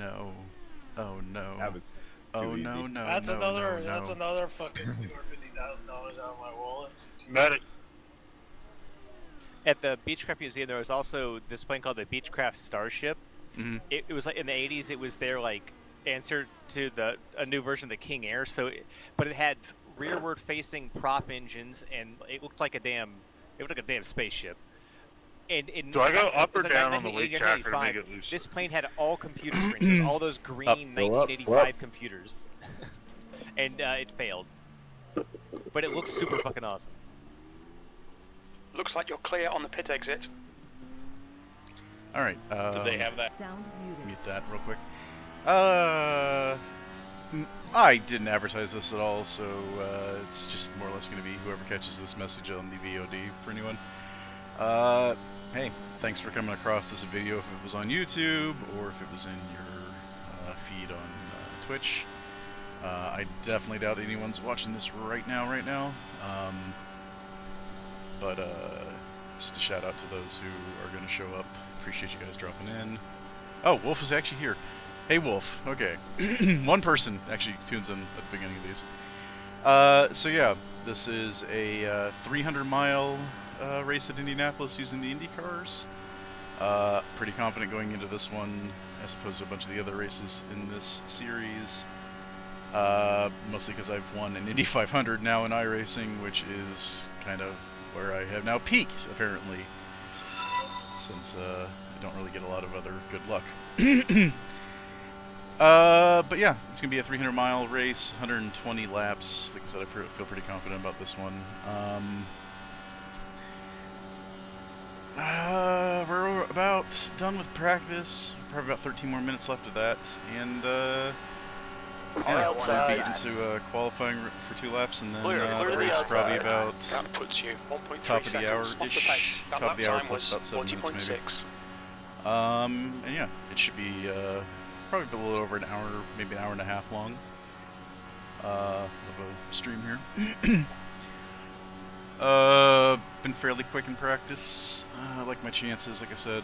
no. Oh no. That was Oh too no, easy. no, That's no, another. no, That's no. another fucking $250,000 out of my wallet. Medic. At the Beechcraft Museum, there was also this plane called the Beechcraft Starship. Mm-hmm. It was like in the 80s. It was their like answer to a new version of the King Air. But it had rearward-facing prop engines, and it looked like a damn spaceship. And in Do I go up or like down on the 1980 weight or tracker to 1985, make it looser? this plane had all computer screens. It was all those green Go up, 1985 computers, and it failed. But it looks super fucking awesome. Looks like you're clear on the pit exit. All right. Did they have that? Sound muted. Mute that real quick. I didn't advertise this at all, so it's just more or less going to be whoever catches this message on the VOD for anyone. Hey, thanks for coming across this video if it was on YouTube or if it was in your feed on Twitch. I definitely doubt anyone's watching this right now. But just a shout out to those who are going to show up. Appreciate you guys dropping in. Oh, Wolf is actually here. Hey, Wolf. Okay. One person actually tunes in at the beginning of these. So yeah, this is a 300-mile race at Indianapolis using the Indy cars. Pretty confident going into this one as opposed to a bunch of the other races in this series. Mostly because I've won an Indy 500 now in iRacing, which is kind of where I have now peaked, apparently, since I don't really get a lot of other good luck. But yeah, it's going to be a 300-mile race, 120 laps. Like I said, I feel pretty confident about this one. We're about done with practice. Probably about 13 more minutes left of that, and yeah, we're beat into qualifying for 2 laps, and then the race probably about That puts you 1.3 top of the seconds off the hour-ish, pace. That top of lap the hour time plus was about 7 minutes maybe. 40.6. And yeah, it should be probably a little over an hour, maybe an hour and a half long of a stream here. Been fairly quick in practice. I like my chances, like I said.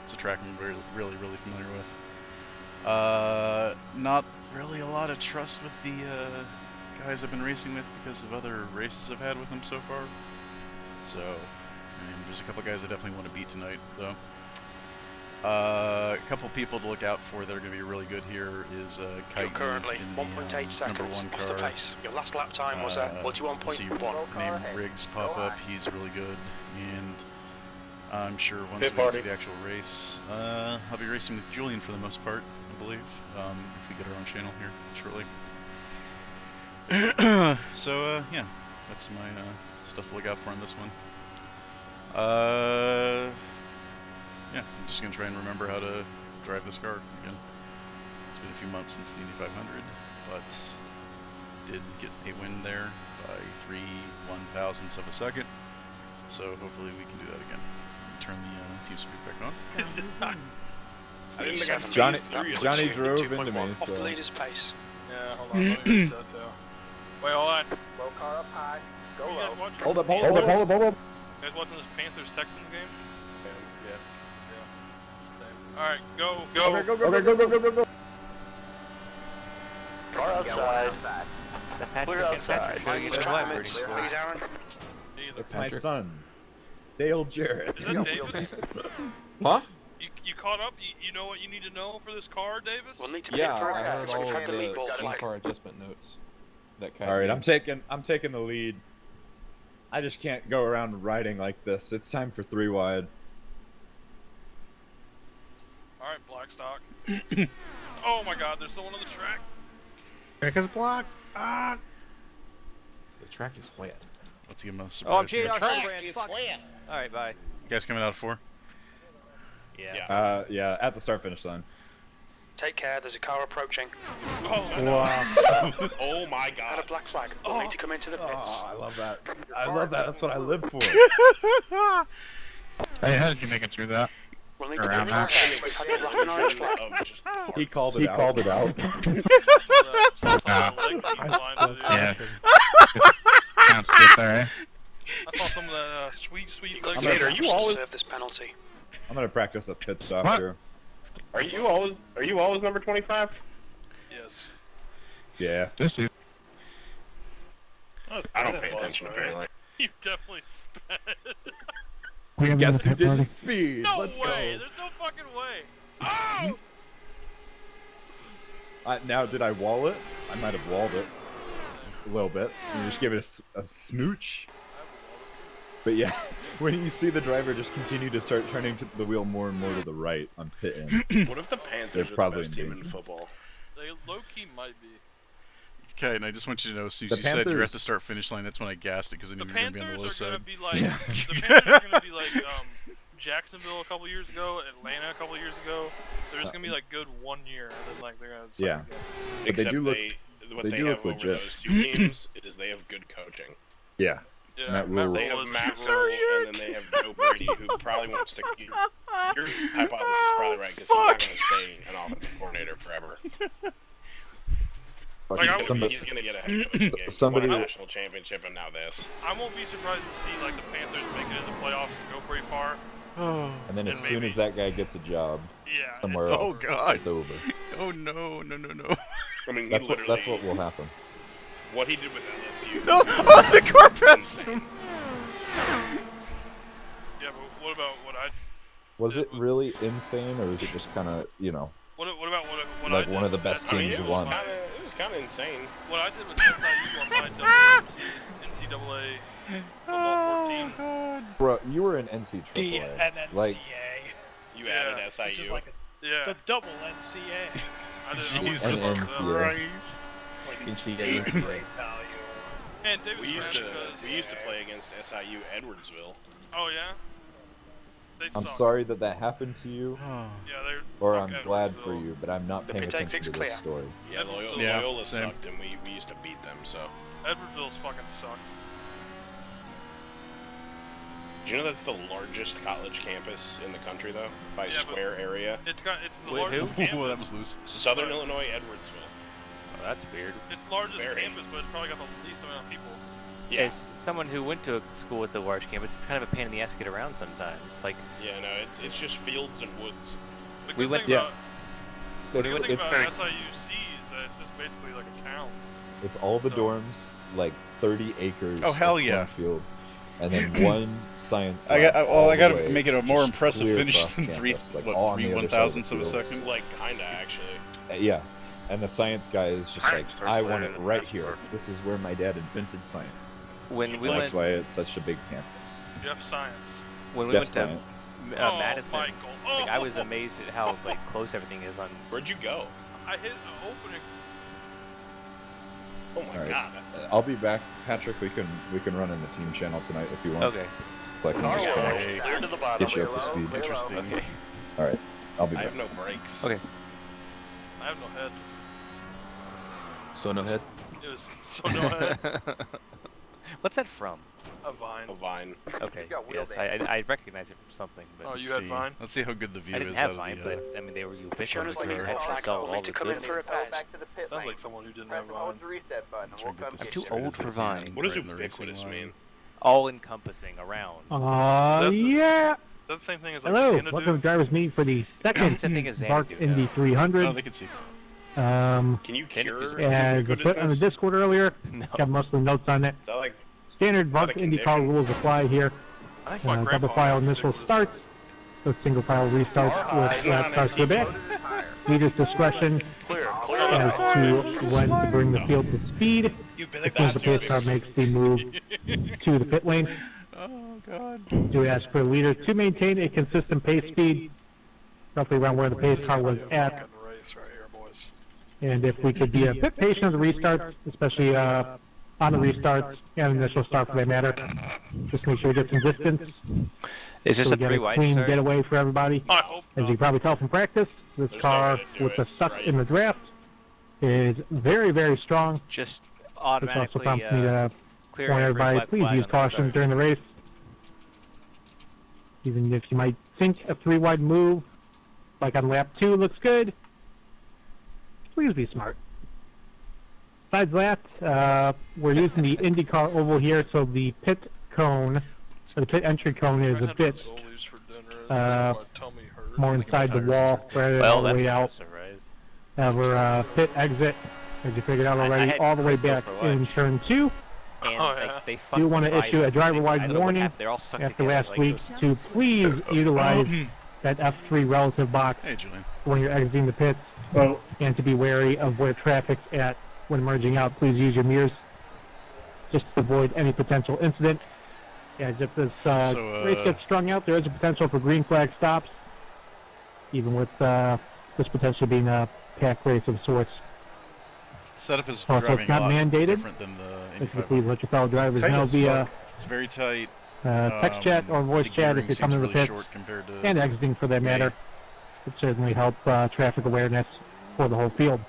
It's a track I'm really familiar with. Not really a lot of trust with the guys I've been racing with because of other races I've had with them so far. So, there's a couple guys I definitely want to beat tonight, though. A couple people to look out for that are going to be really good here is You're currently in the 1.8 seconds number 1 off the car. pace. Your last lap time was at See 41.1. name Riggs pop up. He's really good, and I'm sure once Pit we get party. to the actual race, I'll be racing with Julian for the most part, I believe, if we get our own channel here shortly. So yeah, that's my stuff to look out for on this one. Yeah, I'm just gonna try and remember how to drive this car again. It's been a few months since the Indy 500, but did get a win there by 3/1000ths of a second. So hopefully we can do that again. Turn the team speed back on. Sound resumed. I didn't think I'd Johnny- phase 3 Johnny of drove 2.1 into me, off the so- leader's pace. Yeah, hold on. Let me reach that too. Wait, hold on. Low car up high. Go You guys low. watching- Hold up. You guys watching this Panthers Texans game? Yeah. All right, go. Go. Car outside. Is that Patrick? We're outside. Patrick showing you the Minus 5 black minutes, birdie. please, Aaron. Either. That's my son, Dale Jarrett. Is that Davis? Huh? You caught up? You know what you need to know for this car, Davis? We'll need to pit Yeah, for I a heard so we've all had of the the meatball flag. in-car adjustment notes. That kind All right, I'm taking the lead. I just can't go around riding like this. It's time for 3 wide. All right, Blackstock. Oh my God, there's someone on the track. Track is blocked. Ah! The track is wet. Let's give him a Oh, I'm surprise. cheating here. on Brand. Fuck. All right, bye. You guys coming out of 4? Yeah. Yeah, at the start finish line. Take care, there's a car approaching. Oh, no. Oh my Had god. a black flag. We'll need to come into the pits. Oh, I love that. I love that. That's what I live for. Hey, how did you make it through that? We'll need to Around come into the that. pits. We've had the black and orange flag. He called it out. Yeah. Sounds good there, eh? I saw some of that sweet You leg got gonna- three are laps you to always- serve this penalty. I'm gonna practice a pit stop What? here. Are you always number 25? Yes. Yeah. This is. I don't pay attention apparently. You definitely sped. We have Guess who another pit party. didn't speed? No Let's way! go. There's no fucking way! Oh! Now, did I wall it? I might have walled it a little bit. You just give it a smooch. But yeah, when you see the driver just continue to start turning to the wheel more and more to the right on pit end. What if the Panthers They're are the probably best team in endangered. football? They low-key might be. Okay, and I just want you to know, as soon The as you said you're at Panthers- the start-finish line, that's when I gassed it because I knew The you were going to be on the low Panthers are gonna side. be like Yeah. the Panthers are gonna be like Jacksonville a couple years ago, Atlanta a couple years ago. They're just gonna be like good 1 year, and then like they're gonna suck Yeah. again. But Except they do look. what they they do have look over legit. those two teams is they have good coaching. Yeah. Yeah, Matt Rule. They Rule have is Matt true. Rule, and then they have Joe Brady, who probably won't stick. Your hypothesis is probably right because he's not going to stay an offensive coordinator forever. Like, I He's would- going to get a head coaching gig. Somebody- Won a national championship, and now this. I won't be surprised to see like the Panthers make it in the playoffs and go pretty far. And then as And soon maybe- as that guy gets a job Yeah. somewhere it's Oh, else, over. God. it's over. Oh, no, no, no, no. I mean, That's he what will happen. What he did with LSU. No! Oh, the car passed him! Yeah, but what about what I? Was it really insane, or was it just kind of, What about what Like I did one of the with best SIU I mean, teams it you was won? kind of insane. What I did with SIU on my double NCAA football 14. God. bro? You were in The NCAA. NNCA, Like, You Yeah, added which is SIU. like Yeah, the double NCA. I did. Jesus And NCA. Christ. NCAA. Great value. And Davis we used Ranch to because. play against SIU Edwardsville. Oh yeah. They I'm suck. sorry that happened to you, Oh. Yeah, they're. or fuck I'm glad for Edwardsville. you, but I'm not The paying pit attention exit's to this clear. story. Yeah, Loyola, Yeah, Loyola same. sucked, and we used to beat them. So, Edwardsville's fucking sucked. do you know that's the largest college campus in the country, though, by Yeah, but- square area? It's the Wait, largest who? campus. Oh, that was loose. Southern Illinois, Edwardsville. Oh, that's weird. It's the largest Very. campus, but it's probably got the least amount of people. Yeah, As someone who went to a school with a large campus, it's kind of a pain in the ass to get around sometimes. Like, yeah, no, it's just fields and woods. The good We went- thing yeah. about, the It's, good thing it's, about SIUC is that it's just basically like a town. it's all the So- dorms, like 30 acres Oh, hell of yeah. cornfield, and then one science I lab got. all Well, I the gotta way make it a more just impressive clear finish across than campus, like, all three on the other one side of the thousandths of a fields. second. Like, kinda, actually. Yeah, and the science guy is just like, I want it right here. This is where my dad invented science. when we That's went, why it's such a big campus. Jeff Science. when we Jeff went to Science. Oh, Madison, Michael. like, I was amazed at how like close everything is on. Where'd you go? I hit the opening. Oh my Alright. god. I'll be back, Patrick. We can run in the team channel tonight if you want. Okay. Like, Car just, wash, Okay. clear to the bottom. get you up to speed. Interesting. Okay. All right, I'll be I back. have no brakes. Okay. I have no head. So no head. It was so no head. What's that from? A vine. A vine. Okay. got wheel Yes, I recognize it from something, but Oh, you Let's had see. Vine? Let's see how good the view I didn't is have out Vine, of the. but I mean they were Sure ubiquitous. is like They your actually headlight saw only all to the come in good for a ones. pass. Back to the pit Sounds lane. like someone who didn't Press have and hold Vine. the reset button and Try we'll and get come this I'm get too you. straight old as I for can, Vine. What does right in the racing ubiquitous line. mean? All encompassing around. Is that the- Yeah. Is that the same thing as like Hello. Xanadu? Welcome to drivers meeting for the second It's the thing as Bark Xanadu, Indy yeah. 300. Oh, they can see. Um, Can you Can it cure just- as I put on the Discord earlier, No. got most of the notes on it. Is that like Standard Is that a Bark Indy car condition? rules apply here. I think my Double grandpa file had initial stick with starts, so single file restarts with Isn't that starts to back. Leader's discretion Clear, clear. as to when to bring the field to speed. You've been As soon as the pace car makes the move to the pit lane, Oh God. do ask for the leader to maintain a consistent pace speed, roughly around where the pace car was at. Fucking race right here, boys. And if we could be a bit patient on the restarts, especially on the restarts and initial start for that matter, just make sure we get some distance. Is this So a we get three a wide clean start? getaway for everybody. I hope As you not. can probably tell from practice, this There's no car way to do with the it, suck right? in the draft is very, very strong. Just Which also automatically prompts me to clear warn every everybody, black please flag use on the caution start. during the race. Even if you might think a three-wide move, like on lap 2, looks good, please be smart. Besides that, we're using the Indycar oval here, so the pit cone, or the pit entry cone is a bit Goalies for dinner. uh, My tummy hurt. more Like, my inside the tires wall, are- rather than Well, all the that's way a out. massive rise. Have our pit exit, as you figured out I already, had all the way Crystal back for in lunch. turn 2. And Oh, like yeah. they Do fucking want to fries issue a up. They- driver-wide I don't know what warning happened. They're all stuck after together. last like week those- to please utilize that F3 relative box Hey, Julian. when you're exiting the pits, Well, and to be wary of where traffic's at when merging out. Please use your mirrors just to avoid any potential incident. As if this race gets strung out, there is a potential for green flag stops, even with this potentially being a pack race of sorts. Setup is Also, driving it's not a lot mandated. different than the Indy If you please 500. let your fellow drivers tight know as via fuck. It's very tight. text chat or voice the chat if gearing you're seems coming to the really pits, short compared to and exiting for that me. matter. It certainly help traffic awareness for the whole field.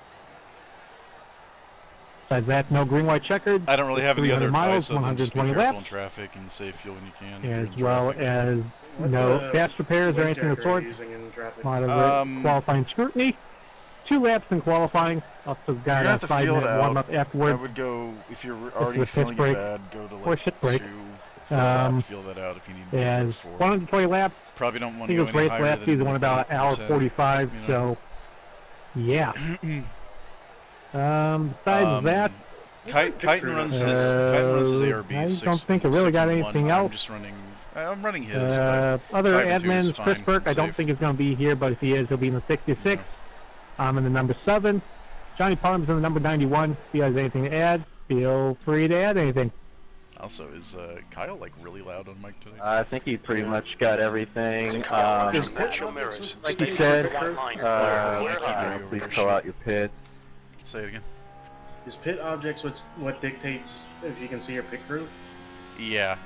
Besides that, no green-white checkered. I don't really have any 300 other miles, advice other than just be 120 careful in laps, traffic and save fuel when you can. if you're as in well traffic. as What no the fast repairs or white anything of the jacker are sort. you using in traffic? Moderate qualifying scrutiny. 2 laps in qualifying. Also You're got gonna a have to feel it 5-minute out. warm-up I afterwards. would go if you're already with pitch feeling break it bad. Go to or like shit break. 2 for a lap, Um, feel that out if you need more. Go to As 4. 120 laps, Probably don't I want to think go this any race higher last than season went about an hour 8%, 45, you know? so yeah. Besides that, Kiten runs his ARBs I 6 don't think it and really 6 got and anything 1. else. I'm just running. I'm running his, but other 5 and 2 is admins, Chris fine Burke, and I don't safe. think is going to be here, but if he is, he'll be in the 66. I'm in the number 7. Johnny Parham's in the number 91. If he has anything to add, feel free to add anything. Also, is Kyle like really loud on mic today? I think he pretty much got everything. Watch your mirrors. Like Stay he said, within the white line. please fill out your pit. Say it again. Is pit objects what dictates if you can see your pit crew? Yeah.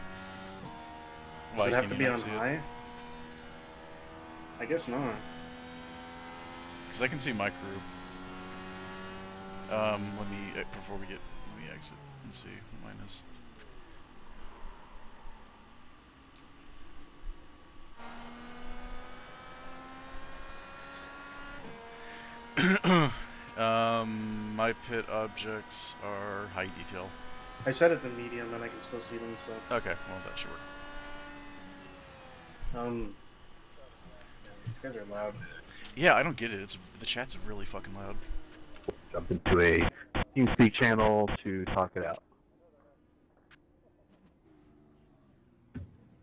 Does it have can to you be not on see it? high? I guess not. Because I can see my crew. Let me before we let me exit and see what mine is. My pit objects are high detail. I set it to medium and I can still see them, so. Okay, well that should work. These guys are loud. Yeah, I don't get it. The chat's really fucking loud. Jump into a TeamSpeak channel to talk it out.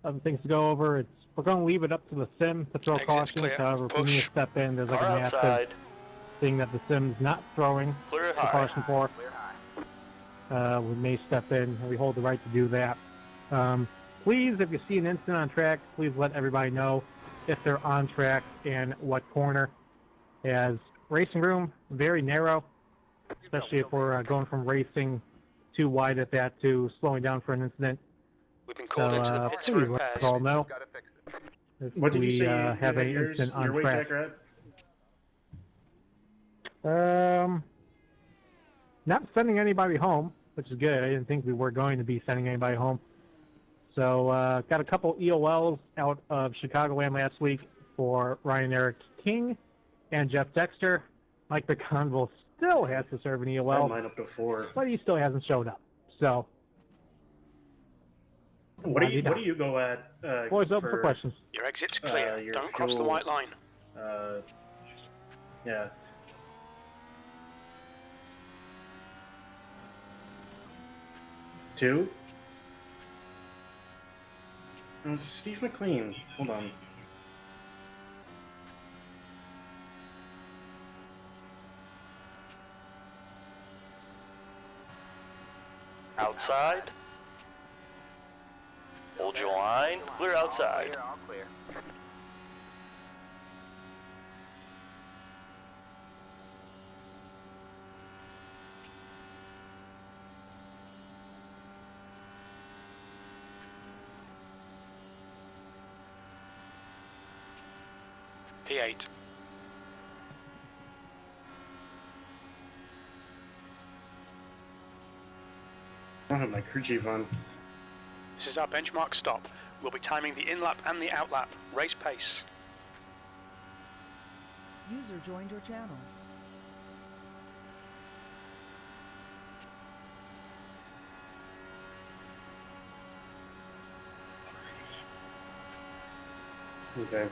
Other things to go over. We're going to leave it up to the sim to throw Exit's cautions. clear. However, if we need to Push. step in, there's like a Car massive outside. thing that the sim's not throwing Clear the high. caution for. Clear high. We may step in, and we hold the right to do that. Please, if you see an incident on track, please let everybody know if they're on track and what corner. As racing room, very narrow, especially if we're going from racing too wide at that to slowing down for an incident. We've been So called into the pits for please let repairs. us all know if What did we you say you have had an yours, incident your on weight track. jacker at? Not sending anybody home, which is good. I didn't think we were going to be sending anybody home. So got a couple EOLs out of Chicagoland last week for Ryan Eric King and Jeff Dexter. Mike McConville still has to serve an I had EOL, mine up to 4. but he still hasn't showed up. So What do you go at? floor's open for questions. Your exit's clear. your Don't cross the fuel- white line. Yeah. Two? Steve McQueen. Hold on. Outside. Hold your line. Clear outside. All clear. P8. I don't have my crew chief on. This is our benchmark stop. We'll be timing the in-lap and the out-lap. Race pace. User joined your channel. Okay.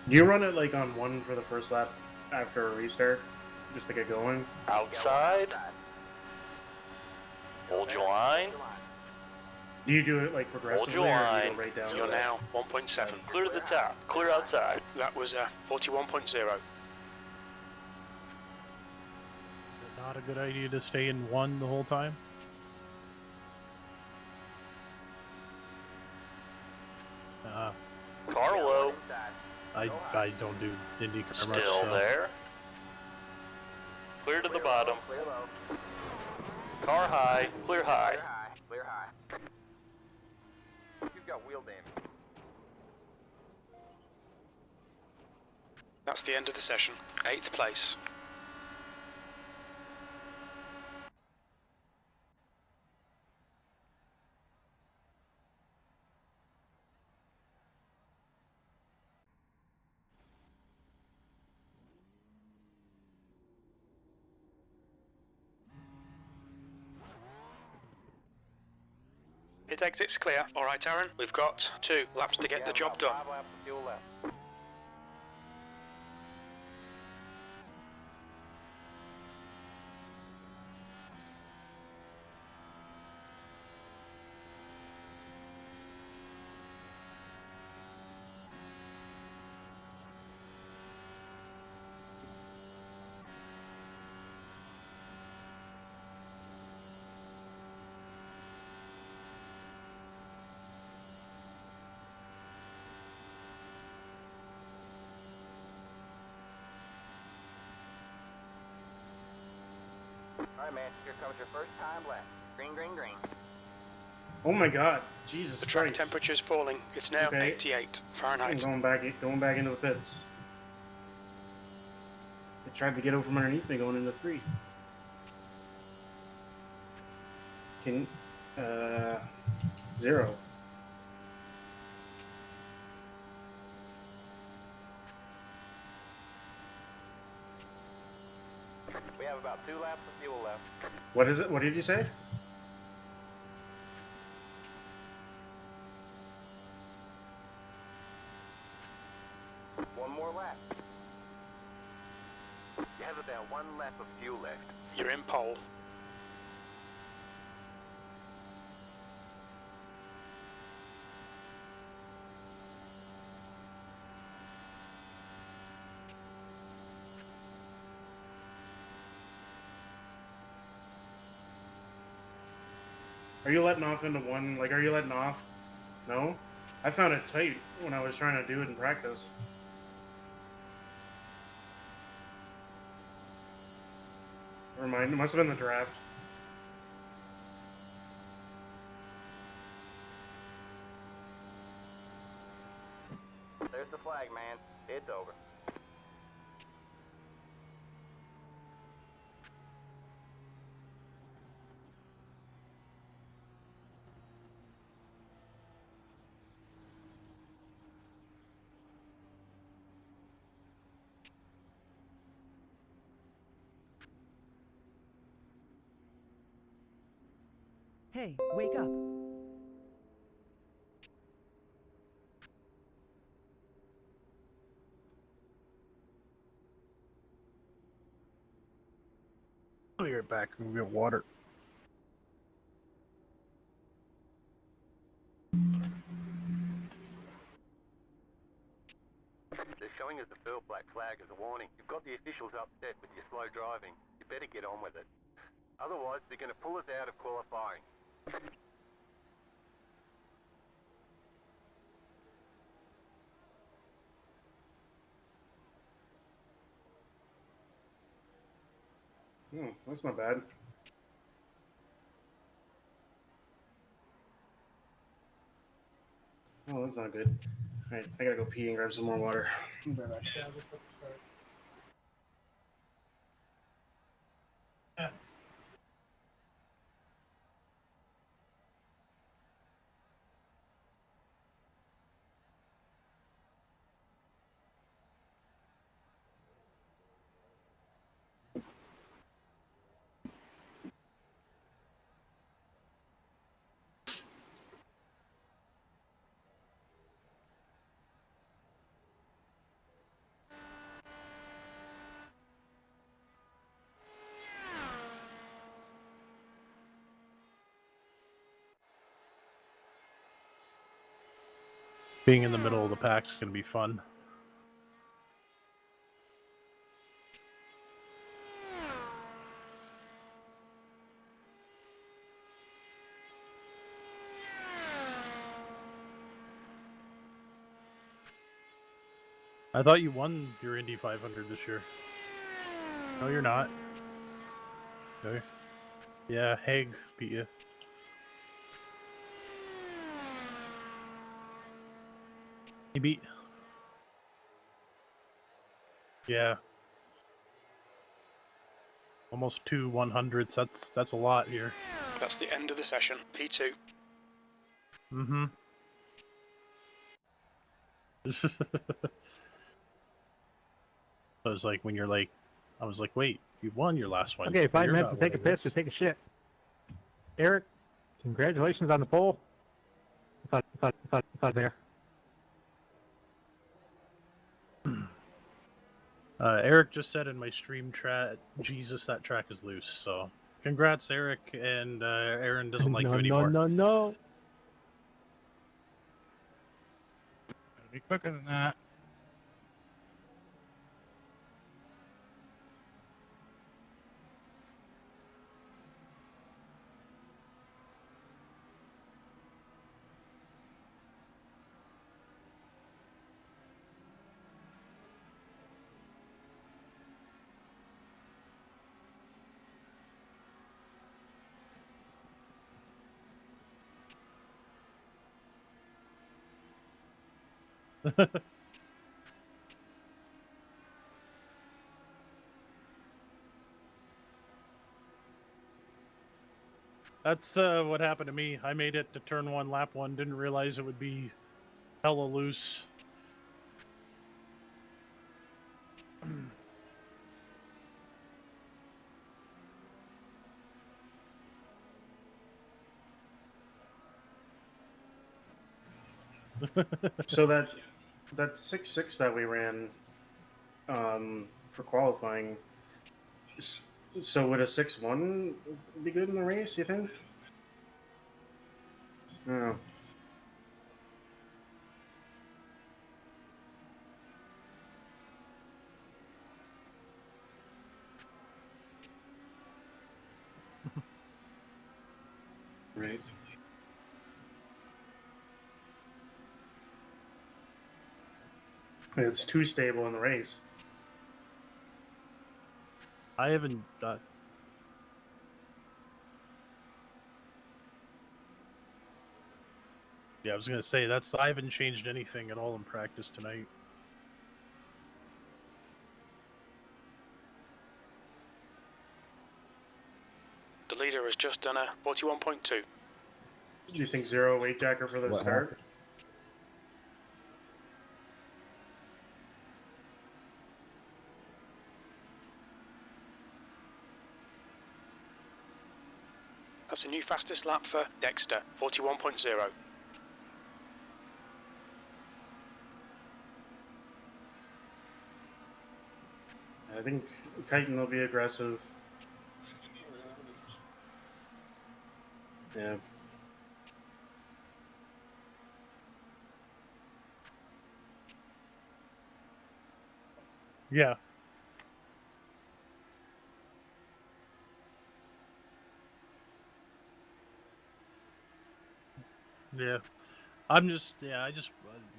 Do you run it like on 1 for the first lap after a restart, just to get going? Outside. Hold your line. Do you do it like progressively, Hold your or do you line. go right down? You're now 1.7. Clear to the top. Clear outside. That was 41.0. Is it not a good idea to stay in 1 the whole time? Car low. I don't do IndyCar much. Still So. there. Clear to the bottom. Car high. Clear high. Clear high. You've got wheel damage. That's the end of the session. 8th place. Pit exit's clear. Alright, Aaron, we've got 2 laps to get the job done. 5 laps of fuel left. Alright, man, here comes your first time left. Green, green, green. Oh my god, Jesus The track Christ. temperature's falling. It's now Okay. 88 I'm Fahrenheit. going back into the pits. It tried to get out from underneath me going into 3. Can 0. We have about 2 laps of fuel left. What is it? What did you say? One more lap. You have about 1 lap of fuel left. You're in pole. Are you letting off into 1? Like, are you letting off? No? I found it tight when I was trying to do it in practice. Never mind, it must have been the draft. There's the flag, man. It's over. Hey, wake up. I'll be right back. We'll get water. They're showing us the field black flag as a warning. You've got the officials upset with your slow driving. You better get on with it. Otherwise, they're going to pull us out of qualifying. That's not bad. Oh, that's not good. Alright, I gotta go pee and grab some more water. I'll be right back. Being in the middle of the pack's gonna be fun. I thought you won your Indy 500 this year. No, you're not. Okay. Yeah, Haig beat you. He beat. Yeah. Almost 2 100s. That's a lot here. That's the end of the session. P2. Mm-hmm. I was like, when you're like, I was like, wait, you won your last one. Okay, 5 You're minutes not to take a winning piss to this. take a shit. Eric, congratulations on the poll. I thought there. Eric just said in my stream chat, Jesus, that track is loose. So, congrats, Eric, and Aaron doesn't like you anymore. No. Gotta be quicker than that. That's what happened to me. I made it to turn 1, lap 1, didn't realize it would be hella loose. So that 6.6 that we ran for qualifying, so would a 6.1 be good in the race, you think? No. Right. It's too stable in the race. I haven't. Yeah, I was gonna say I haven't changed anything at all in practice tonight. The leader has just done a 41.2. Do you think 0 weight jacker for the What start? happened? That's a new fastest lap for Dexter, 41.0. I think Chiton will be aggressive. Yeah. Yeah. Yeah. I just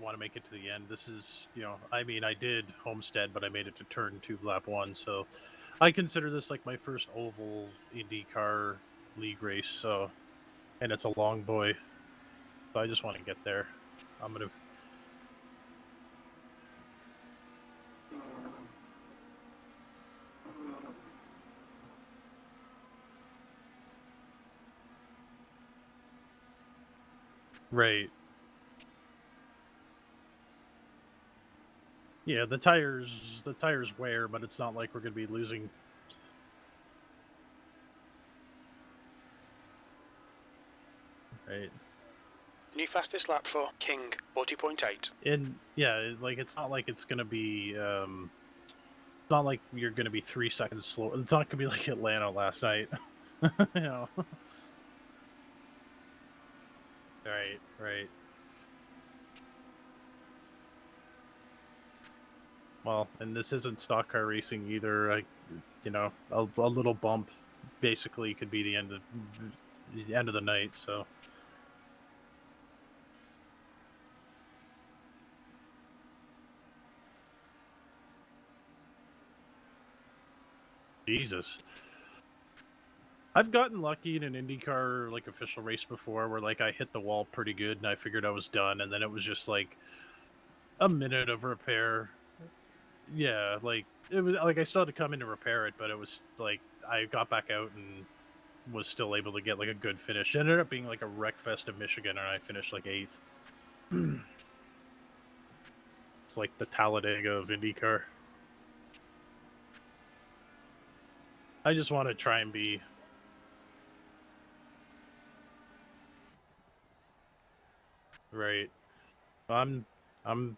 want to make it to the end. This is, I mean, I did Homestead, but I made it to turn 2, lap 1, so I consider this like my first oval IndyCar league race, so, and it's a long boy, so I just want to get there. I'm going to... Right. Yeah, the tires wear, but it's not like we're going to be losing. Right. New fastest lap for King, 40.8. And yeah, like it's not like it's going to be it's not like you're going to be 3 seconds slow. It's not going to be like Atlanta last night. Right. Well, and this isn't stock car racing either. You know, a little bump basically could be the end of the night. So. Jesus. I've gotten lucky in an IndyCar like official race before where like I hit the wall pretty good and I figured I was done, and then it was just like a minute of repair. Yeah, like it was like I still had to come in to repair it, but it was like I got back out and was still able to get like a good finish. It ended up being like a wreck fest in Michigan, and I finished like 8th. It's like the Talladega of IndyCar. I just want to try and be right. I'm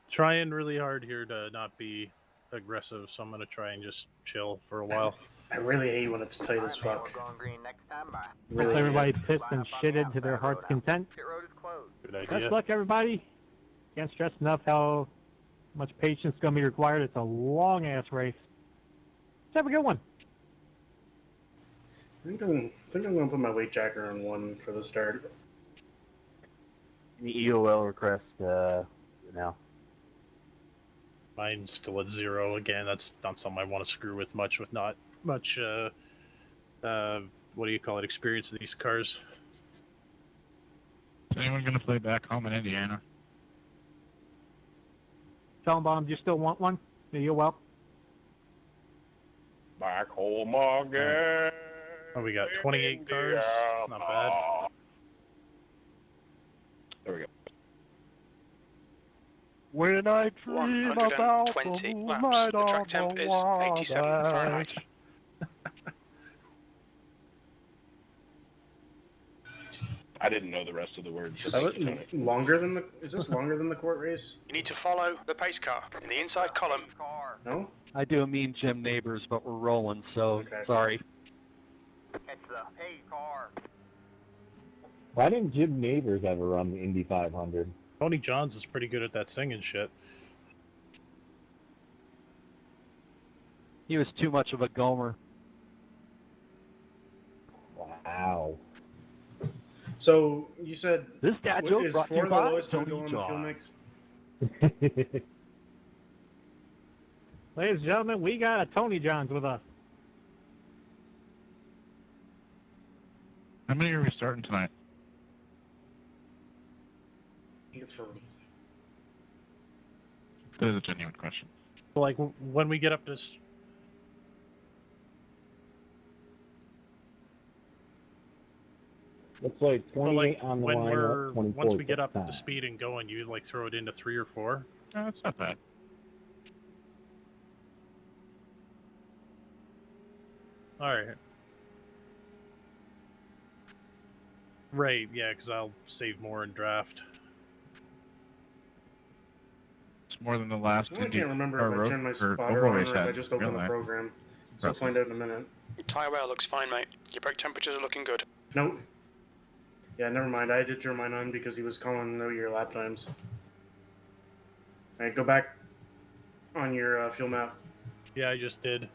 trying really hard here to not be aggressive, so I'm gonna try and just chill for a while. I really hate when it's tight as fuck. Looks Really everybody hate it. pissed and shitted to their heart's content. Good idea. Best luck, everybody. Can't stress enough how much patience is going to be required. It's a long-ass race. Let's have a good one. I think I'm gonna put my weight jacker on 1 for the start. The EOL request now. Mine's still at 0 again. That's not something I want to screw with much. With not much, what do you call it? Experience in these cars. Is anyone going to play back home in Indiana? Bomb, do you still want one? You're well. Back home again. Oh, we got 28 cars. Not bad. There we go. When I dream about 120 the laps. moonlight The track on temp the is 87 Fahrenheit. I didn't know the rest of the words. Longer than the? Is this longer than the court race? You need to follow the pace car in the inside column. No. I do mean Jim Neighbors, but we're rolling, so sorry. Catch the pace car. Why didn't Jim Neighbors ever run the Indy 500? Tony Johns is pretty good at that singing shit. He was too much of a gomer. Wow. So you said this dad joke is brought to 4 you the by lowest to Tony go on the fuel Johns. mix? Ladies and gentlemen, we got a Tony Johns with us. How many are we starting tonight? I think it's for That is a genuine question. Like when we get up to Looks like 28 on the when line, we're 24 once we get up time. to speed and going, you like throw it into 3 or 4. No, that's not bad. All right. Right, yeah, because I'll save more in draft. It's more than the last I can't remember if I turned my spotter on or if I just opened the program. So I'll find out in a minute. Tyre wear looks fine, mate. Your brake temperatures are looking good. Nope. Yeah, never mind. I did turn mine on because he was calling out your lap times. Alright, go back on your fuel map. Yeah, I just did.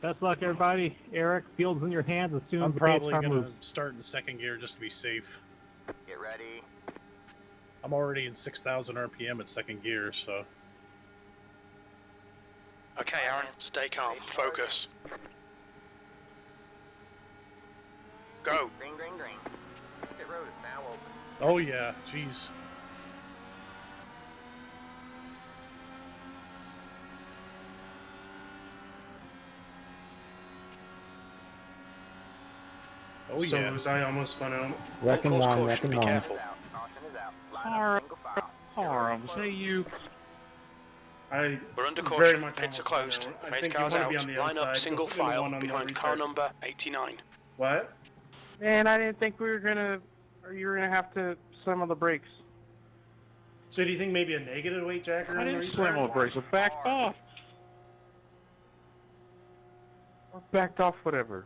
Best luck, everybody. Eric, field's in your hands as soon as I'm the probably pace car gonna moves. start in second gear just to be safe. Get ready. I'm already in 6,000 RPM at second gear, so. Okay, Aaron, stay calm. Focus. Go. Green, green, green. Pit road is now open. Oh yeah, jeez. Oh So yeah. was I almost spun out? Reckon Close one, caution, reckon be one. careful. Harm, say you. I We're under very caution. much Pits are almost closed. spun out. I Pace think you cars want to out. be on the Line up outside. single Go for the one file on the behind car restarts. number 89. What? Man, I didn't think we were gonna, or you were gonna have to slam on the brakes. So do you think maybe a negative weight jacker I on the didn't restart? slam on the brakes, I backed off. Or backed off, whatever.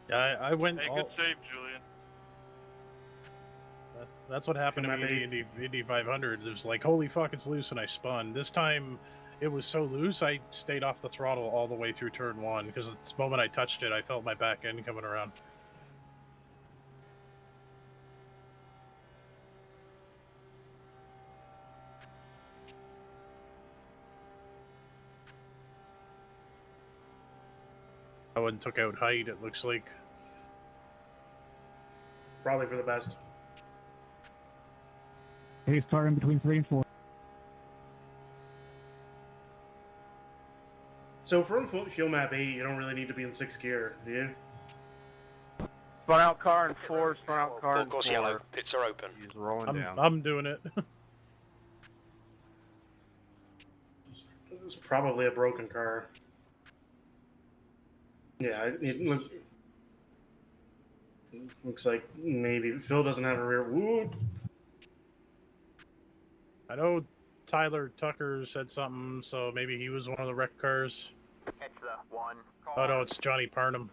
Yeah, I went Hey, all, good save, Julian. That's what happened to From me in the Indy 500. It was like, holy fuck, it's loose, and I spun. This time, it was so loose, I stayed off the throttle all the way through turn 1, because the moment I touched it, I felt my back end coming around. I went and took out height, it looks like. Probably for the best. Pace car in between 3 and 4. So from fuel map 8, you don't really need to be in 6th gear, do you? Spun out car in 4, spun out car Full in course 4. yellow. Pits are open. He's rolling down. I'm doing it. It's probably a broken car. Yeah, it looks like maybe Phil doesn't have a rear. Woo! I know Tyler Tucker said something, so maybe he was one of the wrecked cars. It's the one car. Oh no, it's Johnny Parnham.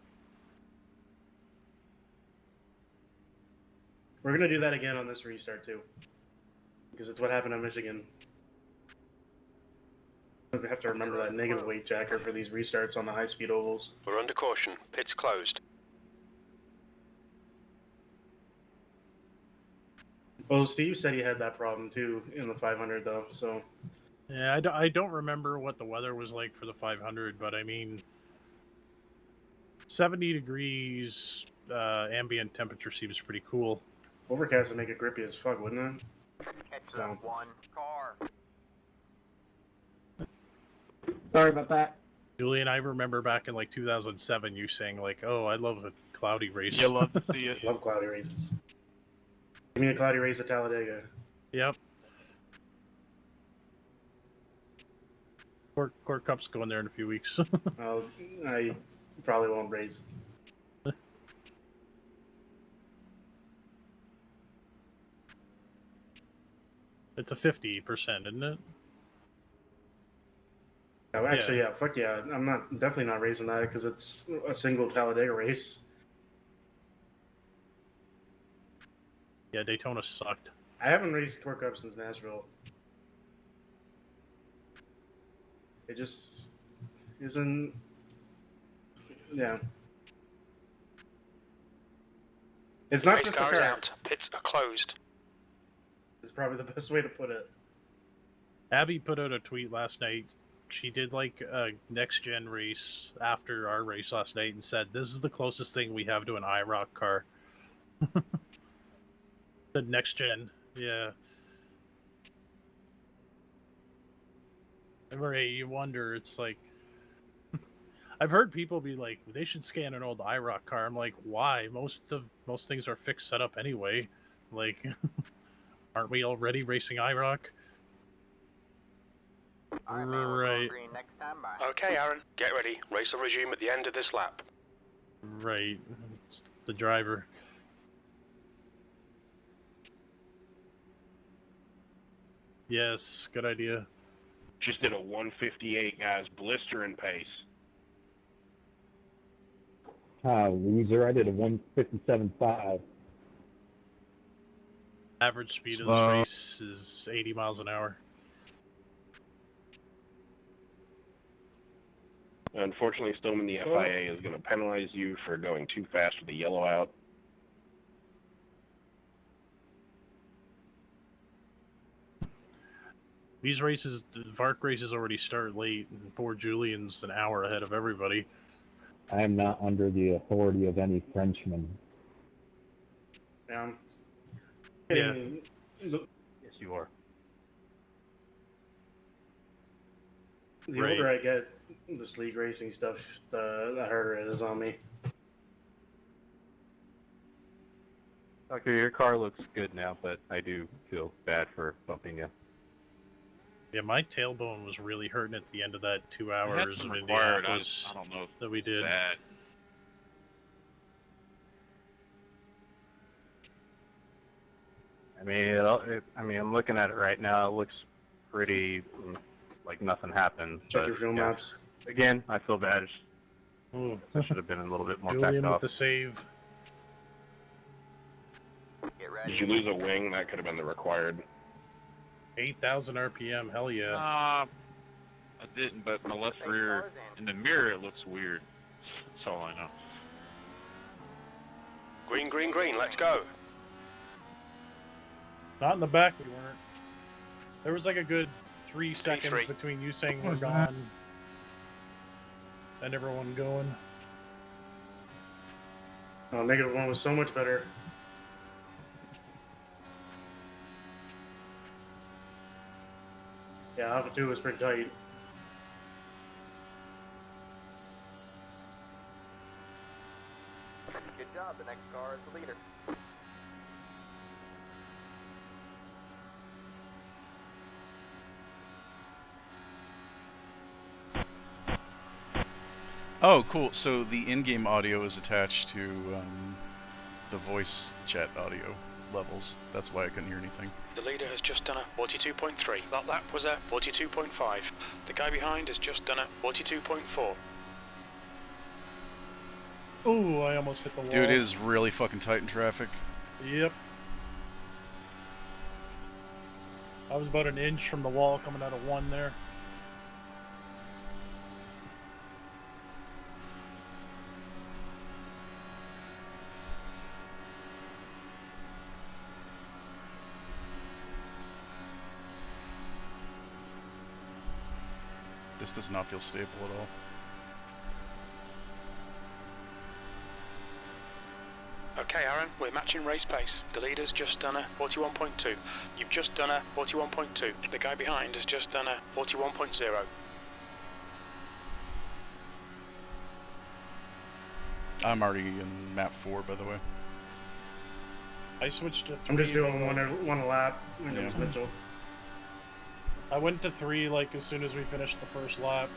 We're gonna do that again on this restart too, because it's what happened in Michigan. We have to remember that negative weight jacker for these restarts on the high-speed ovals. We're under caution. Pits closed. Well, Steve said he had that problem too in the 500 though, so. Yeah, I don't remember what the weather was like for the 500, but I mean, 70 degrees ambient temperature seems pretty cool. Overcast would make it grippy as fuck, wouldn't it? It's the one car. Sorry about that. Julian, I remember back in like 2007, you saying like, "Oh, I love a cloudy race." You love to see it. Love cloudy races. Give me a cloudy race at Talladega. Yep. Court Cup's going there in a few weeks. I probably won't race. It's a 50%, isn't it? Oh, actually, yeah, fuck yeah. I'm definitely not racing that because it's a single Talladega race. Yeah, Daytona sucked. I haven't raced Court Cup since Nashville. It just isn't. Yeah. It's not Race just the car is car. out. Pits are closed. It's probably the best way to put it. Abby put out a tweet last night. She did like a next gen race after our race last night and said, "This is the closest thing we have to an IROC car." The next gen, yeah. Right, you wonder. It's like I've heard people be like, "They should scan an old IROC car." I'm like, why? Most things are fixed setup anyway. Like, aren't we already racing IROC? Right. Okay, Aaron, get ready. Race will resume at the end of this lap. Right. It's the driver. Yes, good idea. Just did a 158, guys. Blistering pace. Loser. I did a 157.5. Average speed of Slow. this race is 80 miles an hour. Unfortunately, Stillman, the FIA is going to penalize you for going too fast with the yellow out. These races, the VARC races already start late, and poor Julian's an hour ahead of everybody. I am not under the authority of any Frenchman. Yeah. Yeah. Yes, you are. The older I get, this league racing stuff, the harder it is on me. Okay, your car looks good now, but I do feel bad for bumping you. Yeah, my tailbone was really hurting at the end of that 2 hours of required. Indianapolis I don't know if that we did. that. I mean, I'm looking at it right now. It looks pretty like nothing happened. Check but, your fuel yeah. maps. Again, I feel bad. Ooh. I should have been a little bit more Julian backed with off. the save. Did you lose a wing? That could have been the required. 8,000 RPM, hell yeah. I didn't, but my left rear, in the mirror, it looks weird. That's all I know. Green, green, green, let's go. Not in the back, we weren't. There was like a good 3 seconds between you saying we're gone and everyone going. Oh, -1 was so much better. Yeah, Alpha 2 was pretty tight. Good job. The next car is the leader. Oh, cool. So the in-game audio is attached to the voice chat audio levels. That's why I couldn't hear anything. The leader has just done a 42.3. That lap was a 42.5. The guy behind has just done a 42.4. Ooh, I almost hit the wall. Dude, it is really fucking tight in traffic. Yep. I was about an inch from the wall coming out of 1 there. This does not feel stable at all. Okay, Aaron, we're matching race pace. The leader's just done a 41.2. You've just done a 41.2. The guy behind has just done a 41.0. I'm already in map 4, by the way. I switched to 3. I'm just doing one lap. My name's Mitchell. I went to 3 like as soon as we finished the first lap.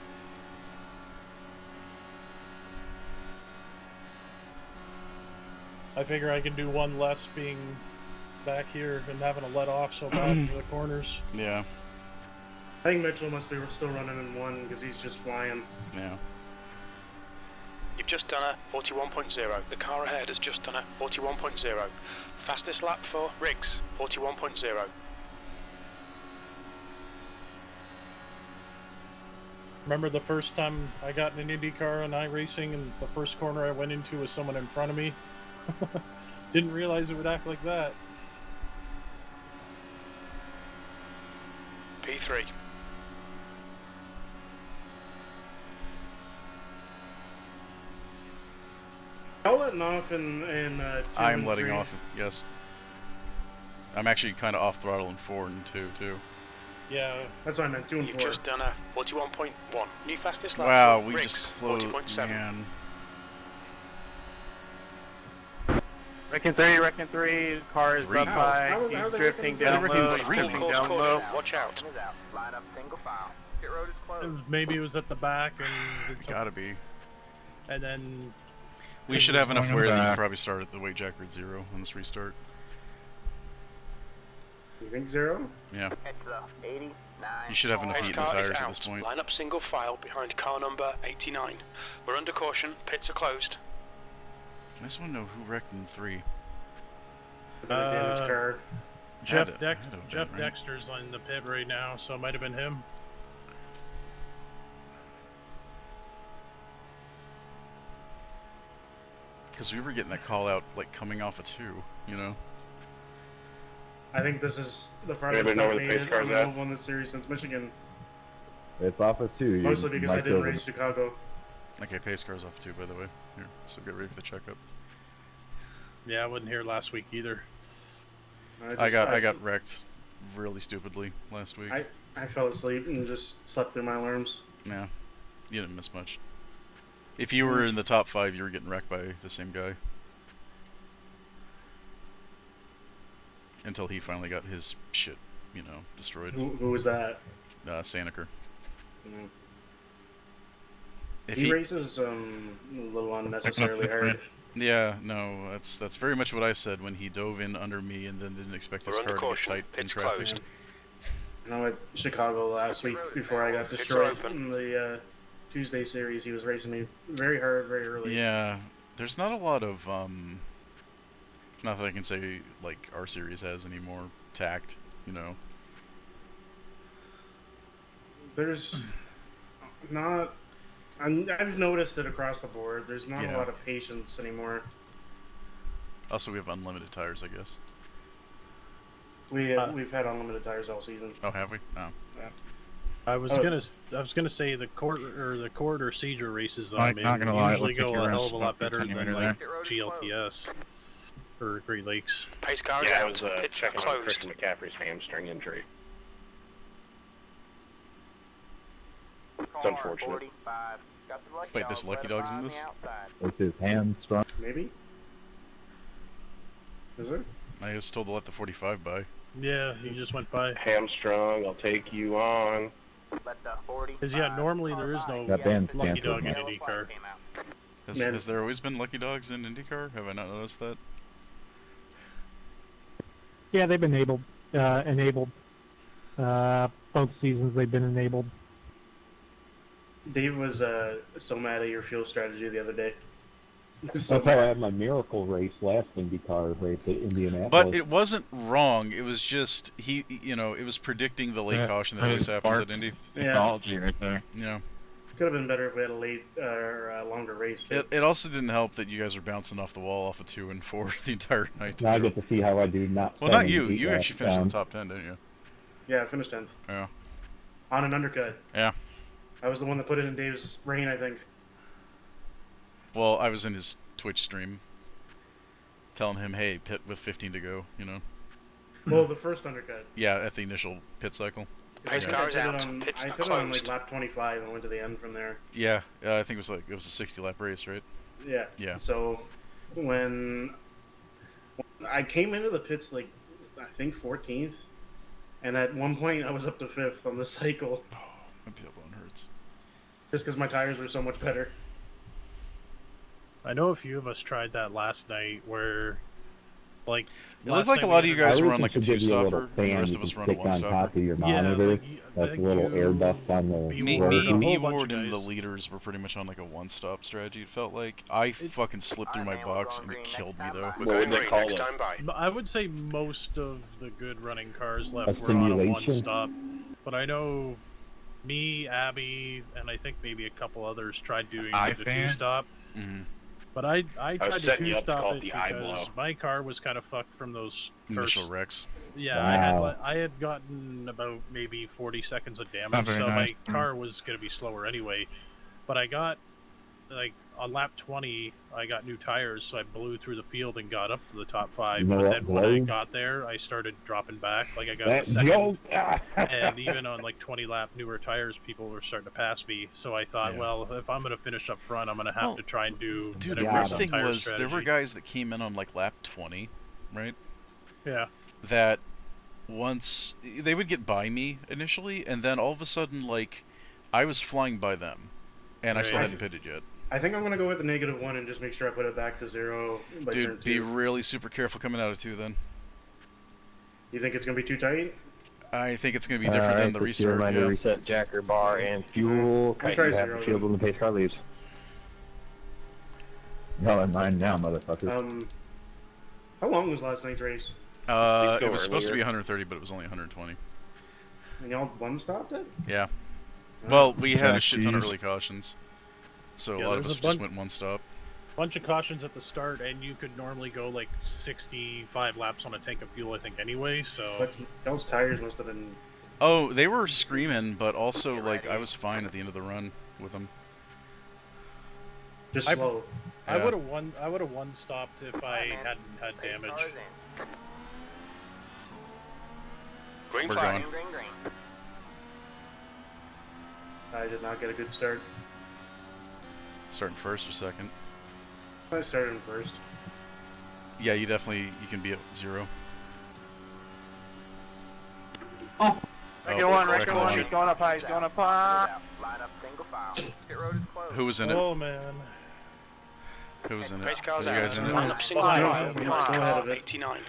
I figure I can do 1 less being back here and having to let off so bad for the corners. Yeah. I think Mitchell must be still running in 1 because he's just flying. Yeah. You've just done a 41.0. The car ahead has just done a 41.0. Fastest lap for Riggs, 41.0. Remember the first time I got in an Indycar on iRacing and the first corner I went into was someone in front of me? Didn't realize it would act like that. P3. Y'all letting off in I am letting off, yes. I'm actually kind of off throttle in 4 and 2, too. Yeah, that's what I meant, 2 and 4. You've just done a 41.1. New fastest lap Wow, for we Riggs, just closed, 40.7. man. Wrecking 3, car is up high, he's drifting down low, he's drifting down low. Watch out. Line up single file. Pit road is closed. Maybe it was at the back and... Gotta be. And then... We should have enough going wear that you back. can probably start at the weight jacker at 0 on this restart. You think 0? Yeah. Heads up. 89. You should have enough Pace heat in the car is tires at out. this point. Line up single file behind car number 89. We're under caution. Pits are closed. I just want to know who wrecked in 3. Damaged car. Jeff, Had to have Jeff been, right? Dexter's on the pit right now, so it might have been him. Because we were getting that call out, like, coming off a 2, you know? I think this is the Anybody farthest know I've where the made pace it car's on the at? Oval in this series since Michigan. It's off of 2. You Mostly because I might didn't go race Chicago. Okay, pace car's off 2, by the way. Here, so get ready for the checkup. Yeah, I wasn't here last week either. I got wrecked really stupidly last week. I fell asleep and just slept through my alarms. Yeah, you didn't miss much. If you were in the top 5, you were getting wrecked by the same guy. Until he finally got his shit, you know, destroyed. Who was that? Saneker. Mm. If He races a little unnecessarily hard. Yeah, no, that's very much what I said when he dove in under me and then didn't expect his We're under car to get caution. tight in Pits traffic. closed. I know at Chicago last week before I got destroyed in the Tuesday series, he was racing me very hard, very early. Yeah, there's not a lot of Not that I can say like our series has any more tact, you know. There's not. I've noticed it across the board. There's not a lot of patience anymore. Also, we have unlimited tires, I guess. We've had unlimited tires all season. Oh, have we? Oh. Yeah. I was gonna say the corridor Seizure races usually go a hell of a lot better than like GLTS or Great Lakes. Pace car is Yeah, out. it was Pits checking on closed. Christian McCaffrey's hamstring injury. It's unfortunate. Wait, there's Lucky Dogs in this? With his hand strong. Maybe. Is there? I was told to let the 45 by. Yeah, he just went by. Hamstrung, I'll take you on. Because yeah, normally there is no Lucky Dog in IndyCar. Has there always been Lucky Dogs in IndyCar? Have I not noticed that? Yeah, they've been enabled. Both seasons they've been enabled. Dave was so mad at your fuel strategy the other day. That's how I had my miracle race last IndyCar race at Indianapolis. But it wasn't wrong. It was just it was predicting the late caution that always happens at Indy. Technology right there. Yeah. Could have been better if we had a late or longer race. Too. It also didn't help that you guys were bouncing off the wall off of 2 and 4 the entire night. Now I get to see how I do. Well, not you. You actually finished in the top 10, didn't you? Yeah, I finished 10th. Yeah. On an undercut. Yeah. I was the one that put it in Dave's rain, I think. Well, I was in his Twitch stream telling him, hey, pit with 15 to go, you know. Well, the first undercut. Yeah, at the initial pit cycle. Pace car is out. Pits I are put it on closed. like lap 25 and went to the end from there. Yeah, I think it was a 60 lap race, right? Yeah. Yeah. So when I came into the pits like I think 14th, and at one point I was up to 5th on the cycle. Oh, my tailbone hurts. Just because my tires were so much better. I know a few of us tried that last night where, like, it looked like a lot of you guys were on like a 2-stopper, and the rest of us were on a 1-stopper. That's a little air dust on the Me, Ward, and the leaders were pretty much on like a 1-stop strategy, it felt like. I fucking slipped through my box and it killed me, though. I would say most of the good running cars left were on a 1-stop, but I know me, Abby, and I think maybe a couple others tried doing the 2-stop. Mm-hmm. But I tried to 2-stop it because blow. my car was kind of fucked from those initial wrecks. Yeah, Wow. I had gotten about maybe 40 seconds of damage, so my car was going to be slower anyway. But I got, like, on lap 20, I got new tires, so I blew through the field and got up to the top 5. But then when I got there, I started dropping back. Like, I got the second, and even on, like, 20-lap newer tires, people were starting to pass me. So I thought, well, if I'm going to finish up front, I'm going to have to try and do Dude, an the weird aggressive thing tire was strategy. there were guys that came in on, like, lap 20, right? Yeah. That once they would get by me initially, and then all of a sudden, like, I was flying by them, and I still hadn't pitted yet. I think I'm gonna go with the -1 and just make sure I put it back to 0 by turn 2. Dude, be really super careful coming out of 2 then. You think it's gonna be too tight? I think it's gonna be different than the restart. Reminder, reset jacker bar and fuel. I'll You try have 0 the field when the pace car leaves. Y'all at 9 now, motherfucker. How long was last night's race? It was supposed to be 130, but it was only 120. And y'all 1-stopped it? Yeah. Well, we had a shit ton of early cautions, so a lot of us just went 1-stop. Bunch of cautions at the start, and you could normally go like 65 laps on a tank of fuel, I think, anyway. So. But those tires must have been. Oh, they were screaming, but also like I was fine at the end of the run with them. Just slow. I would have one stopped if I hadn't had damage. Green We're flag. going. I did not get a good start. Starting first or second? I started in first. Yeah, you can be at 0. Oh, Reckon one, correct Reckon one. line. He's going up high. He's going up high. Closed. Who was in it? Oh man. Who was in it? Race cars Were you out. guys in it? Line up single Behind file. me. I'm still ahead of it. 89.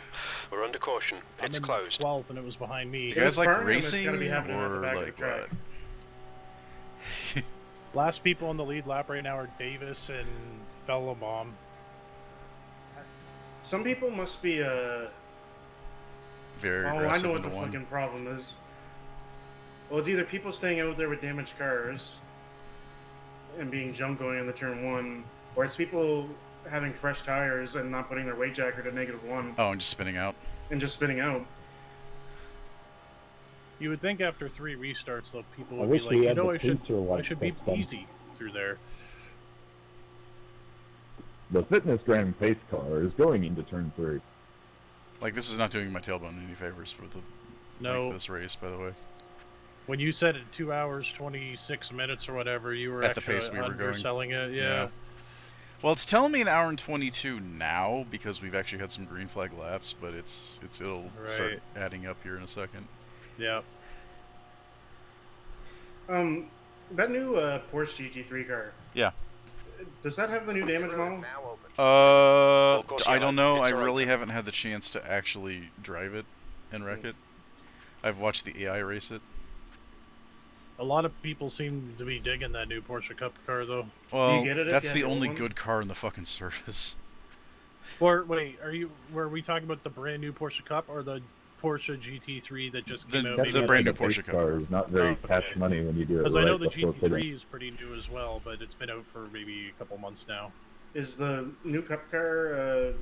We're under caution. I'm It's in closed. 12th, and it was behind me. You guys like Birmingham, it's racing gotta be happening at the or back of the like track. what? Last people on the lead lap right now are Davis and Fellabomb. Some people must be very Oh, I aggressive know what into the one. fucking problem is. Well, it's either people staying out there with damaged cars and being junk going into turn 1, or it's people having fresh tires and not putting their weight jacker to -1. Oh, and just spinning out. And just spinning out. You would think after 3 restarts, though, people I would wish be we like, you had know, the I should feature be like easy through there. The Fitness Grand Pace car is going into turn 3. Like, this is not doing my tailbone any favors with the length of this race, by the way. When you said it 2 hours, 26 minutes or whatever, you were At the actually pace we were going. underselling it, yeah. Well, it's telling me an hour and 22 now because we've actually had some green flag laps, but it'll start adding up here in a second. Yeah. That new Porsche GT3 car. Yeah. Does that have the new damage model? I don't know. I really haven't had the chance to actually drive it and wreck it. I've watched the AI race it. A lot of people seem to be digging that new Porsche Cup car, though. Well, that's the only good car in the fucking service. Or wait, were we talking about the brand new Porsche Cup or the Porsche GT3 that just came out? The brand new Porsche Cup car is not very cash money when you do it Because right I know the before GT3 pitting. is pretty new as well, but it's been out for maybe a couple months now. Is the new Cup car,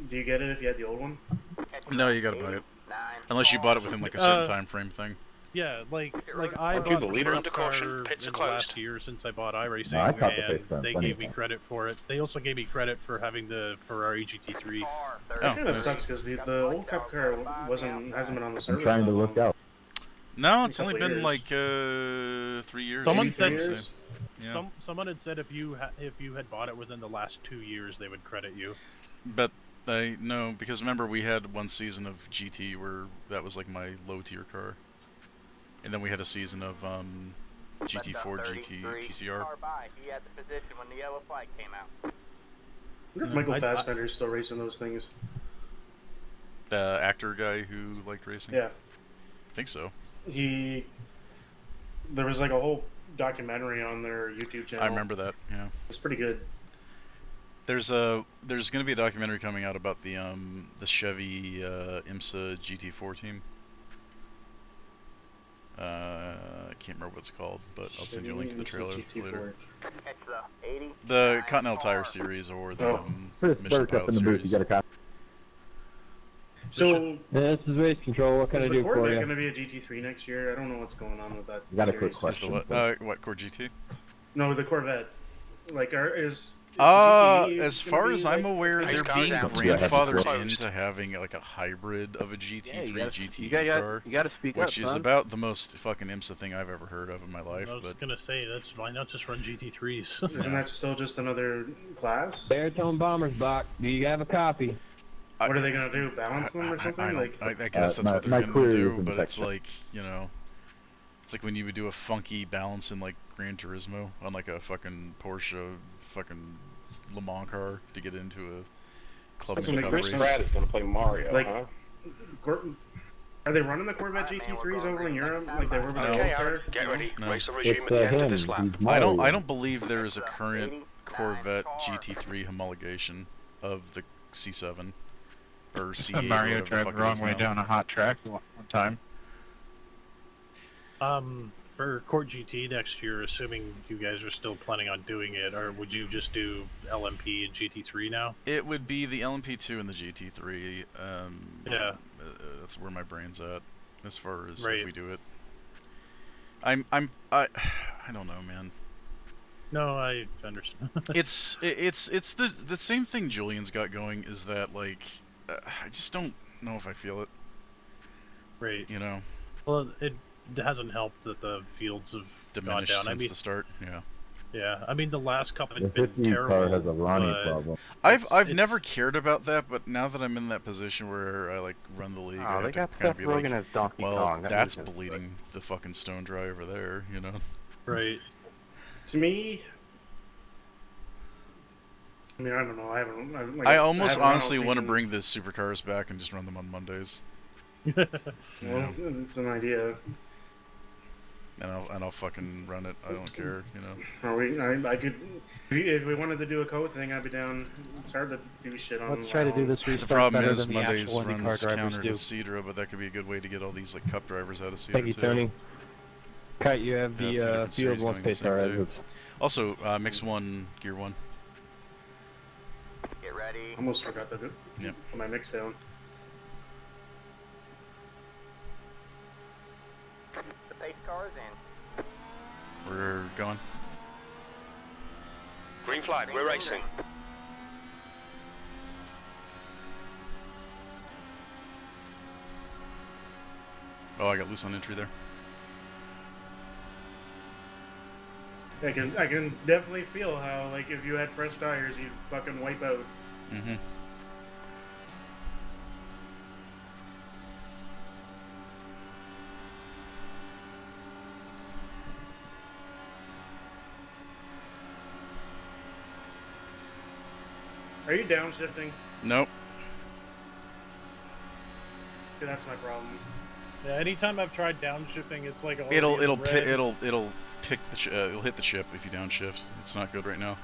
do you get it if you had the old one? No, you gotta buy it. Unless you bought it within like a certain time frame thing. Yeah, like I bought the Cup car in the last year since I bought iRacing, No, I caught the and face time they plenty gave of me times. credit for it. They also gave me credit for having the Ferrari GT3. That kind of sucks because the old Cup car hasn't been on the I'm service. trying to that look long. out. No, it's A only couple been years. like 3 years. Someone I'd said say. Yeah. someone had said if you had bought it within the last 2 years, they would credit you. But no, because remember we had one season of GT where that was like my low tier car, and then we had a season of GT4 GT TCR. He had the position when the yellow flag came out. I wonder if Michael Fassbender's still racing those things. The actor guy who liked racing. Yeah. I think so. There was like a whole documentary on their YouTube channel. I remember that. Yeah. It's pretty good. There's going to be a documentary coming out about the Chevy IMSA GT4 team. I can't remember what it's called, but I'll send you a link to the trailer later. The Continental Tire Series or the Mission Burke up Pilot in the booth. Series. You got a copy. So this is Race Control. What can I is the do for Corvette you? going to be a GT3 next year? I don't know what's going on with that. I got a quick series. Is the question. what Core GT? No, the Corvette. Like, is the GTE As gonna far be, as I'm like, aware, nice they're cars being out? grandfathered into having like a hybrid of a GT3 GT car, you gotta speak which up, is son. about the most fucking IMSA thing I've ever heard of in my life. I was But gonna say why not just run GT3s? Isn't that still just another class? Baritone Bombers Bach. Do you have a copy? What are they going to do? Balance them or something? I guess that's what they're my gonna query do. is in But it's section. like, you know, it's like when you would do a funky balance in like Gran Turismo on like a fucking Porsche fucking Le Mans car to get into a club Doesn't and make cup much race. sense. Brad is gonna play Mario, Like, huh? Are they running the Corvette GT3s over in Europe like they were with the Okay, old car? Aaron, get ready. No. Race will resume It's at the end of him. this lap. He's I Mario. don't believe there is a current Corvette GT3 homologation of the C7 or C8. Mario or whatever the tried fuck the it wrong is way now. down a hot track one time. For Court GT next year, assuming you guys are still planning on doing it, or would you just do LMP and GT3 now? It would be the LMP2 and the GT3. Yeah. That's where my brain's at as far as Right. if we do it. I don't know, man. No, I understand. It's the same thing Julian's got going. Is that like I just don't know if I feel it. Right. You know. Well, it hasn't helped that the fields have gone Diminished down. since the start. Yeah. Yeah. I mean, the last couple The have been 50 terrible. car has a Ronnie but problem. I've never cared about that, but now that I'm in that position where I like run the league, I Oh, they have to got kind of Seth be Rogen like, as Donkey well, Kong. That that's makes sense. bleeding the fucking stone dry over there, you know. Right. To me, I mean, I don't know. I haven't. Like, I almost haven't run all honestly want to season. bring the supercars back and just run them on Mondays. Well, it's an idea. and I'll fucking run it. I don't care, you know. I could, if we wanted to do a co-thing, I'd be down. It's hard to do shit on. Let's try to do this The restart problem better is than the Mondays actual IndyCar runs drivers counter to do. Cedra, but that could be a good way to get all these like cup drivers out of Cedra Thank you, too. Tony. Cut, you have They the two different field series one going the pace same car day. exits. Also, mix 1, gear 1. Get ready. Almost forgot to Yep. put my mix down. The pace car is in. We're going. Green flag, we're racing. Oh, I got loose on entry there. I can definitely feel how, like, if you had fresh tires, you'd fucking wipe out. Mm-hmm. Are you downshifting? Nope. Yeah, that's my problem. Yeah, anytime I've tried downshifting, it's like It'll red. pick the it'll hit the chip if you downshift. It's not good right now.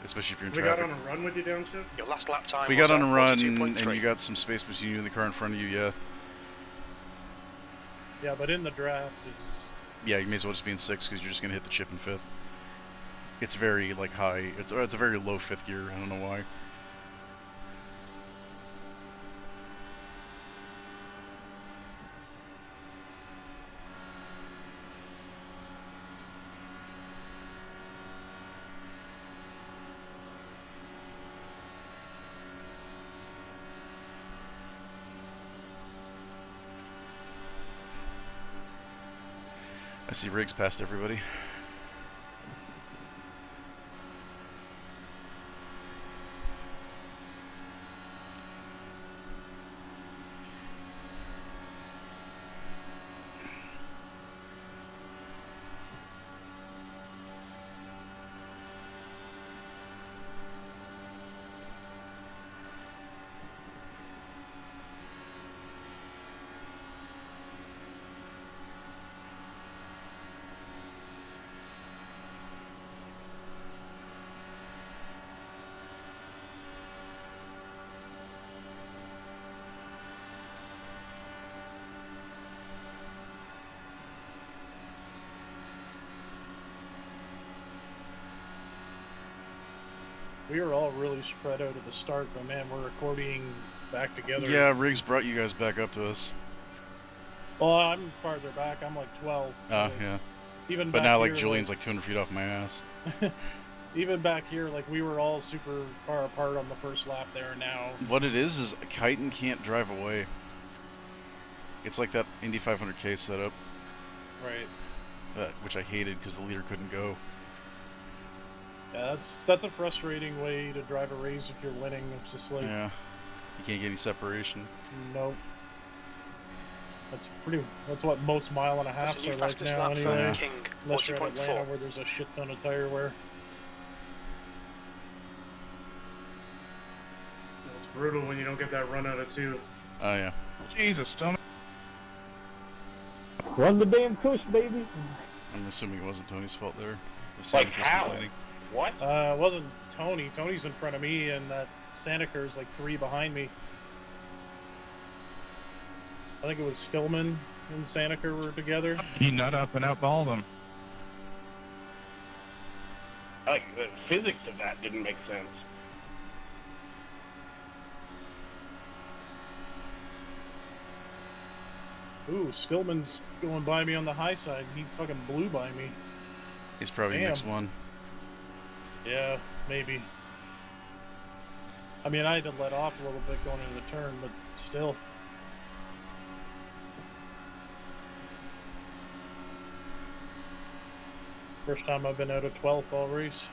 Especially if you're in We traffic. got on a run with you downshift? Your last lap time If we got was on a at run 42.3. and you got some space between you and the car in front of you, yeah. Yeah, but in the draft, it's Yeah, you may as well just be in 6th because you're just gonna hit the chip in 5th. It's very like high. It's a very low 5th gear. I don't know why. I see Riggs past everybody. we were all really spread out at the start, but man, we're recording back together. Yeah, Riggs brought you guys back up to us. Well, I'm farther back. I'm like 12. Oh, yeah. Even but back now, like, here, Julian's like 200 feet off my ass. Even back here, like, we were all super far apart on the first lap there now. What it is Chitin can't drive away. It's like that Indy 500K setup. Right. Which I hated because the leader couldn't go. Yeah, that's a frustrating way to drive a race if you're winning. It's just like... Yeah. You can't get any separation. Nope. That's what most mile and a half are like now anyway. King, Unless you're at Atlanta where there's a shit ton of tire wear. It's brutal when you don't get that run out of 2. Oh, yeah. Jesus, Tony. Run the damn cush, baby. I'm assuming it wasn't Tony's fault there. If Like Sonic was how? complaining. What? It wasn't Tony. Tony's in front of me, and that Sandiker's like 3 behind me. I think it was Stillman and Sandiker were together. He nut up and outballed him. Like, the physics of that didn't make sense. Ooh, Stillman's going by me on the high side. He fucking blew by me. He's probably Damn. mixed 1. Yeah, maybe. I mean, I had to let off a little bit going into the turn, but still. First time I've been out of 12th all race.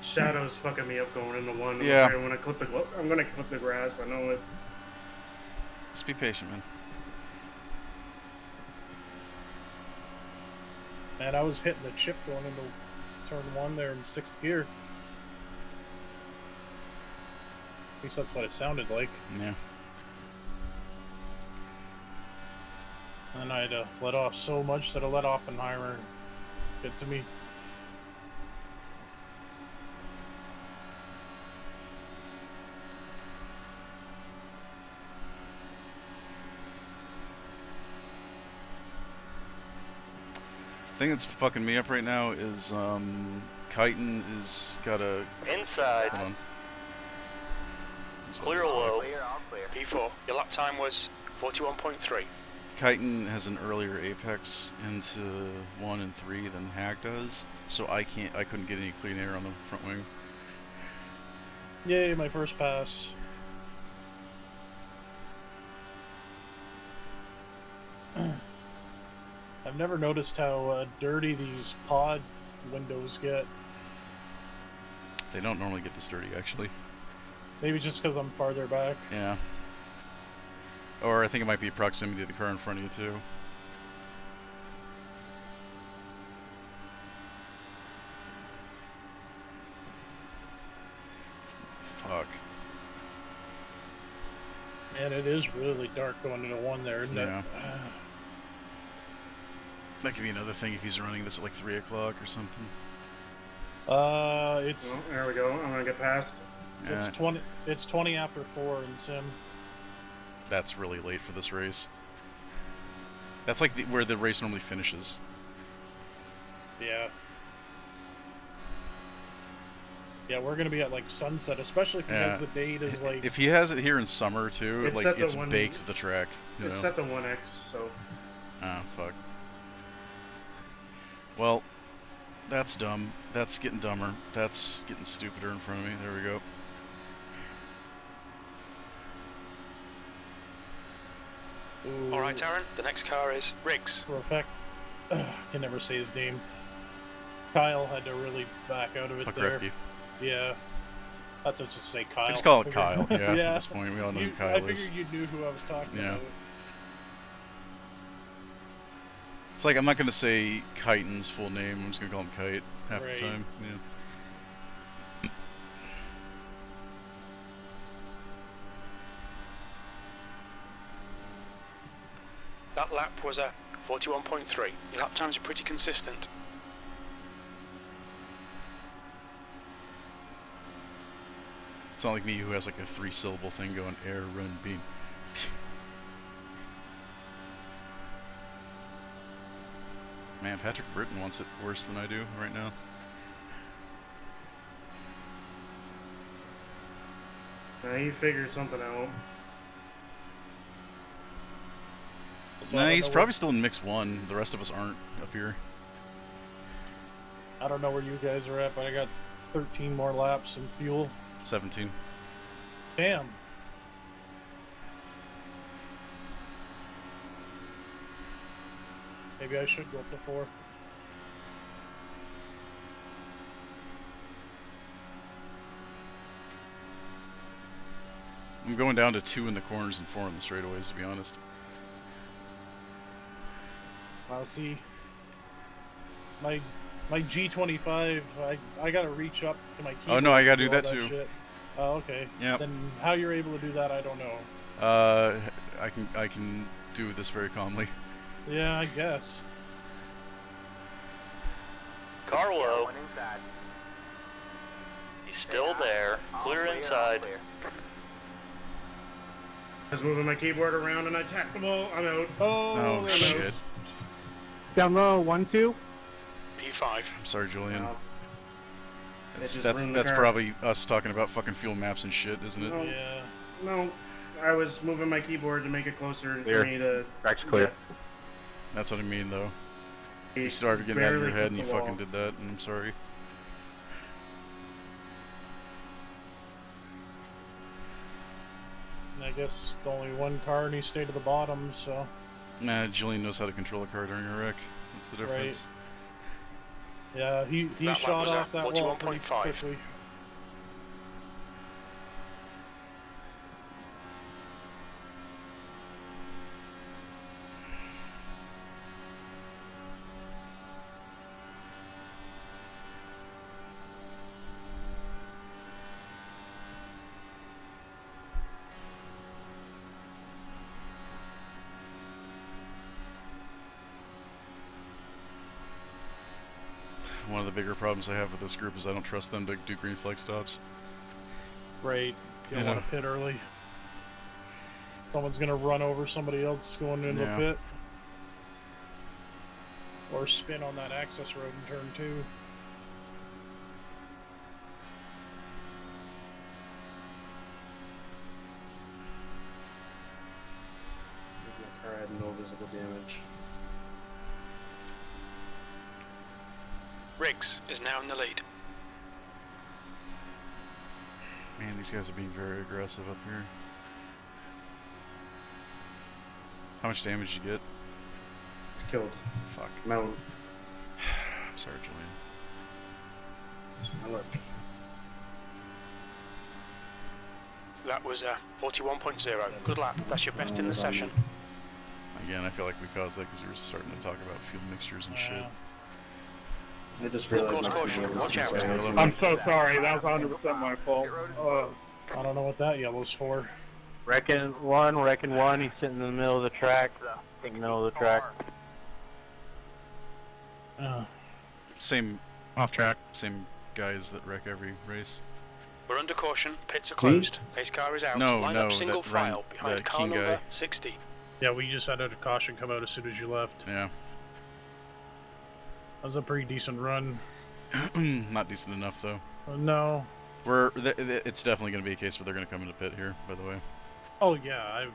Shadow's fucking me up going into 1. Yeah. I'm gonna clip the grass. I know it. Just be patient, man. Man, I was hitting the chip going into turn 1 there in 6th gear. least that's what it sounded like. Yeah. And I had to let off so much that I let Oppenheimer get to me. The thing that's fucking me up right now is Chitin is got a Inside. Hold on. Clear low. P4. Your lap time was 41.3. Chitin has an earlier apex into 1 and 3 than Hag does, so I couldn't get any clean air on the front wing. Yay, my first pass. I've never noticed how dirty these pod windows get. They don't normally get this dirty, actually. Maybe just because I'm farther back. Yeah. Or I think it might be proximity to the car in front of you, too. Fuck. Man, it is really dark going into 1 there, isn't Yeah. it? That could be another thing if he's running this at like 3 o'clock or something. It's... Oh, there we go. I'm gonna get past. It's 20. It's 20 after 4 in sim. That's really late for this race. That's like where the race normally finishes. Yeah. Yeah, we're gonna be at like sunset, especially if he has the date as like. If he has it here in summer too, It's like at the it's one- baked to the track. You It's know? set to 1x, so. Ah, fuck. Well, that's dumb. That's getting dumber. That's getting stupider in front of me. There we go. All right, Aaron. The next car is Riggs. For a fact, I can never say his name. Kyle had to really back out of it there. Puckrefke. Yeah. I thought to just say Kyle. Just call it I Kyle. figured- Yeah, yeah. At this point, we all know who I Kyle is. figured you knew who I was talking Yeah. about. It's like I'm not gonna say Chitin's full name. I'm just gonna call him Kite half Right. the time. Yeah. That lap was a 41.3. Your lap times are pretty consistent. It's not like me who has like a 3-syllable thing going air, run, beam. Man, Patrick Britton wants it worse than I do right now. He figured something out. So I Nah, don't he's know probably still in mix 1. The rest of us aren't up here. I don't know where you guys are at, but I got 13 more laps in fuel. 17. Damn. Maybe I should go up to 4. I'm going down to 2 in the corners and 4 in the straightaways, to be honest. I'll see. My G25, I gotta reach up to my keyboard. Oh, no, I gotta to do all that too. shit. Oh, okay. Yep. Then how you're able to do that, I don't know. I can do this very calmly. Yeah, I guess. Carlo. He's still there. Clear inside. I was moving my keyboard around and I tapped the ball. I'm out. Oh, Oh, shit. Down low, 1-2. P5. I'm sorry, Julian. just That's ruined the car. probably us talking about fucking fuel maps and shit, isn't it? No, Yeah. no, I was moving my keyboard to make it closer Clear. for me to. Track's clear. That's what I mean, though. Yeah. You started getting that in your Barely head and you clipped the fucking wall. did that, and I'm sorry. And I guess only one car and he stayed at the bottom, so. Nah, Julian knows how to control a car during a wreck. That's the difference. Yeah, he That lap shot was at off that wall pretty 41.5. quickly. bigger problems I have with this group is I don't trust them to do green flag stops. Right. You don't Yeah. want to pit early. Someone's gonna run over somebody else going into Yeah. the pit. Or spin on that access road in turn 2. My car had no visible damage. Riggs is now in the lead. Man, these guys are being very aggressive up here. How much damage did you get? It's killed. Fuck. No. I'm sorry, Julian. It's my luck. That was 41.0. Good lap. That's your best in the session. Again, I feel like we caused that because we were starting to talk about fuel mixtures and shit. I just Full realized course caution. Watch out. I'm so sorry. That was 100% my fault. I don't know what that yellow's for. Reckon one. He's sitting in the middle of the track. In the middle of the track. Same off track. Same guys that wreck every race. We're under caution. Pits are closed. Pace car is out. No, Line no, up single that Ryan- file behind that car King number guy. 60. Yeah, we just had a caution come out as soon as you left. Yeah. That was a pretty decent run. Not decent enough though. No. It's definitely going to be a case where they're going to come into pit here. By the way. Oh yeah,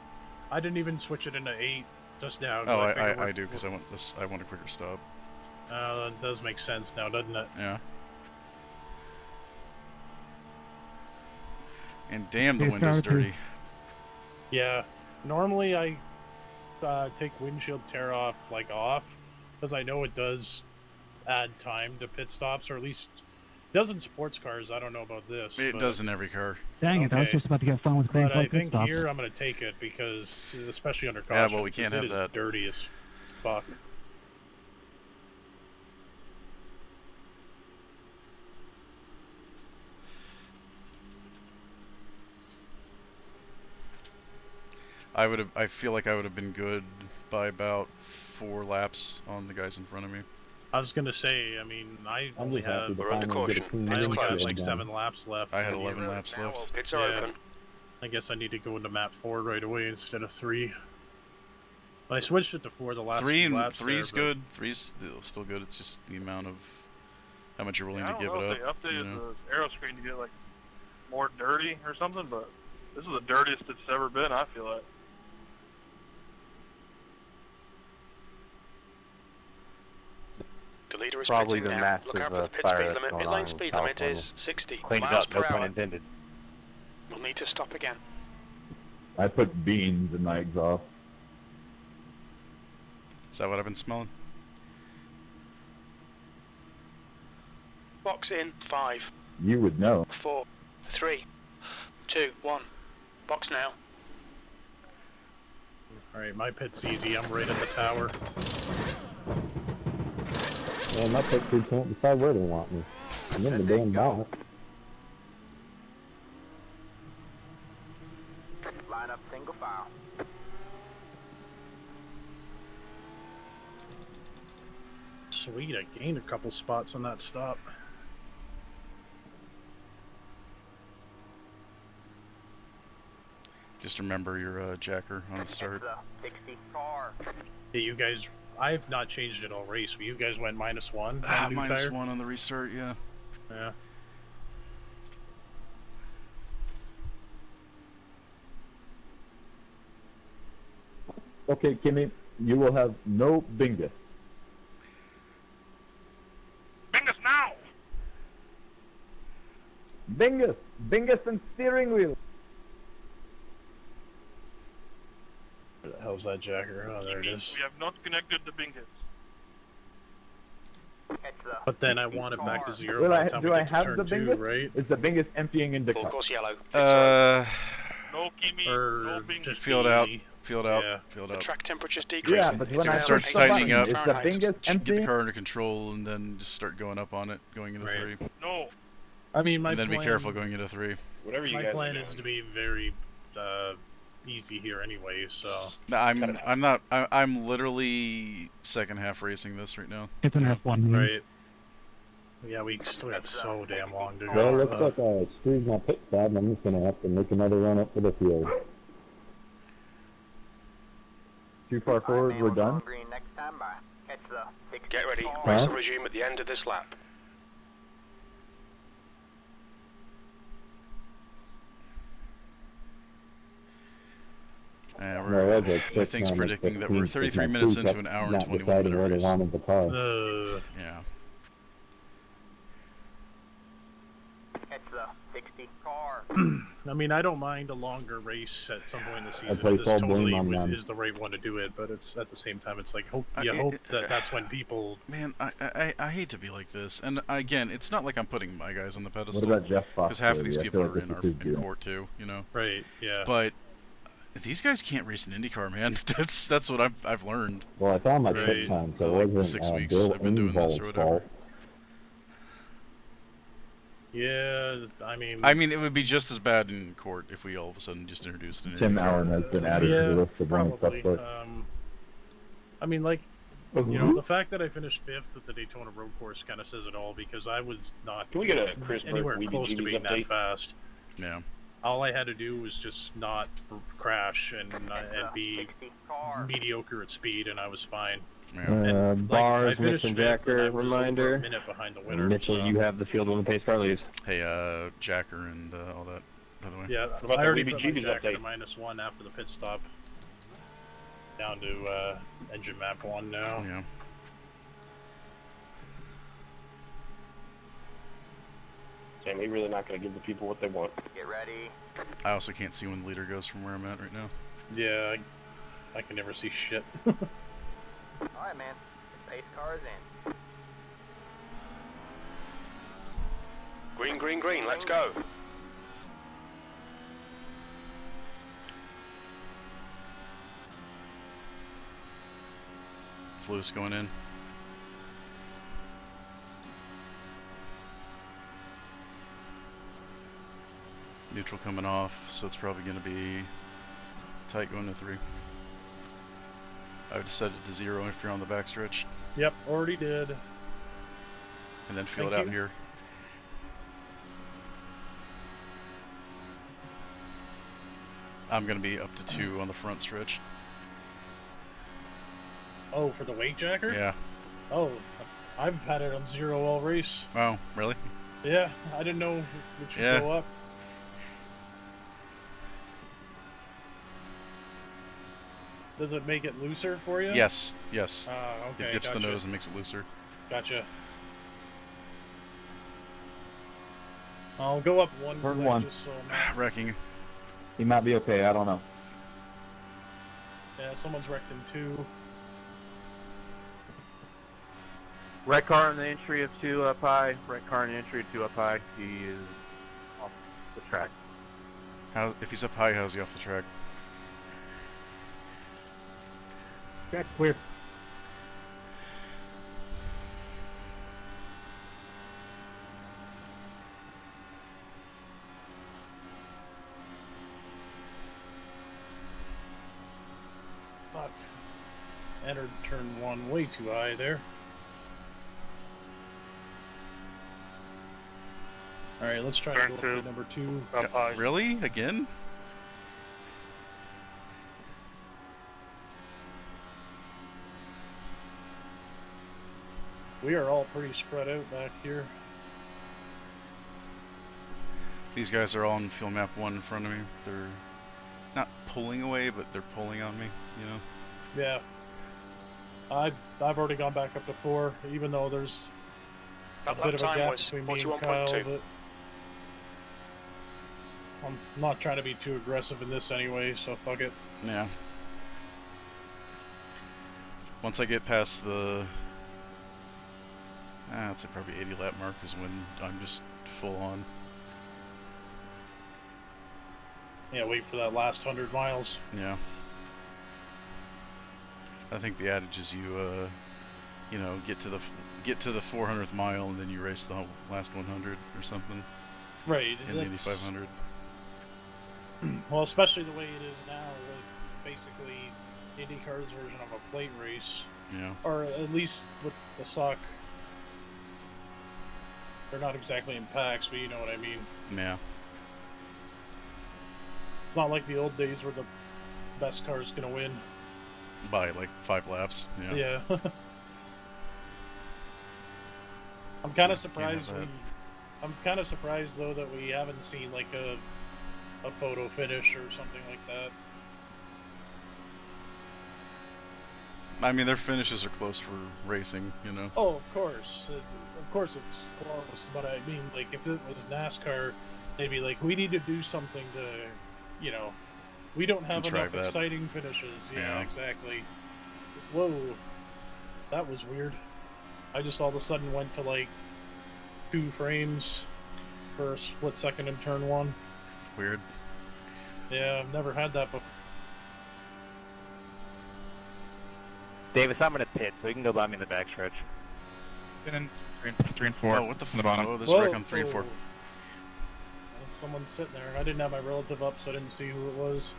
I didn't even switch it into 8 just now. Oh, figured I do because I want this. I want a quicker stop. That does make sense now, doesn't it? Yeah. And damn, the window's dirty. Yeah. Normally I take windshield tear off off because I know it does add time to pit stops, or at least it does in sports cars. I don't know about this. It does in every car. Dang it, I was Okay. just about to get fun with green But I flag pit think stops. here I'm going to take it because, especially under Yeah, caution, well, we can't 'cause it have is that. dirty as fuck. I feel like I would have been good by about 4 laps on the guys in front of me. I was gonna say, I mean, I I'm only just happy have to finally get a clean I only windshield have like done. 7 laps left. I had 11 laps left. Pits are open. I guess I need to go into map 4 right away instead of 3. I switched it to 4 the last 3 few and laps. 3's there, but- good. 3's still good. It's just the amount of how much you're willing I to don't give know it if up. they updated you know? the aero screen to get like more dirty or something, but this is the dirtiest it's ever been. I feel like. The leader is Probably pitting the now. Look out massive for the pit fire speed that's limit. going Inline on speed in limit California. is 60 Cleaned miles up, no per pun hour. intended. We'll need to stop again. I put beans in my exhaust. Is that what I've been smelling? Box in 5, You would know. 4, 3, 2, 1. Box now. Alright, my pit's easy. I'm right at the tower. Man, my pit crew can't decide where they want me. I'm in the damn box. Line up single file. Sweet, I gained a couple spots on that stop. Just remember your jacker on the start. 60 car. Hey, you guys, I've not changed it all race, but you guys went -1 on the new Minus tire? 1 on the restart, yeah. Yeah. Okay, Kimmy, you will have no bingus. Bingus now! Bingus! Bingus and steering wheel! Where the hell's that jacker? Oh, there it is. We have not connected the bingus. But then I want it back to 0 Will by I, the time do we I get to have turn the 2, bingus? right? Is the bingus emptying into Full cup? course yellow. No Kimi, Or no bingus. just Field be out. easy. Field out. Yeah. Field The out. track temperature's decreasing. Yeah, but when If I it starts push the tightening button, up, is the bingus get the emptying? car under control and then just start going up on it, going into Right. 3. No. I mean, my And then plan, be careful going into 3. Whatever you my guys plan are is doing. to be very easy here anyway, so... No, I'm not. I'm literally second half racing this right now. It's an F1. Right. Yeah, we still got so damn long to go. Well, looks like I screwed my pit stop, and I'm just going to have to make another run up for the field. Too far forward, we're done? Get ready. Race will resume at the end of this lap. My thing's predicting that we're 33 minutes into an hour and 21 minute race. Yeah. I mean, I don't mind a longer race at some point in the season. This totally is the right one to do it, but it's at the same time, it's like hope that that's when people. Man, I hate to be like this, and again, it's not like I'm putting my guys on the pedestal. What about Jeff Fox? Because half of these people are in court too, you know. Right. Yeah. But these guys can't race an IndyCar, man. That's what I've learned. Well, I found my pit time, so it wasn't 6 weeks Bill I've been doing this or whatever. fault. Yeah, I mean, it would be just as bad in court if we all of a sudden just introduced an Tim IndyCar. Allen has been added to the list of running stuff for. I mean, like, you know, the fact that I finished 5th at the Daytona Road Course kind of says it all, because I was not Can we get a Chris anywhere Burke close to being that fast. Yeah. All I had to do was just not crash and be mediocre at speed, and I was fine. Yeah. Bars, Mitch and Jacker, reminder. A minute behind the winner. Mitchell, you have the field when the pace car leaves. Hey, Jacker and all that, by the way. Yeah, What about I the already put my WBGB's Jacker to update? -1 after the pit stop. Down to engine map 1 now. Yeah. Sam, we're really not going to give the people what they want. Get ready. I also can't see when the leader goes from where I'm at right now. Yeah, I can never see shit. Alright, man. The pace car is in. Green, green, green. Let's go. It's Lewis going in. Neutral coming off, so it's probably going to be tight going to 3. I would set it to 0 if you're on the backstretch. Yep, already did. And then feel Thank it out you. here. I'm going to be up to 2 on the front stretch. Oh, for the weight jacker? Yeah. Oh, I've had it on 0 all race. Oh, really? Yeah, I didn't know it should go up. Does it make it looser for you? Yes, yes. Okay, It dips the gotcha. nose and makes it looser. Gotcha. I'll go up one. Turn leg 1. Just so Wrecking. He might be okay, I don't know. yeah, someone's wrecked in 2. Red car in the entry of 2 up high. Red car in the entry of 2 up high. He is off the track. If he's up high, how's he off the track? Track clear. Fuck. Entered turn 1 way too high there. Alright, let's try Turn to go up 2. to number 2. Up high. Really? Again? We are all pretty spread out back here. These guys are all on field map 1 in front of me. They're not pulling away, but they're pulling on me, you know? Yeah. I've already gone back up to 4, even though there's a That bit of a lap time gap was between me and Kyle. 41.2. But I'm not trying to be too aggressive in this anyway, so fuck it. Yeah. Once I get past the... I'd say probably 80 lap mark is when I'm just full on. Yeah, wait for that last 100 miles. Yeah. I think the adage is you know, get to the 400th mile and then you race the last 100 or something. Right. In the Indy 500. Well, especially the way it is now with basically IndyCar's version of a plate race. Yeah. Or at least with the stock They're not exactly in packs, but you know what I mean. Yeah. It's not like the old days where the best car is gonna win. By like 5 laps. Yeah. Yeah. I'm kind of Can't surprised have that. I'm kind of surprised though that we haven't seen like a photo finish or something like that. I mean, their finishes are close for racing, you know. Oh, of course it's close. But I mean, like if it was NASCAR, they'd be like, we need to do something to, you know, we don't have Contrive enough that. exciting finishes. Yeah, Yeah. exactly. Whoa, that was weird. I just all of a sudden went to like 2 frames for a split second in turn 1. Weird. Yeah, I've never had that before. Davis, I'm gonna pit, so you can go by me in the backstretch. And 3 and 4. Oh, what the from the bottom. Oh, there's a wreck on 3 and 4. Someone's sitting there. I didn't have my relative up, so I didn't see who it was.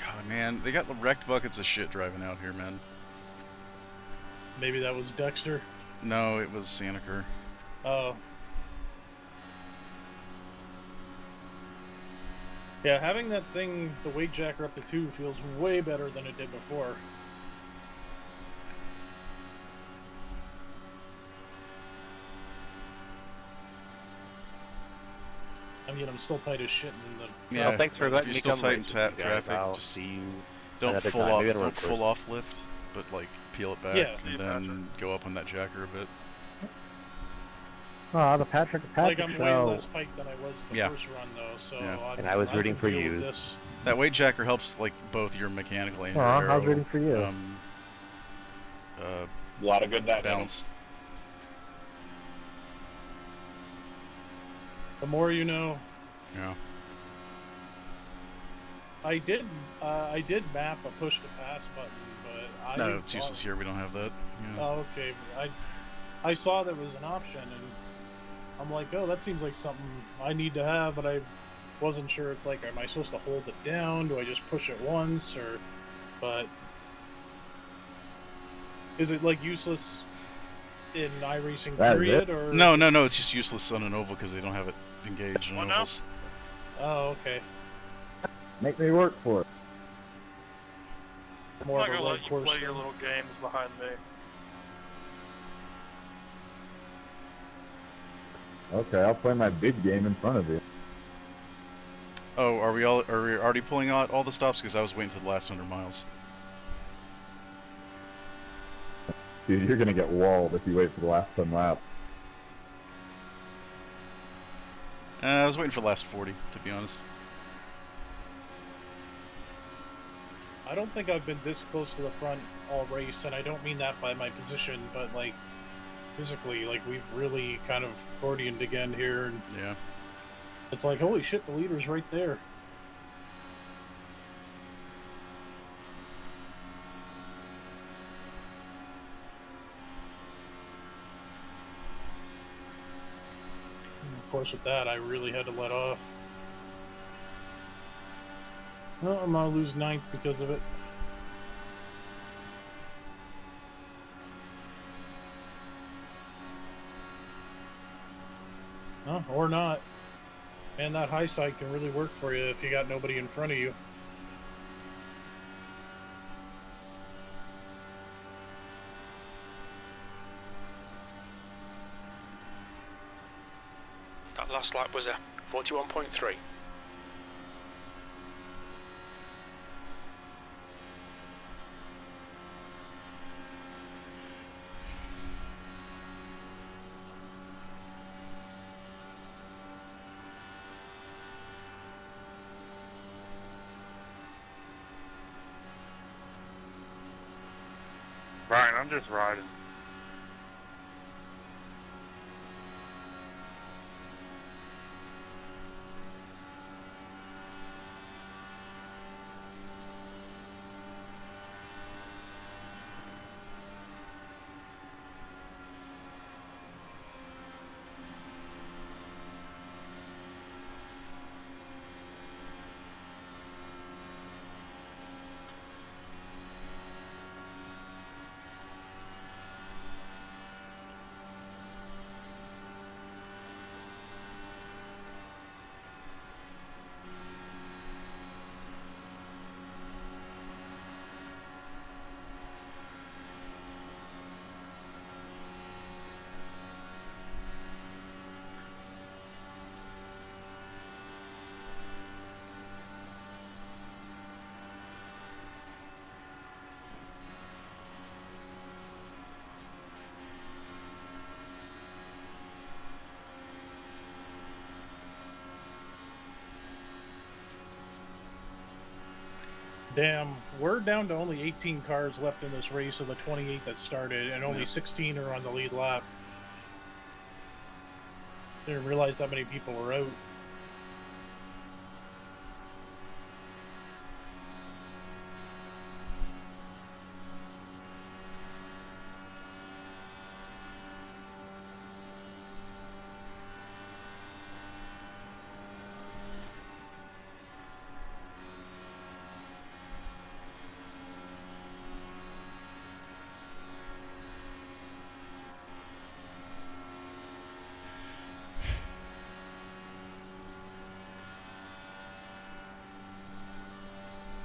God, man, they got wrecked buckets of shit driving out here, man. Maybe that was Dexter. No, it was Saniker. Oh. Yeah, having that thing, the weight jacker up to 2, feels way better than it did before. I mean, I'm still tight as shit in the... Yeah, Well, thanks for if letting you're me still come tight in race with you guys. traffic, I'll just see you don't another full time. off, We gotta don't work full first. off lift, but like peel it back Yeah. and then go up on that jacker a bit. Oh, the Patrick Like, I'm way show. less tight than I was the Yeah. first run, though, so... Yeah. And I was can rooting for deal with you. this. That weight jacker helps like both your mechanical and your Aw, I aero. was rooting for you. A lot of good that Balance. The more you know. Yeah. I did map a push to pass button, but I... No, it's useless here. We don't have that. Yeah. Oh, okay. I saw there was an option, and I'm like, oh, that seems like something I need to have, but I wasn't sure. It's like, am I supposed to hold it down? Do I just push it once, or... But... Is it, like, useless in iRacing That is period, it? or... No, it's just useless on an oval because they don't have it engaged on ovals. Oh, okay. Make me work for it. More I'm of not a gonna road let you course play your thing. little games behind me. Okay, I'll play my big game in front of you. Oh, are we already pulling out all the stops? Because I was waiting for the last 100 miles. Dude, you're gonna get walled if you wait for the last 10 laps. I was waiting for the last 40, to be honest. I don't think I've been this close to the front all race, and I don't mean that by my position, but like physically, like we've really kind of accordioned again here, and Yeah. it's like, holy shit, the leader's right there. And of course, with that, I really had to let off. Well, I'm gonna lose 9th because of it. Or not. Man, that high side can really work for you if you got nobody in front of you. That last lap was a 41.3. Brian, I'm just riding. Damn, we're down to only 18 cars left in this race of the 28 that started, and only 16 are on the lead lap. Didn't realize that many people were out.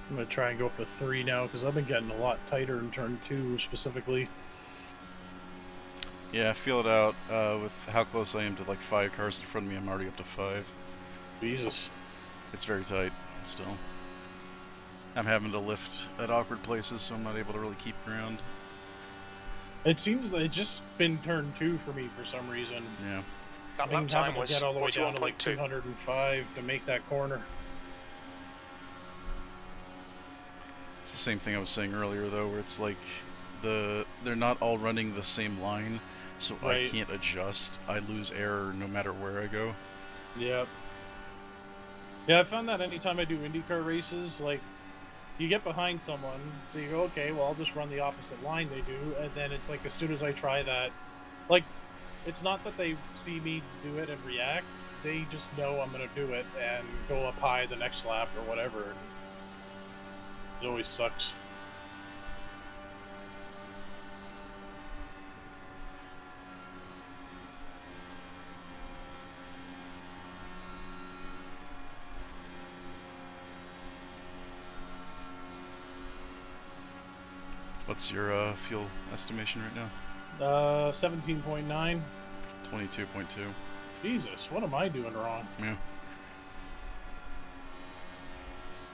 I'm going to try and go up to 3 now, because I've been getting a lot tighter in turn 2, specifically. Yeah, I feel it out with how close I am to like 5 cars in front of me. I'm already up to 5. Jesus. It's very tight still. I'm having to lift at awkward places, so I'm not able to really keep ground. It seems like it's just been turn 2 for me for some reason. Yeah. That lap time was get all the way down to like 41.2. 205 to make that corner. It's the same thing I was saying earlier, though, where it's like they're not all running the same line, so I Right. can't adjust. I lose air no matter where I go. Yep. Yeah, I found that anytime I do IndyCar races, like, you get behind someone, so you go, okay, well, I'll just run the opposite line they do, and then it's like, as soon as I try that, like, it's not that they see me do it and react, they just know I'm gonna do it and go up high the next lap or whatever. It always sucks. What's your fuel estimation right now? 17.9. 22.2. Jesus, what am I doing wrong? Yeah.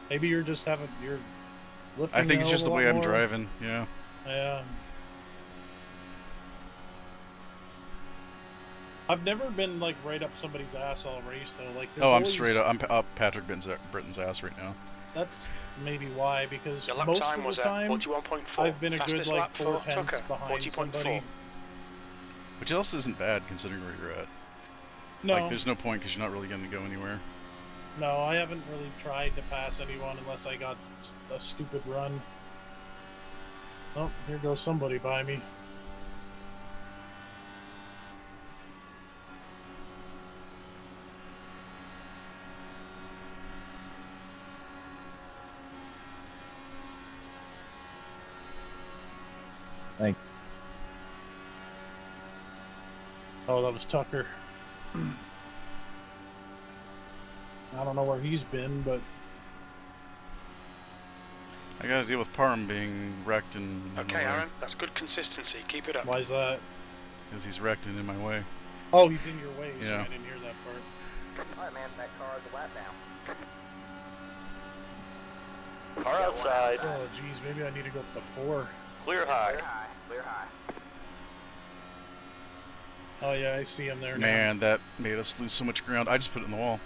Maybe you're lifting. I think it's a just the lot way I'm more. driving. Yeah. Yeah. I've never been like right up somebody's ass all race though. Like, there's Oh, I'm always- straight up. I'm up Patrick Britton's ass right now. That's maybe why, because Your lap most time of was the at time 41.4. I've been a good Fastest like lap 4 for tenths Tucker, behind 40.4. somebody. Which else isn't bad considering where you're at. No. Like, there's no point because you're not really going to go anywhere. No, I haven't really tried to pass anyone unless I got a stupid run. Oh, here goes somebody by me. Thank Oh, that was Tucker. I don't know where he's been, but I got to deal with Parham being wrecked and. Okay, Aaron, that's good consistency. Keep it up. why is that? Because he's wrecked and in my way. Oh, he's in your way. So Yeah. I didn't hear that part. Alright, man, that car is a lap now. Car outside. Oh, geez, maybe I need to go up to 4. Clear high. Clear high. Oh yeah, I see him there now. Man, that made us lose so much ground. I just put it in the wall.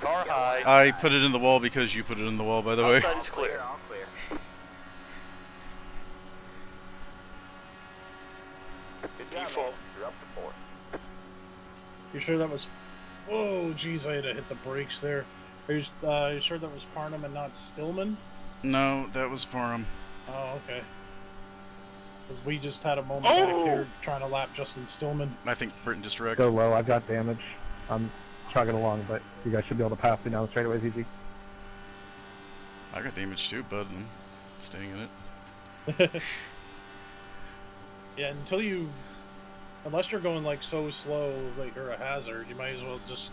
Car high. I put it in the wall because you put it in the wall, by the way. Outside is clear. All clear. Good job, P4. man. You're up to 4. You sure that was? Oh, geez, I had to hit the brakes there. Are you sure that was Parnham and not Stillman? No, that was Parham. Oh, okay. Because we just had a moment back here trying to lap Justin Stillman. I think Britton just wrecked. Go low. I've got damage. I'm chugging along, but you guys should be able to pass me down the straightaways easy. I got damage too, bud. I'm staying in it. Yeah, unless you're going like so slow, like you're a hazard, you might as well just,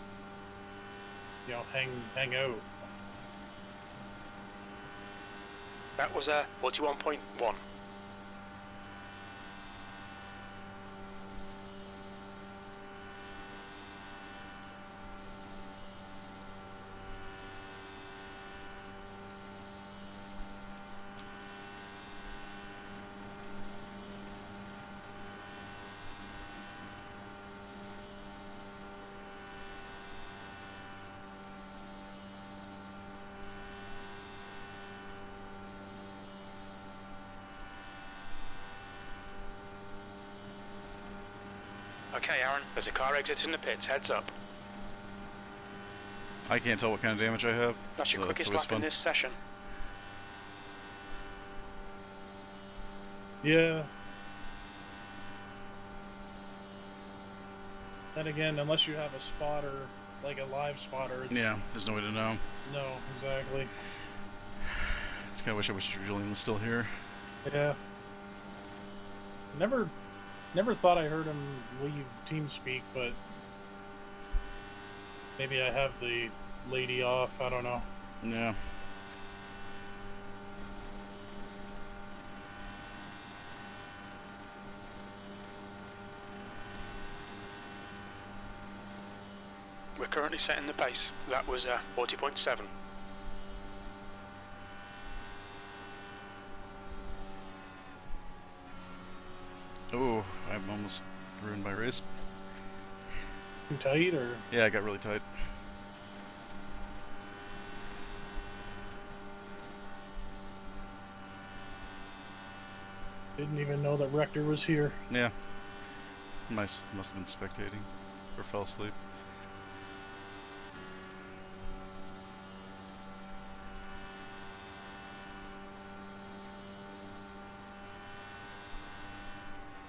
hang out. That was a 41.1. Okay, Aaron, there's a car exiting the pits. Heads up. I can't tell what kind of damage I have. That's your so quickest always lap in fun. this session. Yeah. Then again, unless you have a spotter, like a live spotter. Yeah, there's no way to know. No, exactly. It's kind of wish Julian was still here. Yeah. Never thought I heard him leave TeamSpeak, but maybe I have the lady off. I don't know. Yeah. We're currently setting the pace. That was 40.7. Oh, I'm almost ruined my race. Too tight, or? Yeah, I got really tight. Didn't even know that Rector was here. Yeah. Must have been spectating. Or fell asleep.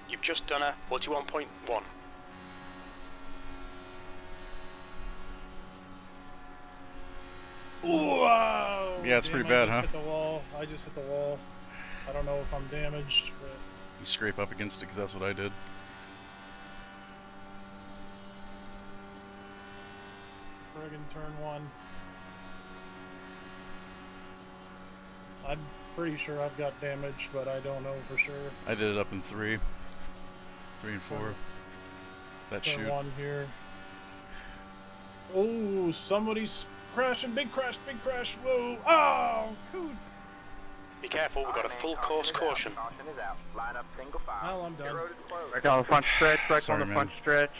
You've just done a 41.1. Wow! Yeah, it's Damn, pretty bad, I huh? just hit the wall. I just hit the wall. I don't know if I'm damaged, but... You scrape up against it because that's what I did. Friggin' turn 1. I'm pretty sure I've got damage, but I don't know for sure. I did it up in 3. 3 and 4. That Turn shoot. 1 here. Oh, somebody's crashing. Big crash, big crash. Whoa. Oh, cool. Be careful, we've got a full course caution. Well, I'm done. Right on the front stretch, right Sorry, on the man. front stretch.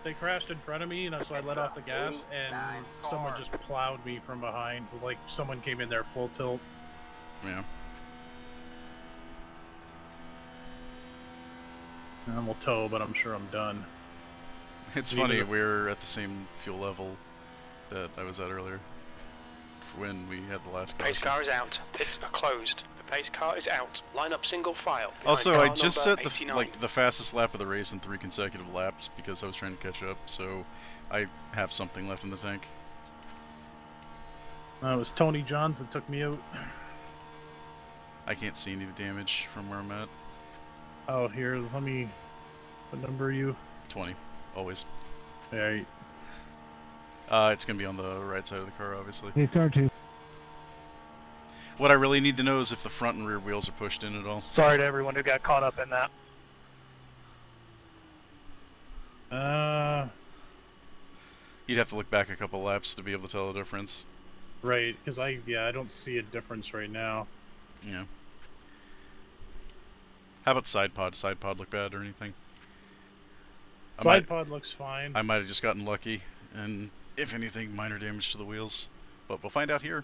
They crashed in front of me, and so I let off the gas, and someone just plowed me from behind. Like someone came in there full tilt. Yeah. And we'll tow, but I'm sure I'm done. It's Even funny, if- we're at the same fuel level that I was at earlier. When we had the last Pace caution. car is out. Pits are closed. The pace car is out. Line up single file. behind Also, car I just number set the 89. like the fastest lap of the race in 3 consecutive laps because I was trying to catch up. So I have something left in the tank. It was Tony Johns that took me out. I can't see any damage from where I'm at. Oh, here, let me... What number are you? 20, always. Alright. It's gonna be on the right side of the car, obviously. Hey, car 2. What I really need to know is if the front and rear wheels are pushed in at all. Sorry to everyone who got caught up in that. You'd have to look back a couple laps to be able to tell the difference. Right, because I don't see a difference right now. Yeah. How about side pod? Side pod look bad or anything? Side pod looks fine. I might have just gotten lucky, and if anything, minor damage to the wheels. But we'll find out here.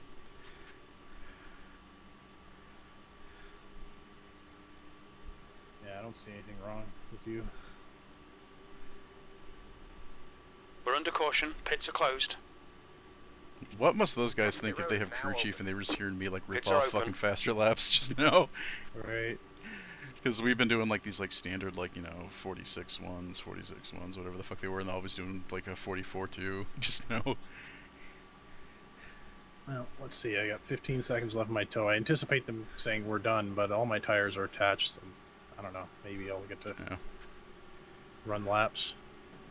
Yeah, I don't see anything wrong with you. We're under caution. Pits are closed. What must those guys think if they have crew chief and they were just hearing me like rip Pits are off open. fucking faster laps just now? Right. Because we've been doing like these like standard like, you know, 46 ones, 46 ones, whatever the fuck they were, and they're always doing like a 44-2 just now. Well, let's see. I got 15 seconds left in my tow. I anticipate them saying we're done, but all my tires are attached. So I don't know. Maybe I'll get to run laps.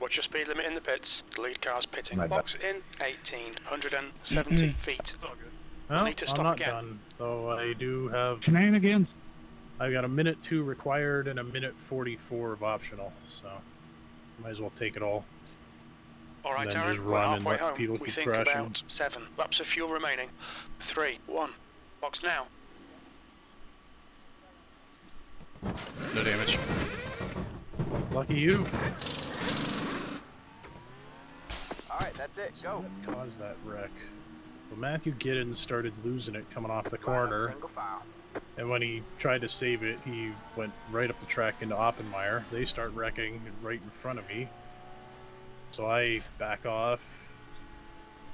Watch your speed limit in the pits. The lead car's pitting. My bad. Box in 1,870 feet. Well, need to I'm stop not again. done, though. I do have. Shenanigans. I've got a minute 2 required and a minute 44 of optional, so might as well take it all. All right, And then Aaron, just we're run and halfway let home. people We keep think crashing. about 7 laps of fuel remaining. 3, 1. Box now. No damage. Lucky you. Alright, that's it. Go. What caused that wreck? Well, Matthew Giddens started losing it coming off the corner, and when he tried to save it, he went right up the track into Oppenmeyer. They start wrecking right in front of me, so I back off,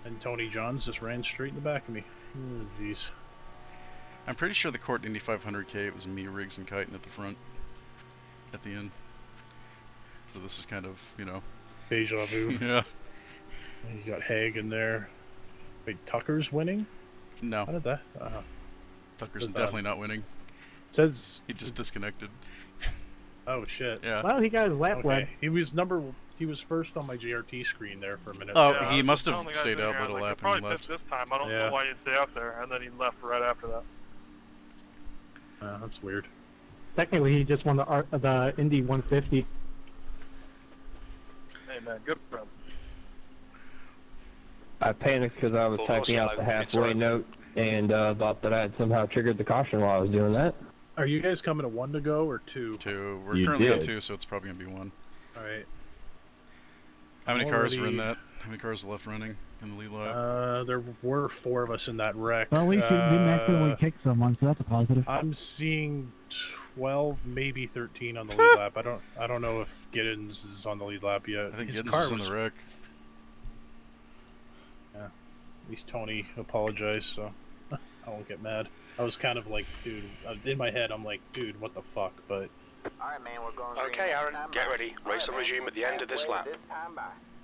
and Tony Johns just ran straight in the back of me. Oh, jeez. I'm pretty sure the Court Indy 500K, it was me, Riggs, and Kyten at the front at the end. So this is kind of, you know... Deja vu. Yeah. You got Haig in there. Wait, Tucker's winning? No. How did that? Tucker's definitely not winning. Says he just disconnected. Oh shit. Yeah. Well, he got his lap wet. He was first on my GRT screen there for a minute. Oh, Yeah, he must telling have the guys stayed in out, here, let a like, lap, he probably and left. missed this time. I don't Yeah. know why he'd stay out there, and then he left right after that. That's weird. Technically, he just won the Indy 150. Hey man, good for him. I panicked because I was typing out the halfway note and thought that I had somehow triggered the caution while I was doing that. Are you guys coming to 1 to go or 2? 2. We're You currently on did. 2, so it's probably going to be 1. Alright. How many cars were in Already- that? How many cars are left running in the lead lap? There were 4 of us in that wreck. Well, we accidentally kicked someone, so that's a positive. I'm seeing 12, maybe 13 on the lead lap. I don't know if Giddens is on the lead lap yet. I think His Giddens car was in the wreck. Yeah. At least Tony apologized, so I won't get mad. I was kind of like, dude, in my head, I'm like, dude, what the fuck? But Alright, man, we're going. Okay, Aaron, get ready. Race will resume at the end of this lap.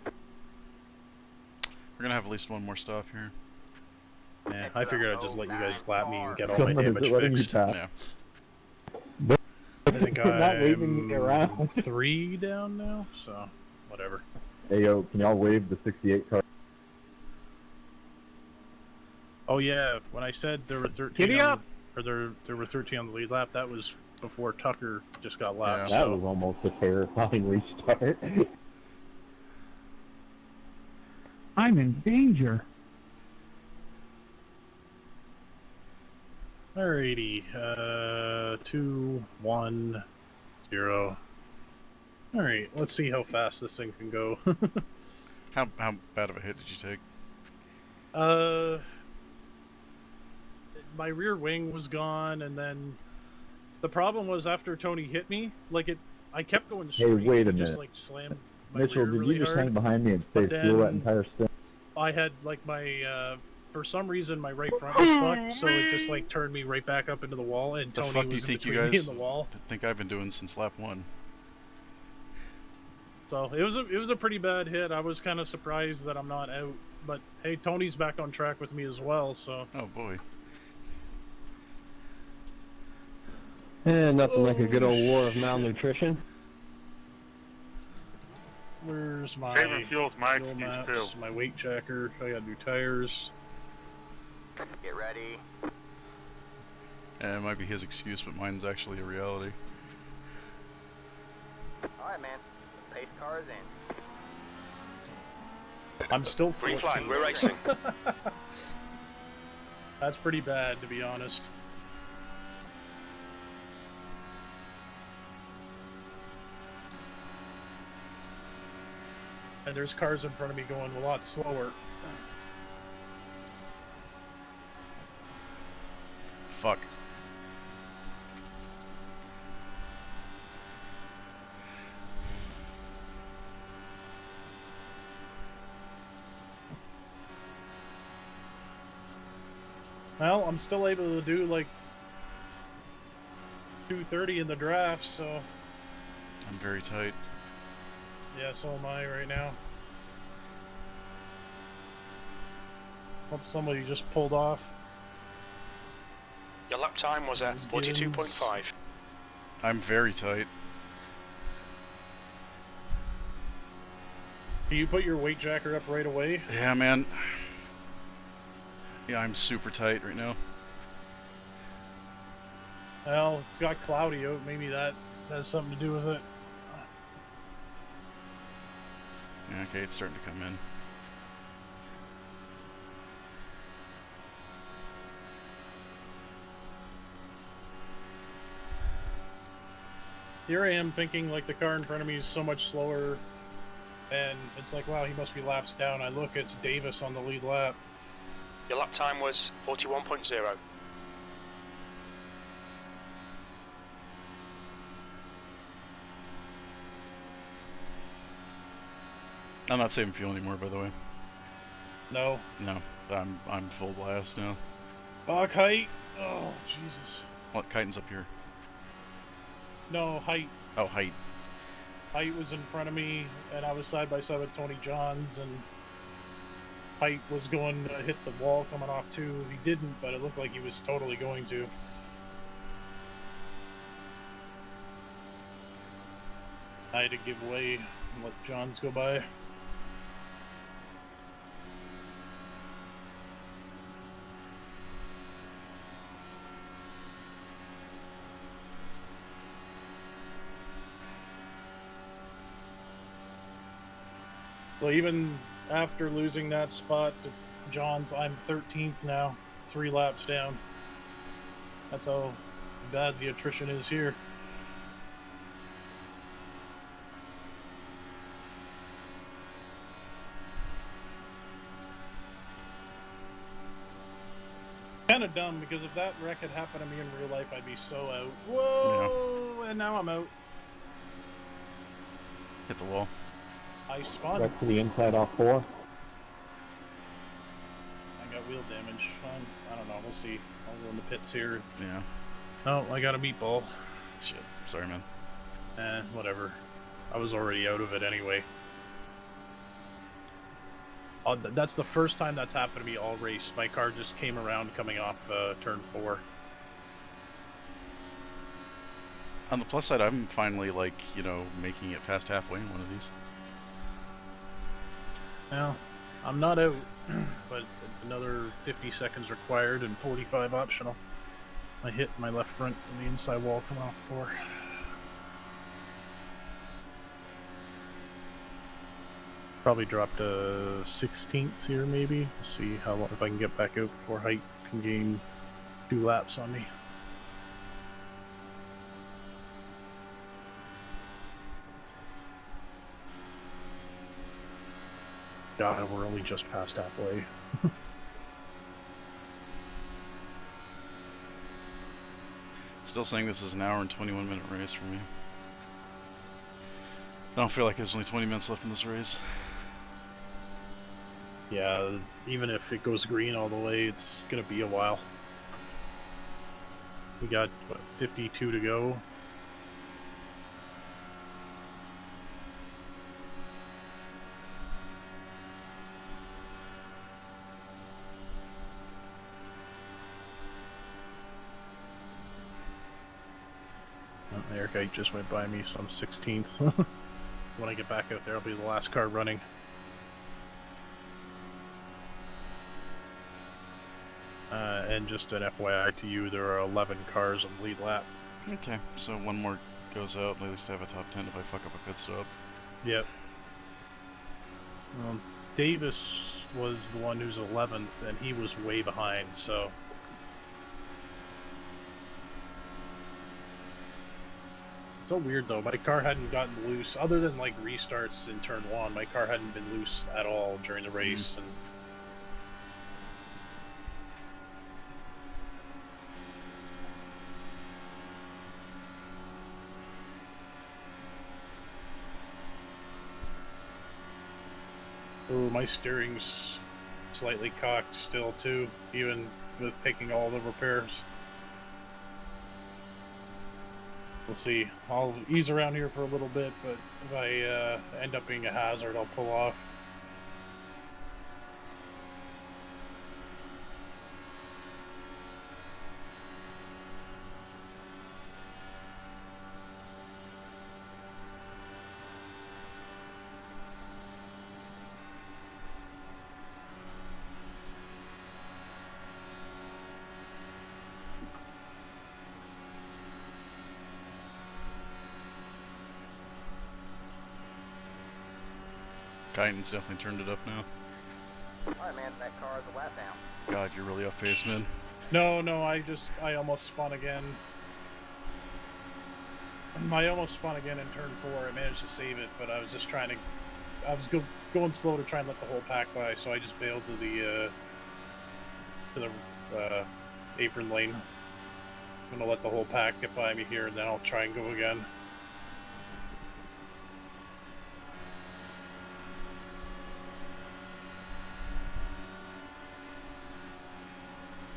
We're going to have at least one more stop here. yeah, I figured I'd just let you guys lap me and get all my Someone is damage letting you fixed. pass. Yeah. I think Not waving me I'm around. 3 down now, so whatever. Hey yo, can y'all wave the 68 car? Oh yeah, when I said there were 13 Giddy on, up! or there were 13 on the lead lap, that was before Tucker just got lapped. That so was almost a terrifying restart. I'm in danger. Alrighty, 2, 1, 0. Alright, let's see how fast this thing can go. How bad of a hit did you take? My rear wing was gone, and then the problem was after Tony hit me, I kept going Hey, straight. wait a and just minute. like slammed my Mitchell, rear did really you just hard. hang behind me and But stay fuel that then- entire stint? I had like my for some reason my right front was fucked, so it just like turned me right back up into the wall, and The Tony fuck do you was in think you between me guys and the wall. think I've been doing since lap 1? So it was a pretty bad hit. I was kind of surprised that I'm not out, but hey, Tony's back on track with me as well. So Oh boy. Nothing like a good old war of malnutrition. where's my Saving fuel's my fuel excuse maps, too. my weight checker? I got new tires. Get ready. It might be his excuse, but mine's actually a reality. Alright, man. Pace car is in. I'm still Green 14. flag, we're racing. That's pretty bad, to be honest. And there's cars in front of me going a lot slower. Fuck. Well, I'm still able to do like 230 in the draft, so I'm very tight. yeah, so am I right now. Hope somebody just pulled off. Your lap time was at 42.5. I'm very tight. Do you put your weight jacker up right away? Yeah, man. Yeah, I'm super tight right now. Well, it's got cloudy out. Maybe that has something to do with it. Yeah, okay, it's starting to come in. Here I am thinking like the car in front of me is so much slower, and it's like, wow, he must be laps down. I look, it's Davis on the lead lap. Your lap time was 41.0. I'm not saving fuel anymore, by the way. No. No, I'm full blast now. Height. Oh, Jesus. What, chitin's up here? No, height. Oh, height. Height was in front of me, and I was side by side with Tony Johns, and Height was going to hit the wall coming off too. He didn't, but it looked like he was totally going to. I had to give way and let Johns go by. So even after losing that spot to Johns, I'm 13th now, 3 laps down. That's how bad the attrition is here. Kind of dumb, because if that wreck had happened to me in real life, I'd be so out. Whoa! Yeah. And now I'm out. Hit the wall. I spun. Back to the inside off 4. I got wheel damage. I don't know. We'll see. I'll go in the pits here. Yeah. Oh, I got a meatball. Shit. Sorry, man. Whatever. I was already out of it anyway. That's the first time that's happened to me all race. My car just came around coming off turn 4. On the plus side, I'm finally, like, you know, making it past halfway in one of these. Well, I'm not out, but it's another 50 seconds required and 45 optional. I hit my left front and the inside wall coming off 4. Probably dropped a 16th here, maybe. See how long, if I can get back out before Height can gain 2 laps on me. God, we're only just past halfway. Still saying this is an hour and 21 minute race for me. I don't feel like there's only 20 minutes left in this race. Yeah, even if it goes green all the way, it's gonna be a while. We got, what, 52 to go. Oh, Eric Kite just went by me, so I'm 16th. When I get back out there, I'll be the last car running. And just an FYI to you, there are 11 cars on the lead lap. Okay, so one more goes out, and at least I have a top 10 if I fuck up a pit stop. Yep. Davis was the one who's 11th, and he was way behind, so... So weird though, my car hadn't gotten loose, other than like restarts in turn 1, my car hadn't been loose at all during the race, and... Oh, my steering's slightly cocked still too, even with taking all the repairs. We'll see. I'll ease around here for a little bit, but if I end up being a hazard, I'll pull off. Chitin's definitely turned it up now. Alright, man, that car is a lap down. God, you're really off pace, man. No, I almost spun again. I almost spun again in turn 4. I managed to save it, but I was just trying to... I was going slow to try and let the whole pack by, so I just bailed to the to the apron lane. I'm gonna let the whole pack get by me here, and then I'll try and go again.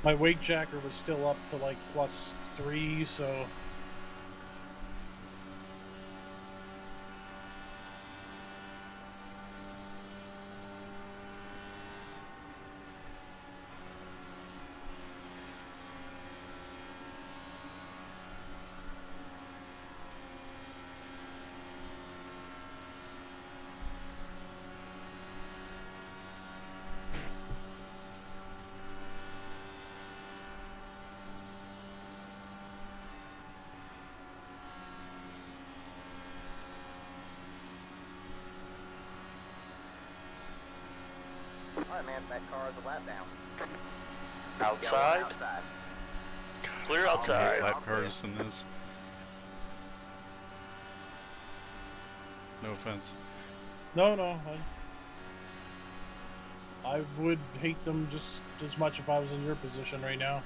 My wake jacker was still up to like +3, so Alright, man, that car is a lap down. Outside? Outside. Clear I outside. hate lap cars in this. No offense. no. I would hate them just as much if I was in your position right now.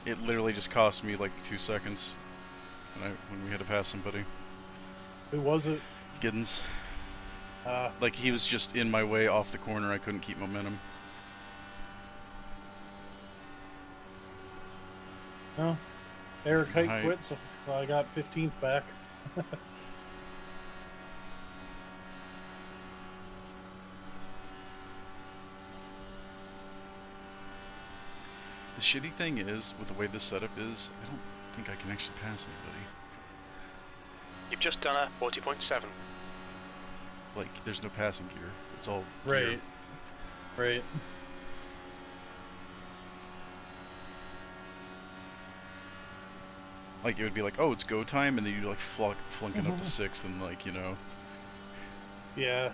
It literally just cost me like 2 seconds when we had to pass somebody. Who was it? Giddens. Like he was just in my way off the corner. I couldn't keep momentum. No. Eric Height Height. quit, so I got 15th back. The shitty thing is, with the way this setup is, I don't think I can actually pass anybody. You've just done a 40.7. Like, there's no passing gear. It's all Right. gear. Right. Like, it would be like, oh, it's go time, and then you'd like flunk it up to 6th, and like, you know. Yeah.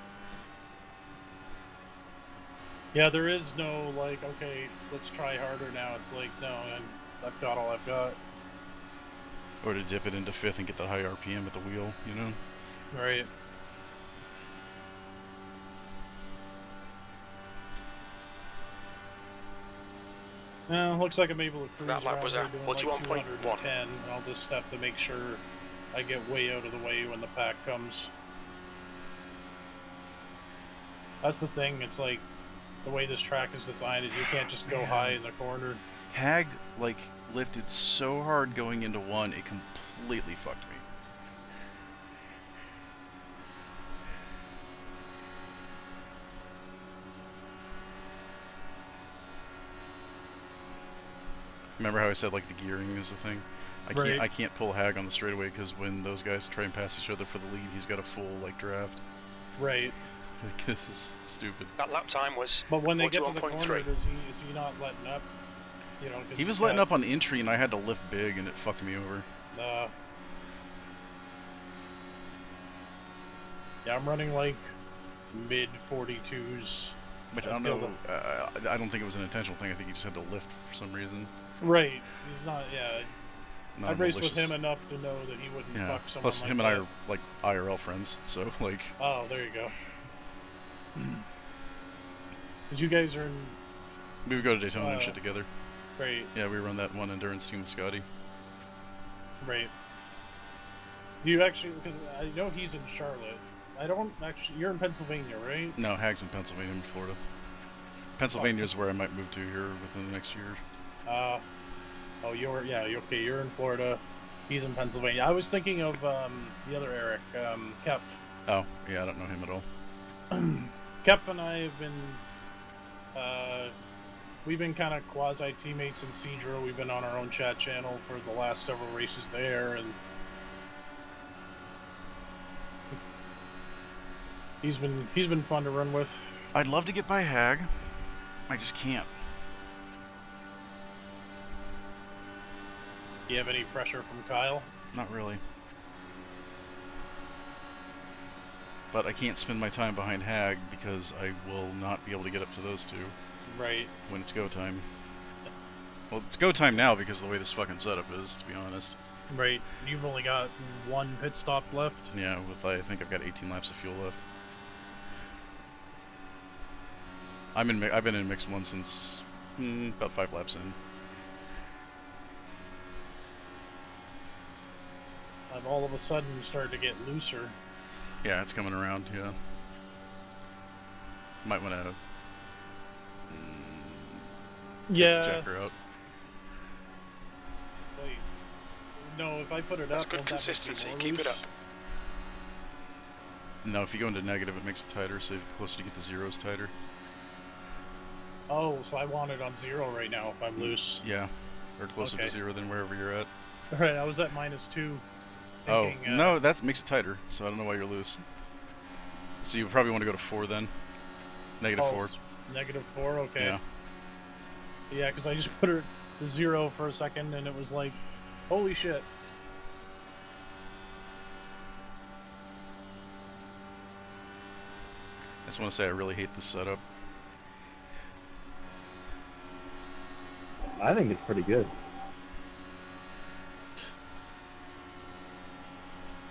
Yeah, there is no, like, okay, let's try harder now. It's like, no, I've got all I've got. Or to dip it into 5th and get that high RPM at the wheel, you know? Right. Looks like I'm able to cruise That lap around was here a doing like 41.1. 210, and I'll just have to make sure I get way out of the way when the pack comes. That's the thing, it's like, the way this track is designed, you can't just go high in the corner. Hag, like, lifted so hard going into 1, it completely fucked me. Remember how I said, like, the gearing is the thing? Right. I can't pull Hag on the straightaway because when those guys try and pass each other for the lead, he's got a full, like, draft. Right. Like, this is stupid. That lap time was But when they get to the 41.3. corner, is he not letting up? You know, 'cause He was he's letting got- up on entry, and I had to lift big, and it fucked me over. Yeah, I'm running like mid 42s. But I don't know. I don't think it was an intentional thing. I think he just had to lift for some reason. Right. He's not. Yeah. Not I've raced with malicious. him enough to know that he wouldn't Yeah. fuck someone Plus, like him that. and I are like IRL friends, so like. Oh, there you go. Because you guys are in. We would go to Daytona and shit together. Right. Yeah, we run that one endurance team with Scotty. Right. Do you actually? Because I know he's in Charlotte. I don't actually. You're in Pennsylvania, right? No, Hag's in Pennsylvania and Florida. Pennsylvania is where I might move to here within the next year. Oh, you're okay. You're in Florida. He's in Pennsylvania. I was thinking of the other Eric, Kep. Oh, yeah, I don't know him at all. Kep and I have been, we've been kind of quasi teammates in Cedro. We've been on our own chat channel for the last several races there, and he's been fun to run with. I'd love to get by Hag. I just can't. Do you have any pressure from Kyle? Not really. But I can't spend my time behind Hag because I will not be able to get up to those two. Right. When it's go time. Well, it's go time now because of the way this fucking setup is, to be honest. Right. You've only got one pit stop left. Yeah, I think I've got 18 laps of fuel left. I've been in mix 1 since About 5 laps in. I've all of a sudden started to get looser. Yeah, it's coming around, yeah. Might want to jack her out. Wait. No, if I put it That's up, good won't that make me consistency. more Keep it loose? up. No, if you go into negative, it makes it tighter, so the closer you get to zeros, tighter. Oh, so I want it on 0 right now if I'm loose. Yeah, or closer to Okay. 0 than wherever you're at. Alright, I was at -2. Thinking, Oh, no, that makes it tighter, so I don't know why you're loose. So you probably want to go to 4 then. -4. -4, okay. Yeah. Yeah, because I just put her to 0 for a second and it was like, holy shit. I just want to say I really hate this setup. I think it's pretty good.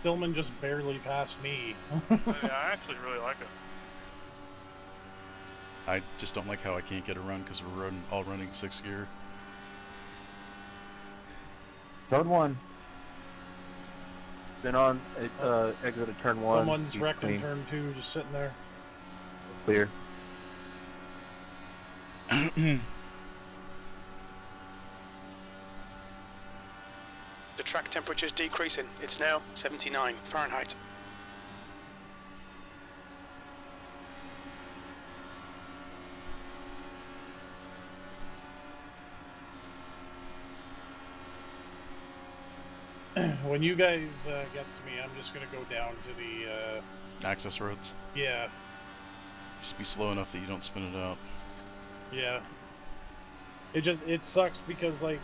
Stillman just barely passed me. Yeah, I actually really like it. I just don't like how I can't get a run because we're all running 6th gear. Turn 1. Been on exit at turn 1. Someone's Keep wrecked in clean. turn 2, just sitting there. Clear. The track temperature's decreasing. It's now 79 Fahrenheit. When you guys get to me, I'm just gonna go down to the Access roads. yeah, Just be slow enough that you don't spin it out. yeah. It sucks because, like,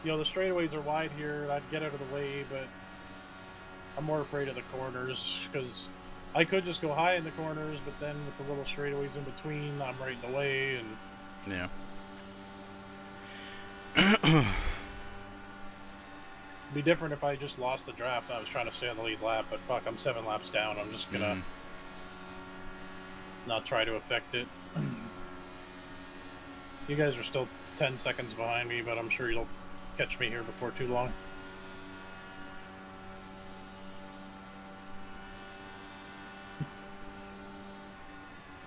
you know, the straightaways are wide here, and I'd get out of the way, but I'm more afraid of the corners because I could just go high in the corners, but then with the little straightaways in between, I'm right in the way, and Yeah. it'd be different if I just lost the draft and I was trying to stay on the lead lap, but fuck, I'm 7 laps down. I'm just gonna not try to affect it. You guys are still 10 seconds behind me, but I'm sure you'll catch me here before too long.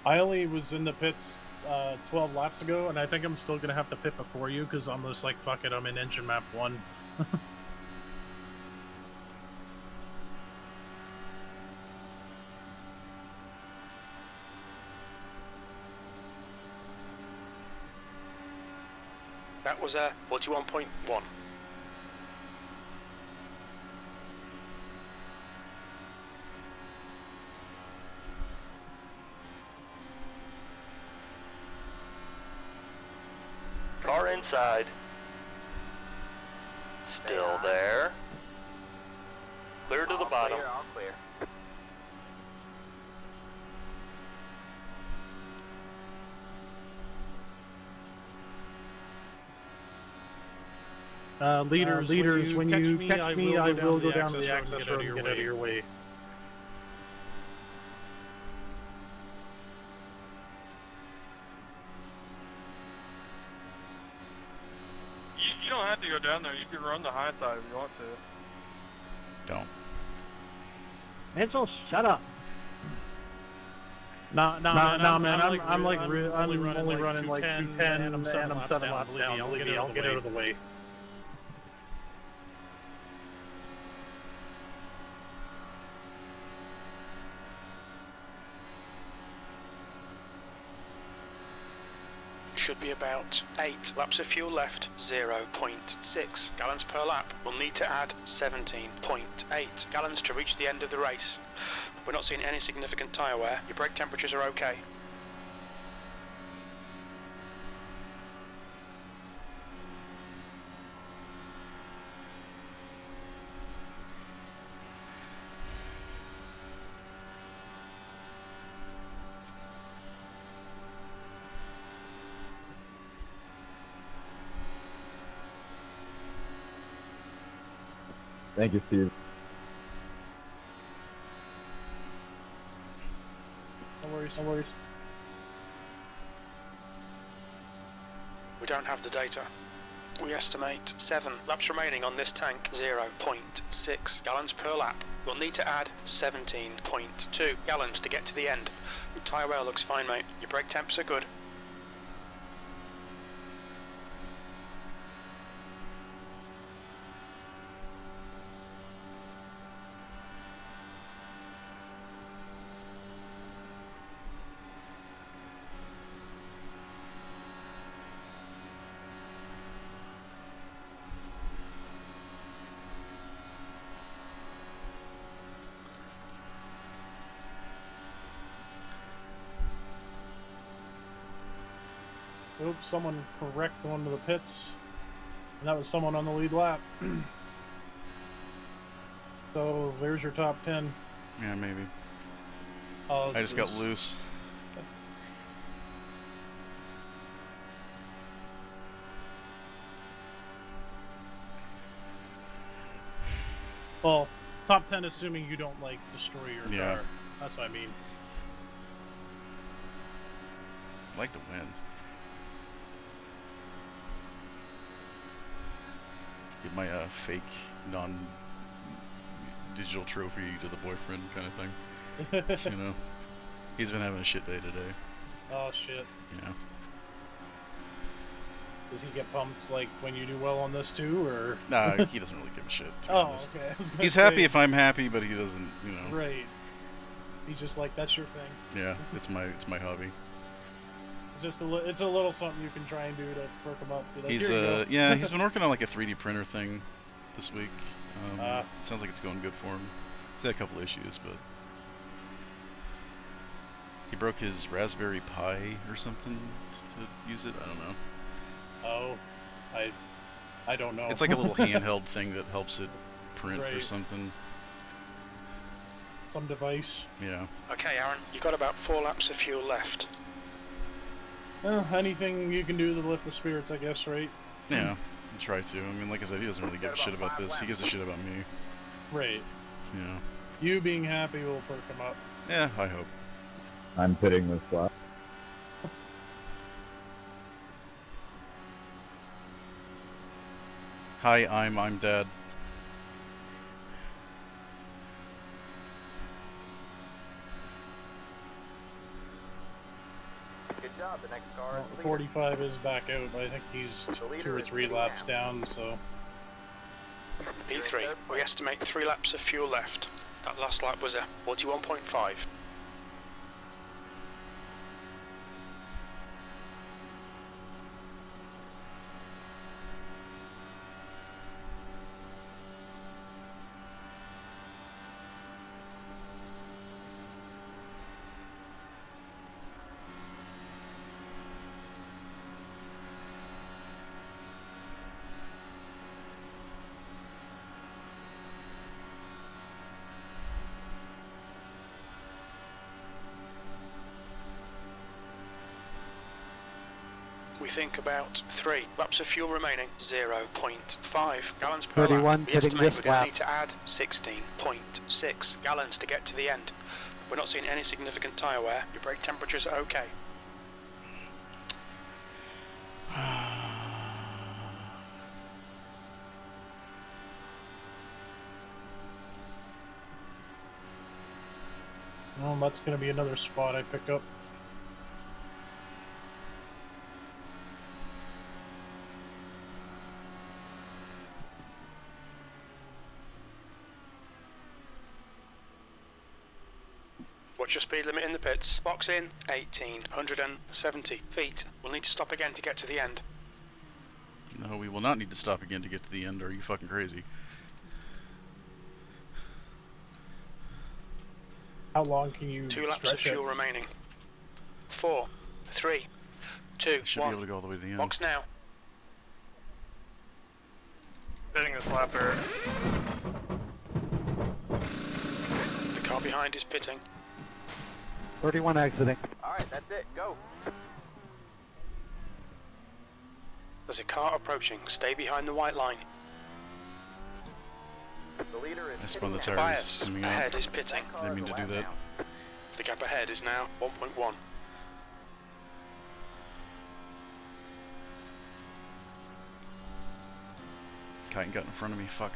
I only was in the pits 12 laps ago, and I think I'm still gonna have to pit before you because I'm just like, fuck it, I'm in engine map 1. That was 41.1. Car inside. Still there. Clear to the bottom. All clear. Leaders, when you catch me, I will go down to the access access road and get out of your way. You don't have to go down there. You can run the high side if you want to. Don't. Ansel, shut up. Nah, man. I'm only running like 210, and I'm 7 laps down. Believe me, I'll get out of the way. Should be about 8 laps of fuel left. 0.6 gallons per lap. We'll need to add 17.8 gallons to reach the end of the race. We're not seeing any significant tyre wear. Your brake temperatures are okay. Thank you, Steve. No worries. We don't have the data. We estimate 7 laps remaining on this tank, 0.6 gallons per lap. We'll need to add 17.2 gallons to get to the end. Your tyre wear looks fine, mate. Your brake temps are good. Oops, someone correct going to the pits. And that was someone on the lead lap. So there's your top 10. Yeah, maybe. Oh, I just got loose. Well, top 10 assuming you don't, like, destroy your Yeah. car. That's what I mean. I'd like to win. Give my fake non-digital trophy to the boyfriend kind of thing. You know, he's been having a shit day today. Oh, shit. Yeah. Does he get pumped, like, when you do well on this, too, or...? Nah, he doesn't really give a shit, to be honest. Okay. I was gonna He's say, happy if I'm happy, but he doesn't, you know. Right. He's just like, that's your thing. Yeah, it's my hobby. Just it's a little something you can try and do to perk him up. Be like, He's "Here you go." yeah, he's been working on like a 3D printer thing this week. Ah. It sounds like it's going good for him. He's had a couple issues, but he broke his Raspberry Pi or something to use it. I don't know. Oh, I don't know. It's like a little handheld thing that helps it print or Right. something. Some device. Yeah. Okay, Aaron, you've got about 4 laps of fuel left. Anything you can do to lift the spirits, I guess, right? Yeah, I'll try to. I mean, like I said, he doesn't really give a shit about this. He gives a shit about me. Right. Yeah. You being happy will perk him up. Yeah, I hope. I'm pitting this lap. Hi, I'm Dad. Good job. The next car is leader. 45 is back out, but I think he's 2 or 3 laps down, so... P3, we estimate 3 laps of fuel left. That last lap was a 41.5. We think about 3 laps of fuel remaining, 0.5 gallons per 31 lap. We hitting estimate this we're going lap. to need to add 16.6 gallons to get to the end. We're not seeing any significant tyre wear. Your brake temperatures are okay. Well, that's going to be another spot I pick up. What's your speed limit in the pits? Box in, 1870 feet. We'll need to stop again to get to the end. No, we will not need to stop again to get to the end. Are you fucking crazy? How long can you 2 laps of stretch it? fuel remaining. 4, 3, 2, Should 1. be able to go all the way to the end. Box now. Hitting this lap, Eric. The car behind is pitting. 31 exiting. Alright, that's it. Go. There's a car approaching. Stay behind the white line. The leader is I spun the hitting tires Bias coming ahead out. is pitting. Didn't mean to do that. The gap ahead is now 1.1. Kite got in front of me. Fuck.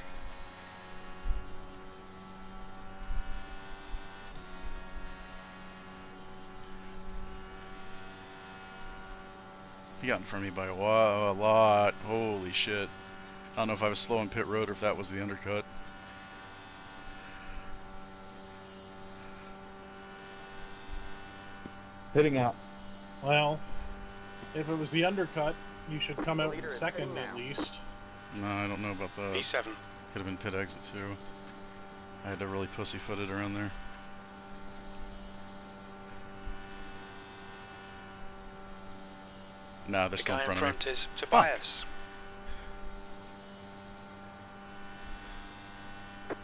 He got in front of me by a lot. Holy shit. I don't know if I was slow on pit road or if that was the undercut. Hitting out. Well, if it was the undercut, you should come out in second at least. No, I don't know about that. P7. Could have been pit exit too. I had to really pussyfoot it around there. Nah, they're The still in guy in front of me. front is Tobias.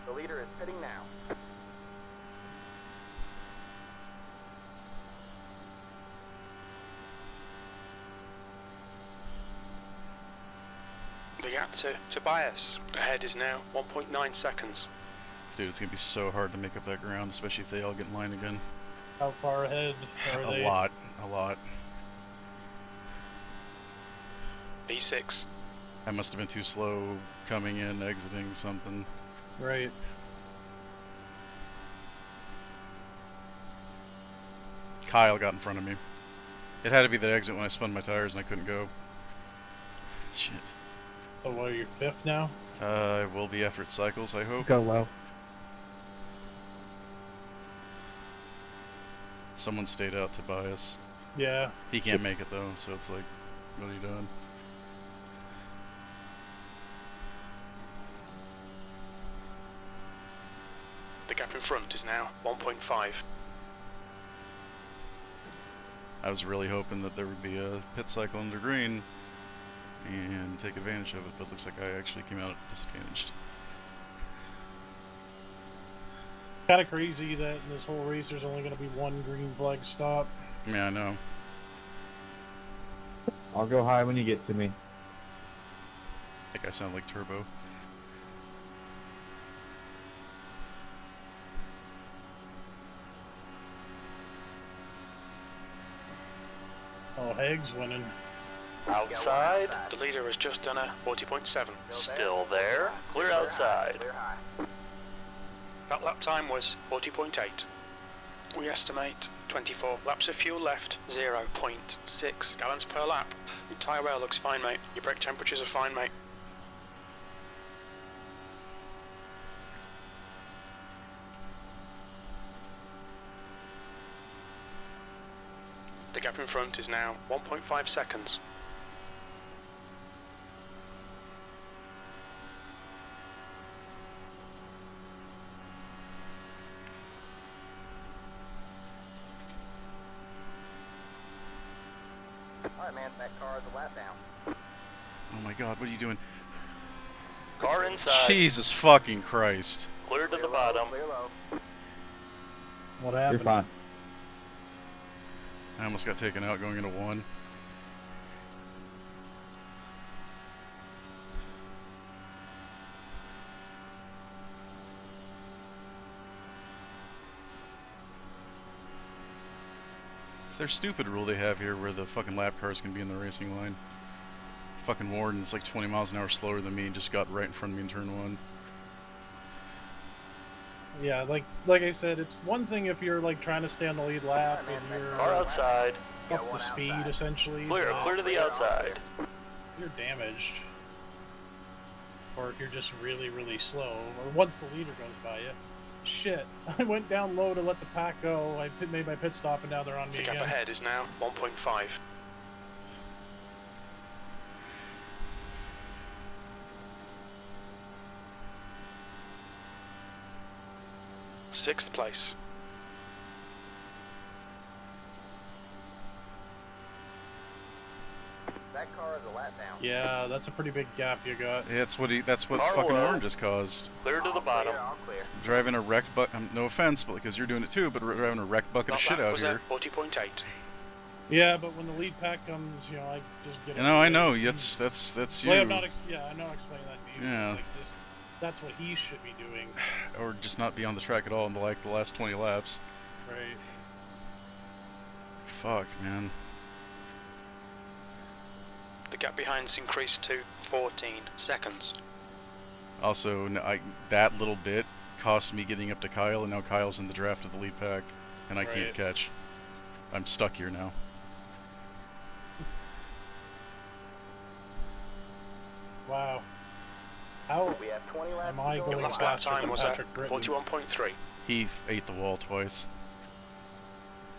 The leader is pitting now. The gap to Tobias ahead is now 1.9 seconds. Dude, it's gonna be so hard to make up that ground, especially if they all get in line again. How far ahead are they? A lot. P6. I must have been too slow coming in, exiting something. Right. Kyle got in front of me. It had to be the exit when I spun my tires and I couldn't go. Shit. So what are you, fifth now? I will be after it cycles, I hope. Go low. Someone stayed out to bias. Yeah. He can't make it though, so it's like, what are you doing? The gap in front is now 1.5. I was really hoping that there would be a pit cycle under green and take advantage of it, but looks like I actually came out disadvantaged. Kind of crazy that in this whole race there's only going to be one green flag stop. Yeah, I know. I'll go high when you get to me. I think I sound like Turbo. Oh, Haig's winning. Outside. The leader has just done a 40.7. Still there. Clear outside. That lap time was 40.8. We estimate 24 laps of fuel left, 0.6 gallons per lap. Your tyre wear looks fine, mate. Your brake temperatures are fine, mate. The gap in front is now 1.5 seconds. Alright, man, that car is a lap down. Oh my god, what are you doing? Car inside. Jesus fucking Christ. Clear to the bottom. Clear low. What happened? You're fine. I almost got taken out going into one. It's their stupid rule they have here where the fucking lap cars can be in the racing line. Fucking Warden's like 20 miles an hour slower than me and just got right in front of me in turn one. Yeah, like I said, it's one thing if you're like trying to stay on the lead lap and you're Car outside. up to speed essentially. Clear. but Clear to the outside. You're damaged. Or if you're just really, really slow, or once the leader goes by you. Shit, I went down low to let the pack go, made my pit stop and now they're on me The again. gap ahead is now 1.5. Sixth place. That car is a lap down. Yeah, that's a pretty big gap you got. Yeah, that's what Car fucking low. Warren just caused. Clear to the bottom. All clear. Driving a wrecked bucket, no offense, but because you're doing it too, but driving a wrecked bucket of That shit lap out was here. at 40.8. Yeah, but when the lead pack comes, I just get. You know, I know, that's you. Well, I'm not explaining that to you. Yeah. Like that's what he should be doing. Or just not be on the track at all in the last 20 laps. Right. Fuck, man. The gap behind's increased to 14 seconds. Also, that little bit cost me getting up to Kyle, and now Kyle's in the draft of the lead pack, and I can't Right. catch. I'm stuck here now. Wow. How We have 20 laps am I to go. going Your last lap faster time than was Patrick at Britton? 41.3. He ate the wall twice.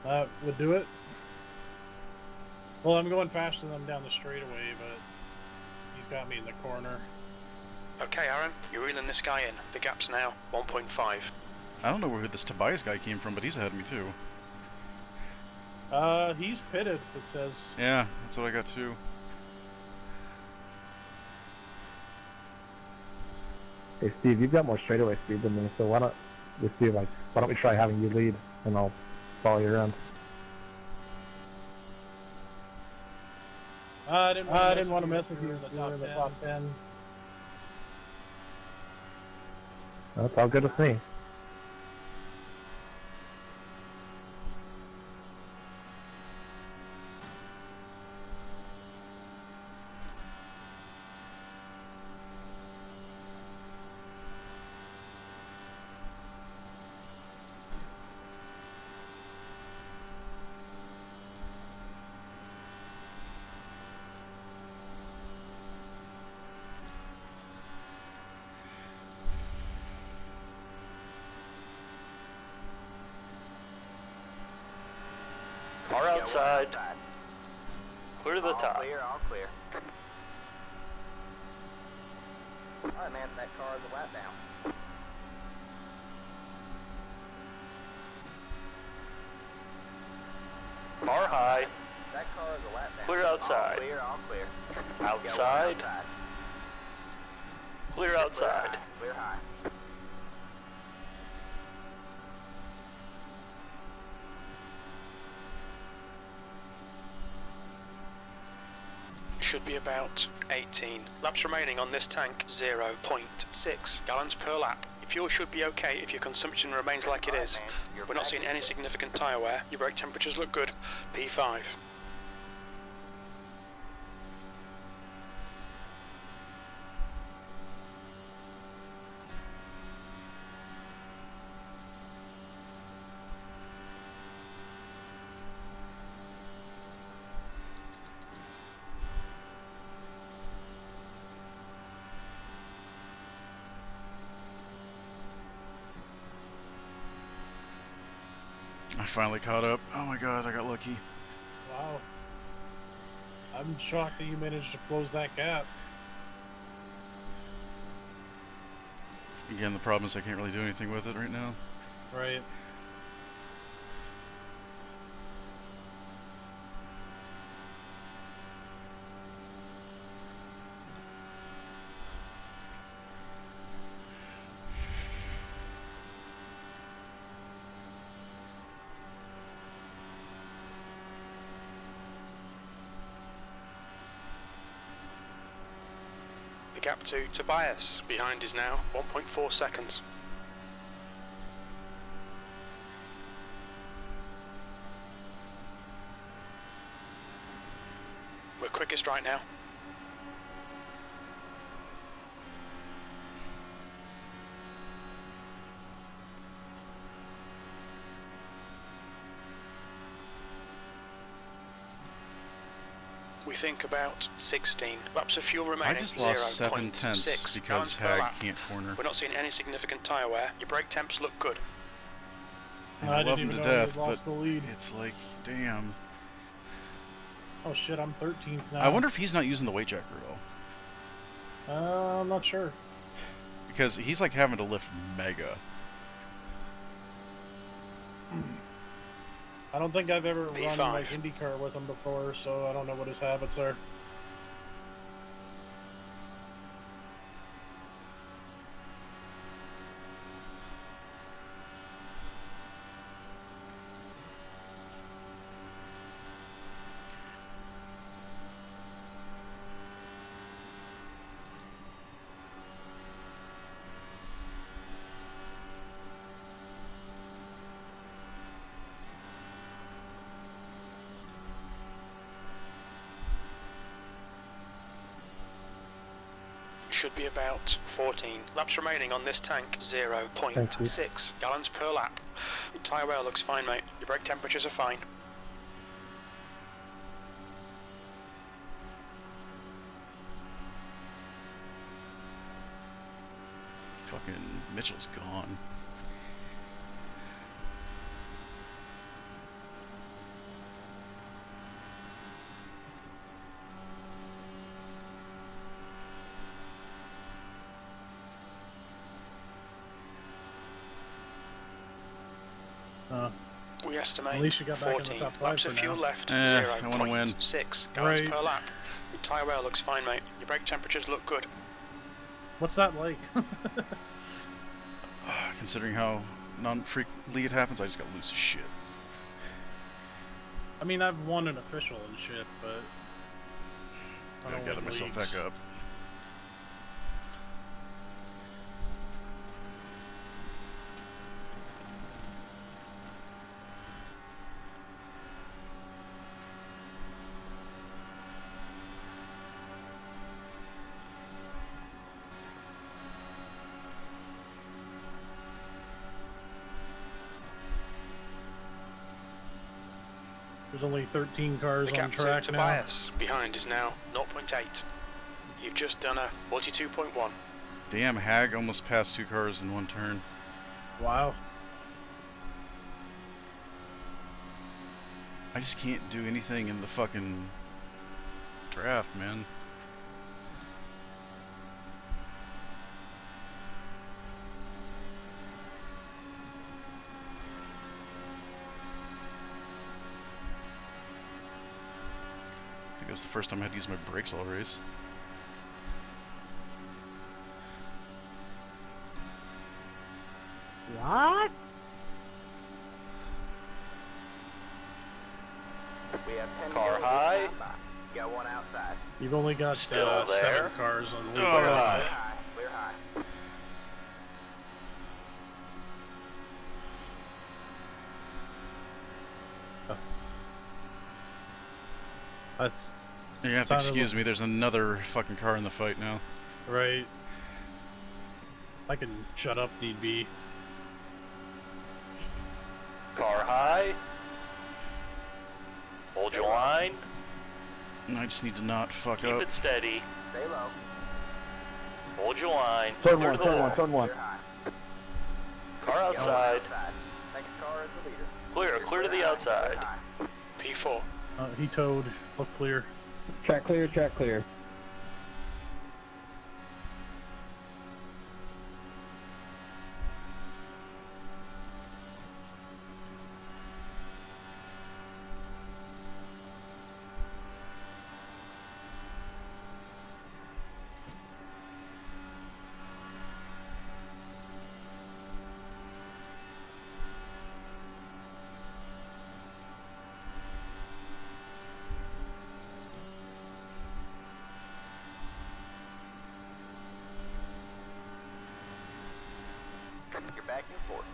That would do it. Well, I'm going faster than him down the straightaway, but he's got me in the corner. Okay, Aaron, you're reeling this guy in. The gap's now 1.5. I don't know where this Tobias guy came from, but he's ahead of me too. He's pitted, it says. Yeah, that's what I got too. Hey Steve, you've got more straightaway speed than me, so why don't we try having you lead, and I'll follow you around. I didn't want to mess with you in the top 10. That's all good with me. Car outside. Clear to the top. Clear, all clear. Alright, man, that car is a lap down. Car high. That car is a lap down. Clear outside. All clear, all clear. Outside. Clear outside. Clear high. Should be about 18. Laps remaining on this tank, 0.6 gallons per lap. Your fuel should be okay if your consumption remains like it is. We're not seeing any significant tyre wear. Your brake temperatures look good. P5. I finally caught up. Oh my god, I got lucky. Wow. I'm shocked that you managed to close that gap. Again, the problem is I can't really do anything with it right now. Right. The gap to Tobias behind is now 1.4 seconds. We're quickest right now. We think about 16 laps of fuel remaining. I just lost 7 0.6 tenths because gallons per Hag lap. can't corner. We're not seeing any significant tyre wear. Your brake temps look good. And I I love didn't him even to know he death, had lost but the lead. it's like, damn. Oh shit, I'm 13th now. I wonder if he's not using the weight jacker at all. I'm not sure. Because he's like having to lift mega. I don't think I've ever run P5. like Indycar with him before, so I don't know what his habits are. should be about 14. Laps remaining on this tank, 0.6 gallons per lap. Tyre wear looks fine, mate. Your brake temperatures are fine. Fucking Mitchell's gone. We estimate At least you got back in the 14 top 5 laps for of fuel now. left, I wanna win. 0.6 gallons Right. per lap. Your tyre wear looks fine, mate. Your brake temperatures look good. What's that like? Considering how non-frequently it happens, I just got loose as shit. I mean, I've won an official and shit, but I Gotta don't gather win myself leagues. back up. There's only 13 cars The on gap track to now. Tobias behind is now 0.8. You've just done a 42.1. Damn, Hag almost passed 2 cars in one turn. Wow. I just can't do anything in the fucking draft, man. I think it was the first time I had to use my brakes all race. What? We have 10 Car vehicles high. standby. Got one outside. You've only got Still 7 there? cars on the lead. Clear high. Clear high. That's You're gonna have to sounded excuse me, there's another fucking car in the fight now. right. I can shut up, need be. Car high. Hold your line. I just need to not fuck Keep up. it steady. Stay low. Hold your line. Turn Clear one, the turn wall. one, turn one. Clear high. Car Got one outside. Next car is the leader. Clear the outside. P4. He towed. Look clear. Track clear, track clear. You're back and forth.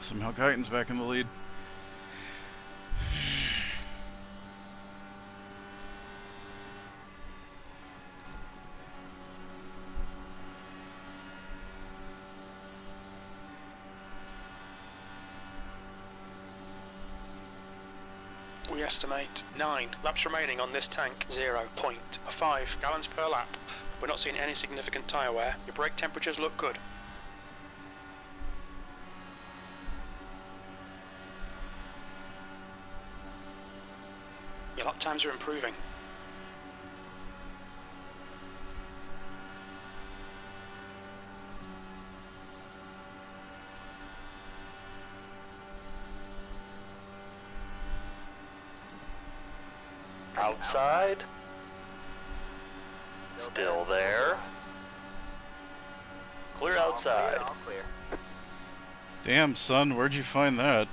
Somehow Guyton's back in the lead. We estimate 9 laps remaining on this tank, 0.5 gallons per lap. We're not seeing any significant tyre wear. Your brake temperatures look good. Your lap times are improving. Outside. Still there. Clear outside. All clear. Damn, son, where'd you find that?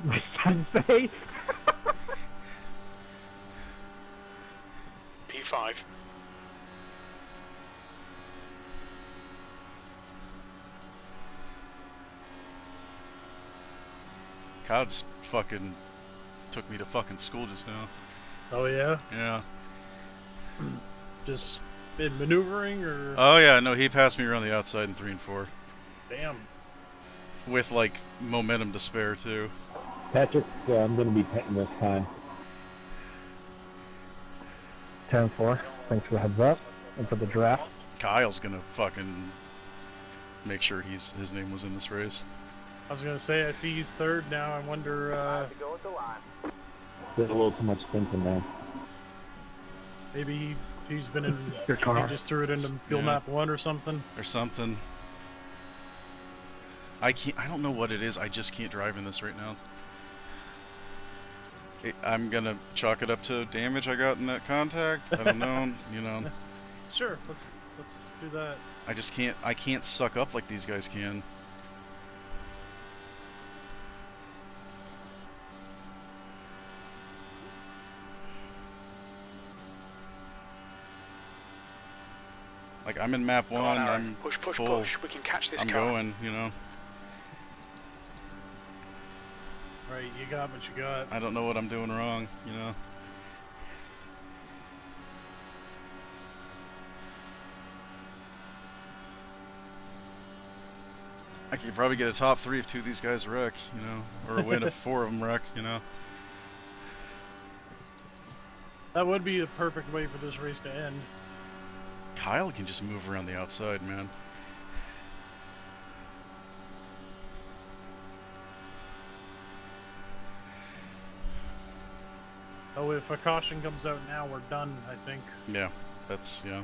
My son's face. P5. Kyle just fucking took me to fucking school just now. Oh yeah. Yeah. Just in maneuvering or? Oh yeah, no, he passed me around the outside in 3 and 4. Damn. With like momentum to spare too. Patrick, I'm going to be petting this time. 10-4. Thanks for the heads up and for the draft. Kyle's gonna fucking make sure his name was in this race. I was gonna say I see he's third now. I wonder. There's a little too much thinking there. Maybe he's been in. Your car. He just threw it into fuel map 1 or something. Or something. I don't know what it is. I just can't drive in this right now. I'm gonna chalk it up to damage I got in that contact. I don't know. You know. Sure. Let's do that. I just can't. I can't suck up like these guys can. Like I'm in map 1. on, I'm push, push, full. push. We can catch this I'm car. going. You know. Right. You got what you got. I don't know what I'm doing wrong. You know. I could probably get a top 3 if 2 of these guys wreck, you know, or a win if 4 of them wreck, you know. That would be the perfect way for this race to end. Kyle can just move around the outside, man. Oh, if a caution comes out now, we're done, I think. Yeah, that's, yeah.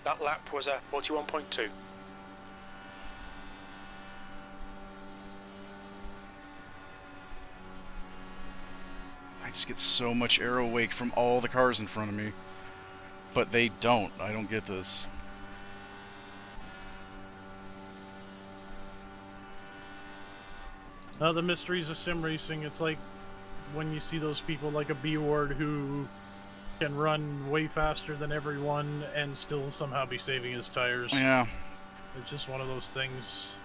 That lap was a 41.2. I just get so much aero wake from all the cars in front of me. But they don't. I don't get this. The mysteries of sim racing, it's like when you see those people like a B-Ward who can run way faster than everyone and still somehow be saving his tires. Yeah. It's just one of those things.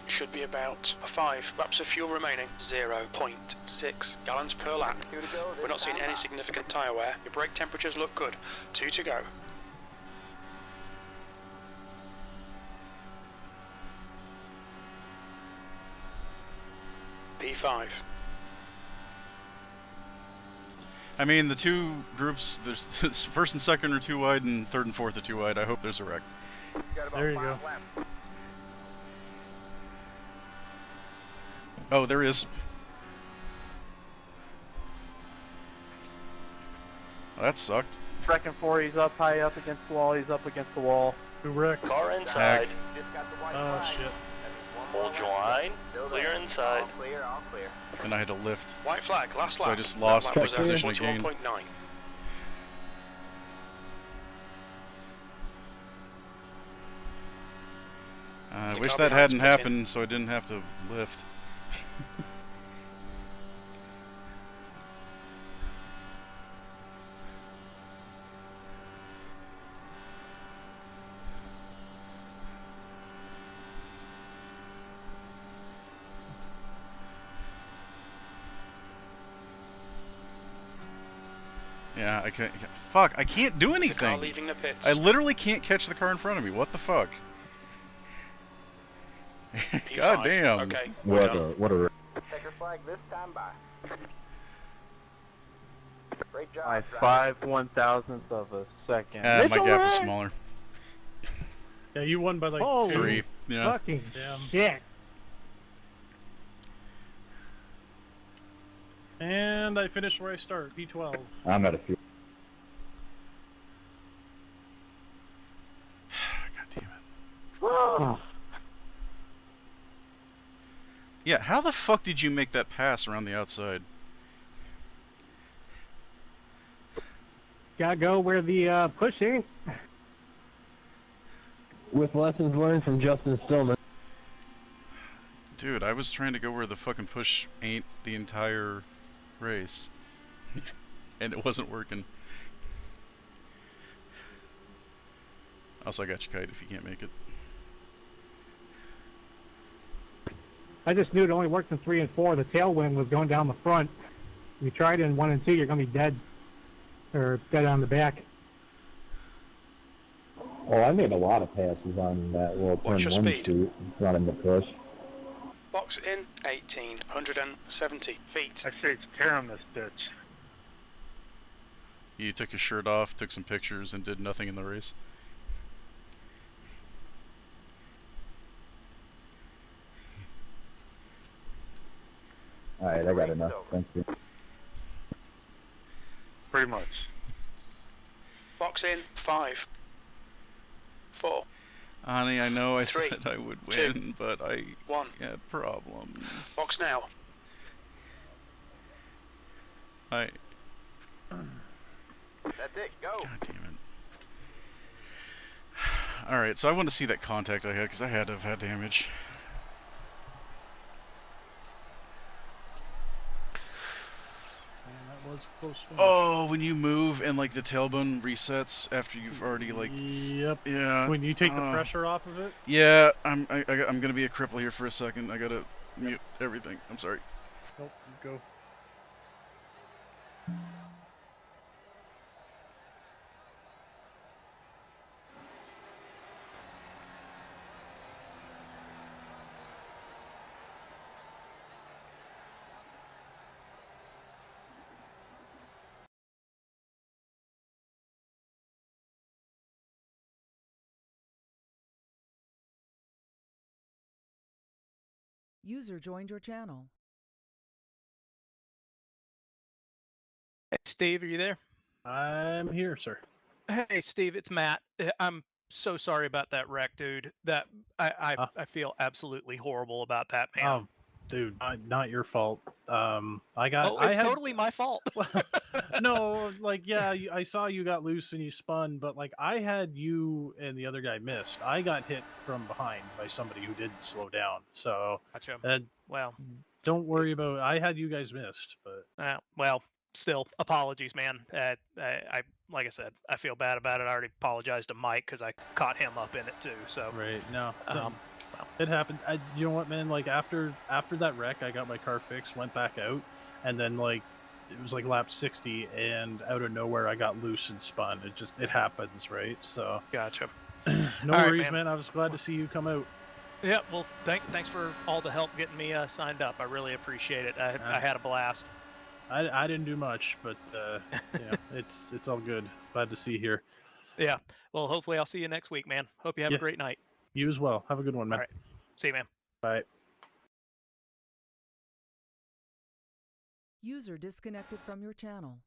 Should be about 5 laps of fuel remaining. 0.6 gallons per lap. We're not seeing any significant tyre wear. Your brake temperatures look good. 2 to go. P5. I mean, the 2 groups, there's first and second are 2 wide and third and fourth are 2 wide. I hope there's a wreck. There you go. Oh, there is. Well, that sucked. Wrecking 4, he's up high up against the wall, he's up against the wall. Who wrecked? Car inside. Oh shit. Hold your line. Clear inside. And I had to lift. White flag, last lap. So I just lost the That lap was position again. 41.9. I The wish car that behind's hadn't put in. happened so I didn't have to lift. Yeah, I can't. Fuck, I can't do The car anything. leaving the pits. I literally can't catch the car in front of me. What the fuck? God damn. Okay. What a Checker flag this time by. Great job. By 5/1000th of a second. My gap was smaller. Yeah, you won by like Holy 3. Yeah. fucking Damn. shit. And I finished where I start, P12. I'm at a few. God damn it. Oh, Yeah, how the fuck did you make that pass around the outside? gotta go where the push ain't. With lessons learned from Justin Stillman. Dude, I was trying to go where the fucking push ain't the entire race. And it wasn't working. Also, I got you, Kite, if you can't make it. I just knew it only worked in 3 and 4. The tailwind was going down the front. If you tried it in 1 and 2, you're going to be dead. Or dead on the back. Oh, I made a lot of passes on that little Watch turn your 1 speed. shoot, running the push. Box in 1,870 feet. I say it's tearing this bitch. You took your shirt off, took some pictures, and did nothing in the race. Alright, I got enough. Thank you. Pretty much. Box in 5, 4. Honey, I know I 3, said I would 2, win, but I 1. had problems. Box now. I... That's it, go. God damn it. Alright, so I want to see that contact I had, because I had to have had damage. That was a close finish. Oh, when you move and, like, the tailbone resets after you've already, like... Yep. Yeah. When you take the pressure off of it? Yeah, I'm gonna be a cripple here for a second. I gotta mute everything. I'm sorry. Nope, go. User joined your channel. Hey, Steve, are you there? I'm here, sir. Hey, Steve, it's Matt. I'm so sorry about that wreck, dude. That I feel absolutely horrible about that, man. Oh, dude, not your fault. I got. Oh, I it's had, totally my fault. no, like, yeah, I saw you got loose and you spun, but like I had you and the other guy missed. I got hit from behind by somebody who didn't slow down. So, Gotcha. Well, don't worry about. I had you guys missed, but well, still, apologies, man. I like I said, I feel bad about it. I already apologized to Mike because I caught him up in it too. So right, no, well, it happened. You know what, man? Like after that wreck, I got my car fixed, went back out, and then like it was like lap 60, and out of nowhere I got loose and spun. It happens, right? So gotcha. No All right, worries, man. I was glad to see you come out. Yeah, well, thanks for all the help getting me signed up. I really appreciate it. I had a blast. I didn't do much, but yeah, it's all good. Glad to see you here. Yeah. Well, hopefully I'll see you next week, man. Hope you have a great night. You as well. Have a good one, man. All right. See you, man. Bye. User disconnected from your channel.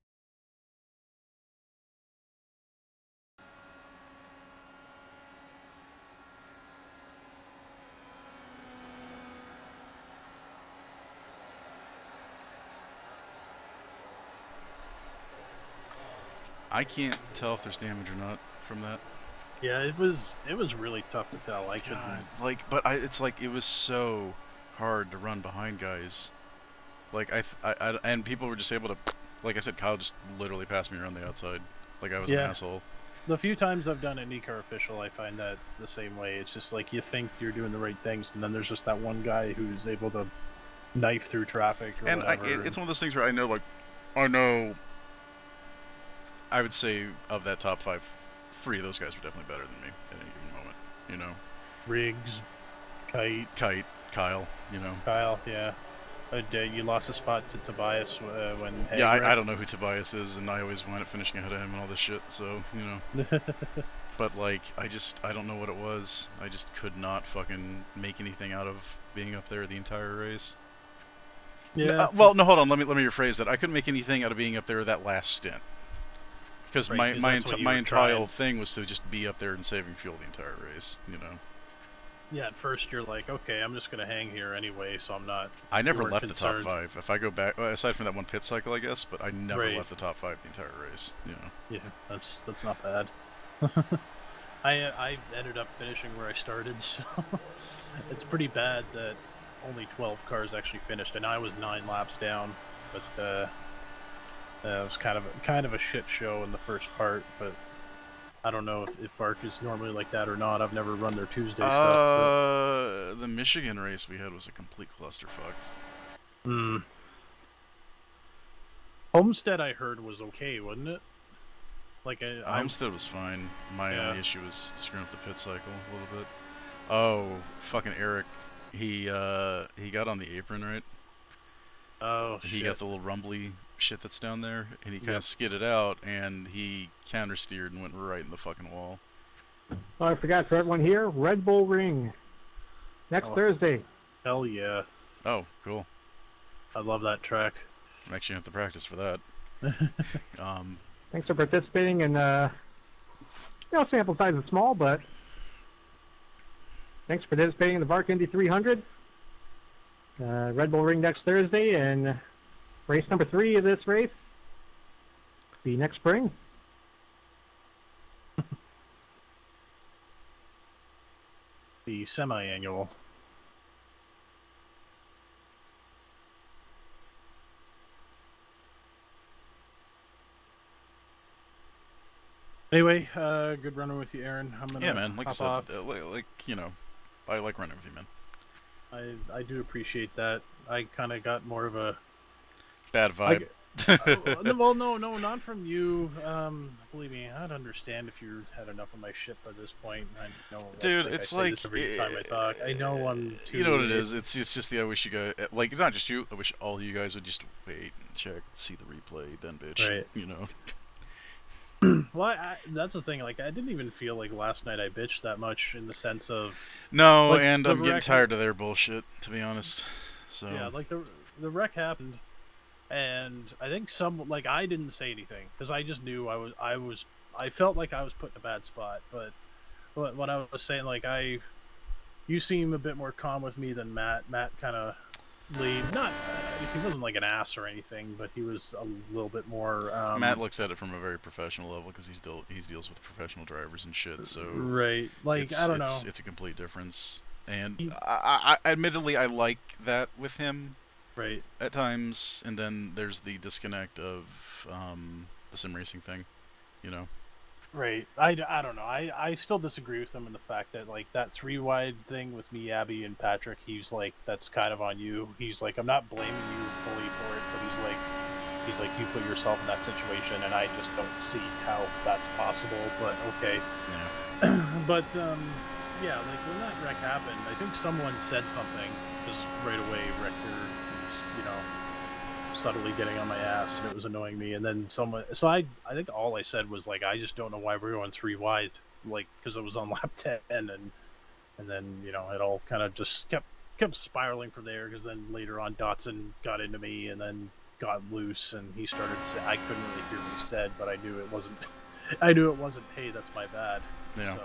I can't tell if there's damage or not from that. Yeah, it was really tough to tell. I couldn't like, but it's like it was so hard to run behind guys. Like and people were just able to, like I said, Kyle just literally passed me around the outside, like I was an asshole. The few times I've done Indycar official, I find that the same way. It's just like you think you're doing the right things, and then there's just that one guy who's able to knife through traffic. Or and whatever. it's one of those things where I know I would say of that top 5, 3 of those guys were definitely better than me at any given moment. You know, Riggs, Kite, Kyle. You know, Kyle. Yeah. You lost a spot to Tobias when. Yeah, I don't know who Tobias is, and I always wind up finishing ahead of him and all this shit. So you know. But like, I don't know what it was. I just could not fucking make anything out of being up there the entire race. Yeah. Well, no, hold on. Let me rephrase that. I couldn't make anything out of being up there that last stint. Because Right, my that's what you were entire trying. thing was to just be up there and saving fuel the entire race. You know. Yeah, at first you're like, okay, I'm just gonna hang here anyway, so I'm not. I never you weren't left concerned. the top 5. If I go back, well, aside from that one pit cycle, I guess, but I never Right. left the top 5 the entire race. You know. Yeah, that's not bad. I ended up finishing where I started, so it's pretty bad that only 12 cars actually finished, and I was 9 laps down. But it was kind of a shit show in the first part. But I don't know if ARC is normally like that or not. I've never run their Tuesday stuff. But... The Michigan race we had was a complete clusterfuck. Hmm. Homestead, I heard, was okay, wasn't it? Like Homestead was fine. My Yeah. only issue was screwing up the pit cycle a little bit. Oh, fucking Eric. He got on the apron, right? Oh, He shit. got the little rumbly shit that's down there, and he kind Yep. of skidded out, and he counter-steered and went right in the fucking wall. Oh, I forgot for everyone here, Red Bull Ring. Next Oh. Thursday. Hell yeah. Oh, cool. I love that track. I'm actually going to have to practice for that. Thanks for participating, and sample size is small, but thanks for participating in the Bark Indy 300. Red Bull Ring next Thursday, and race number 3 of this race be next spring. The semi-annual. Anyway, good running with you, Aaron. I'm gonna Yeah, man. Like I hop said, off. I like running with you, man. I do appreciate that. I kind of got more of a Bad vibe. well, no, not from you. Believe me, I'd understand if you had enough of my shit by this point. I know, Dude, I it's say like this every time I talk. I know I'm too. You know what it is? It's just I wish you guys, like, not just you. I wish all you guys would just wait and check, see the replay, then bitch. Right. You know. Well, that's the thing. Like, I didn't even feel like last night I bitched that much in the sense of. No, like, and the I'm getting wreck- tired of their bullshit, to be honest. So. Yeah, like the wreck happened, and I think I didn't say anything because I just knew I felt like I was put in a bad spot. But what I was saying, like, you seem a bit more calm with me than Matt. Matt kind of he wasn't like an ass or anything, but he was a little bit more. Matt looks at it from a very professional level because he deals with professional drivers and shit. So right, like, I don't know. It's a complete difference, and I admittedly I like that with him. Right. At times, and then there's the disconnect of the sim racing thing, you know. Right. I don't know. I still disagree with him in the fact that, like, that 3-wide thing with me, Abby, and Patrick, he's like, that's kind of on you. He's like, I'm not blaming you fully for it, but he's like, you put yourself in that situation, and I just don't see how that's possible, but okay. Yeah. But, yeah, like, when that wreck happened, I think someone said something, just right away, Rector was, you know, subtly getting on my ass, and it was annoying me, and then someone, so I think all I said was, like, I just don't know why we're going 3 wide, like, because it was on lap 10, and then, you know, it all kind of just kept spiraling from there, because then later on Dotson got into me, and then got loose, and he started to say, I couldn't really hear what he said, but I knew it wasn't, hey, that's my bad. Yeah. So,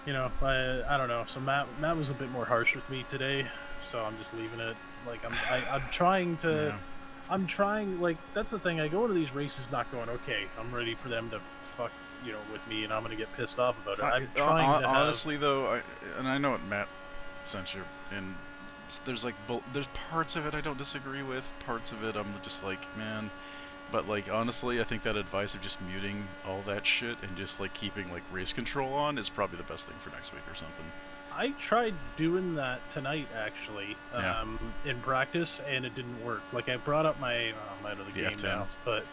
you know, I don't know, so Matt was a bit more harsh with me today, so I'm just leaving it. Like, I'm trying to, like, that's the thing, I go into these races not going, okay, I'm ready for them to fuck, you know, with me, and I'm gonna get pissed off about it. I'm trying to honestly, though, I know what Matt sent you, and there's, like, there's parts of it I don't disagree with, parts of it I'm just like, man, but, like, honestly, I think that advice of just muting all that shit and just, like, keeping, like, race control on is probably the best thing for next week or something. I tried doing that tonight, actually, in practice, and it didn't work. Like, I brought up I'm out of the game F10. now, but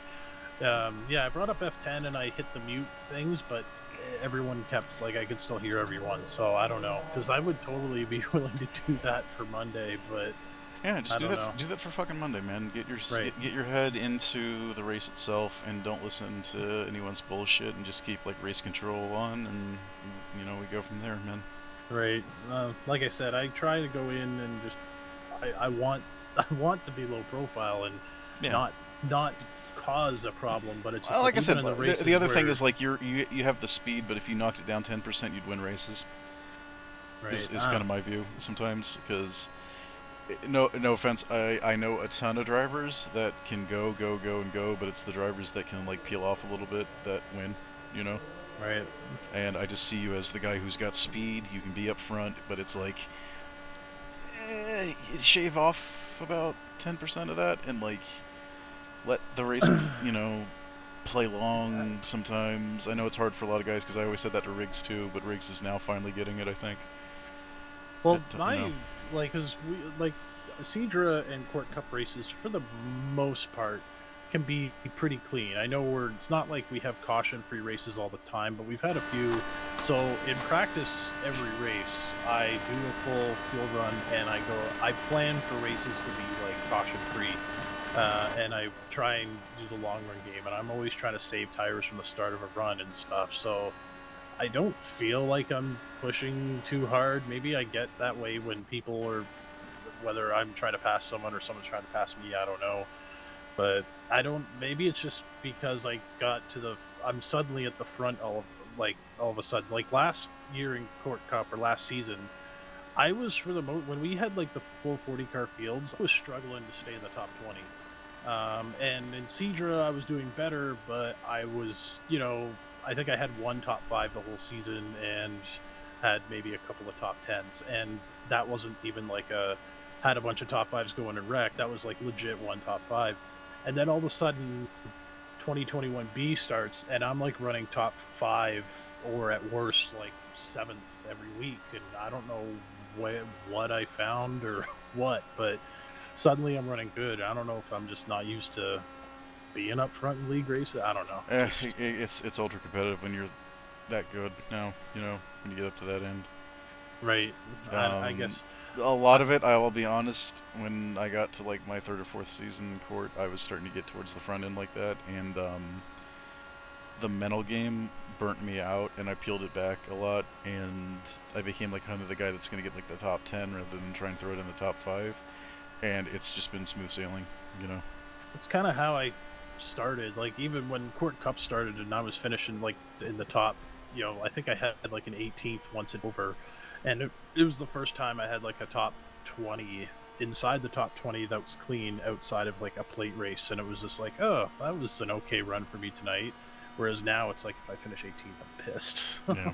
yeah, I brought up F10 and I hit the mute things, but everyone kept, like, I could still hear everyone, so I don't know, because I would totally be willing to do that for Monday, but yeah, just do know. that for fucking Monday, man. Get your head into the race itself, and don't listen to anyone's bullshit, and just keep, like, race control on, and, you know, we go from there, man. Right. Like I said, I try to go in and just I want to be low profile and not cause a problem, but it's just like I said, the other thing where... is, like, you have the speed, but if you knocked it down 10%, you'd win races. Right. Is kind of my view sometimes, because no offense, I know a ton of drivers that can go, but it's the drivers that can, like, peel off a little bit that win, you know. Right. And I just see you as the guy who's got speed. You can be up front, but it's like, shave off about 10% of that, and, like, let the race, you know, play long sometimes. I know it's hard for a lot of guys because I always said that to Riggs too, but Riggs is now finally getting it, I think. Well, But, you know. because Cedra and Court Cup races, for the most part, can be pretty clean. I know it's not like we have caution-free races all the time, but we've had a few. So in practice, every race, I do a full field run, and I plan for races to be like caution-free, and I try and do the long-run game, and I'm always trying to save tires from the start of a run and stuff. So I don't feel like I'm pushing too hard. Maybe I get that way when people are, whether I'm trying to pass someone or someone's trying to pass me, I don't know. But I don't, maybe it's just because I got to I'm suddenly at the front all of a sudden. Like last year in Court Cup or last season, I was when we had like the full 40 car fields, I was struggling to stay in the top 20. And in Cedra, I was doing better, but I was, I think I had one top 5 the whole season and had maybe a couple of top 10s. And that wasn't even like had a bunch of top 5s going in wreck. That was like legit one top 5. And then all of a sudden, 2021B starts, and I'm like running top 5 or at worst like 7th every week. And I don't know what I found or what, but suddenly I'm running good. I don't know if I'm just not used to being up front in league races. I don't know. It's ultra competitive when you're that good now, when you get up to that end. Right. I guess a lot of it, I'll be honest, when I got to like my 3rd or 4th season in Court, I was starting to get towards the front end like that, and the mental game burnt me out, and I peeled it back a lot, and I became like kind of the guy that's going to get like the top 10 rather than try and throw it in the top 5, and it's just been smooth sailing, It's kind of how I started. Like even when Court Cup started and I was finishing like in the top, I think I had like an 18th once it over, and it was the first time I had like a top 20 inside the top 20 that was clean outside of like a plate race, and it was just like, oh, that was an okay run for me tonight. Whereas now it's like if I finish 18th, I'm pissed. Yeah.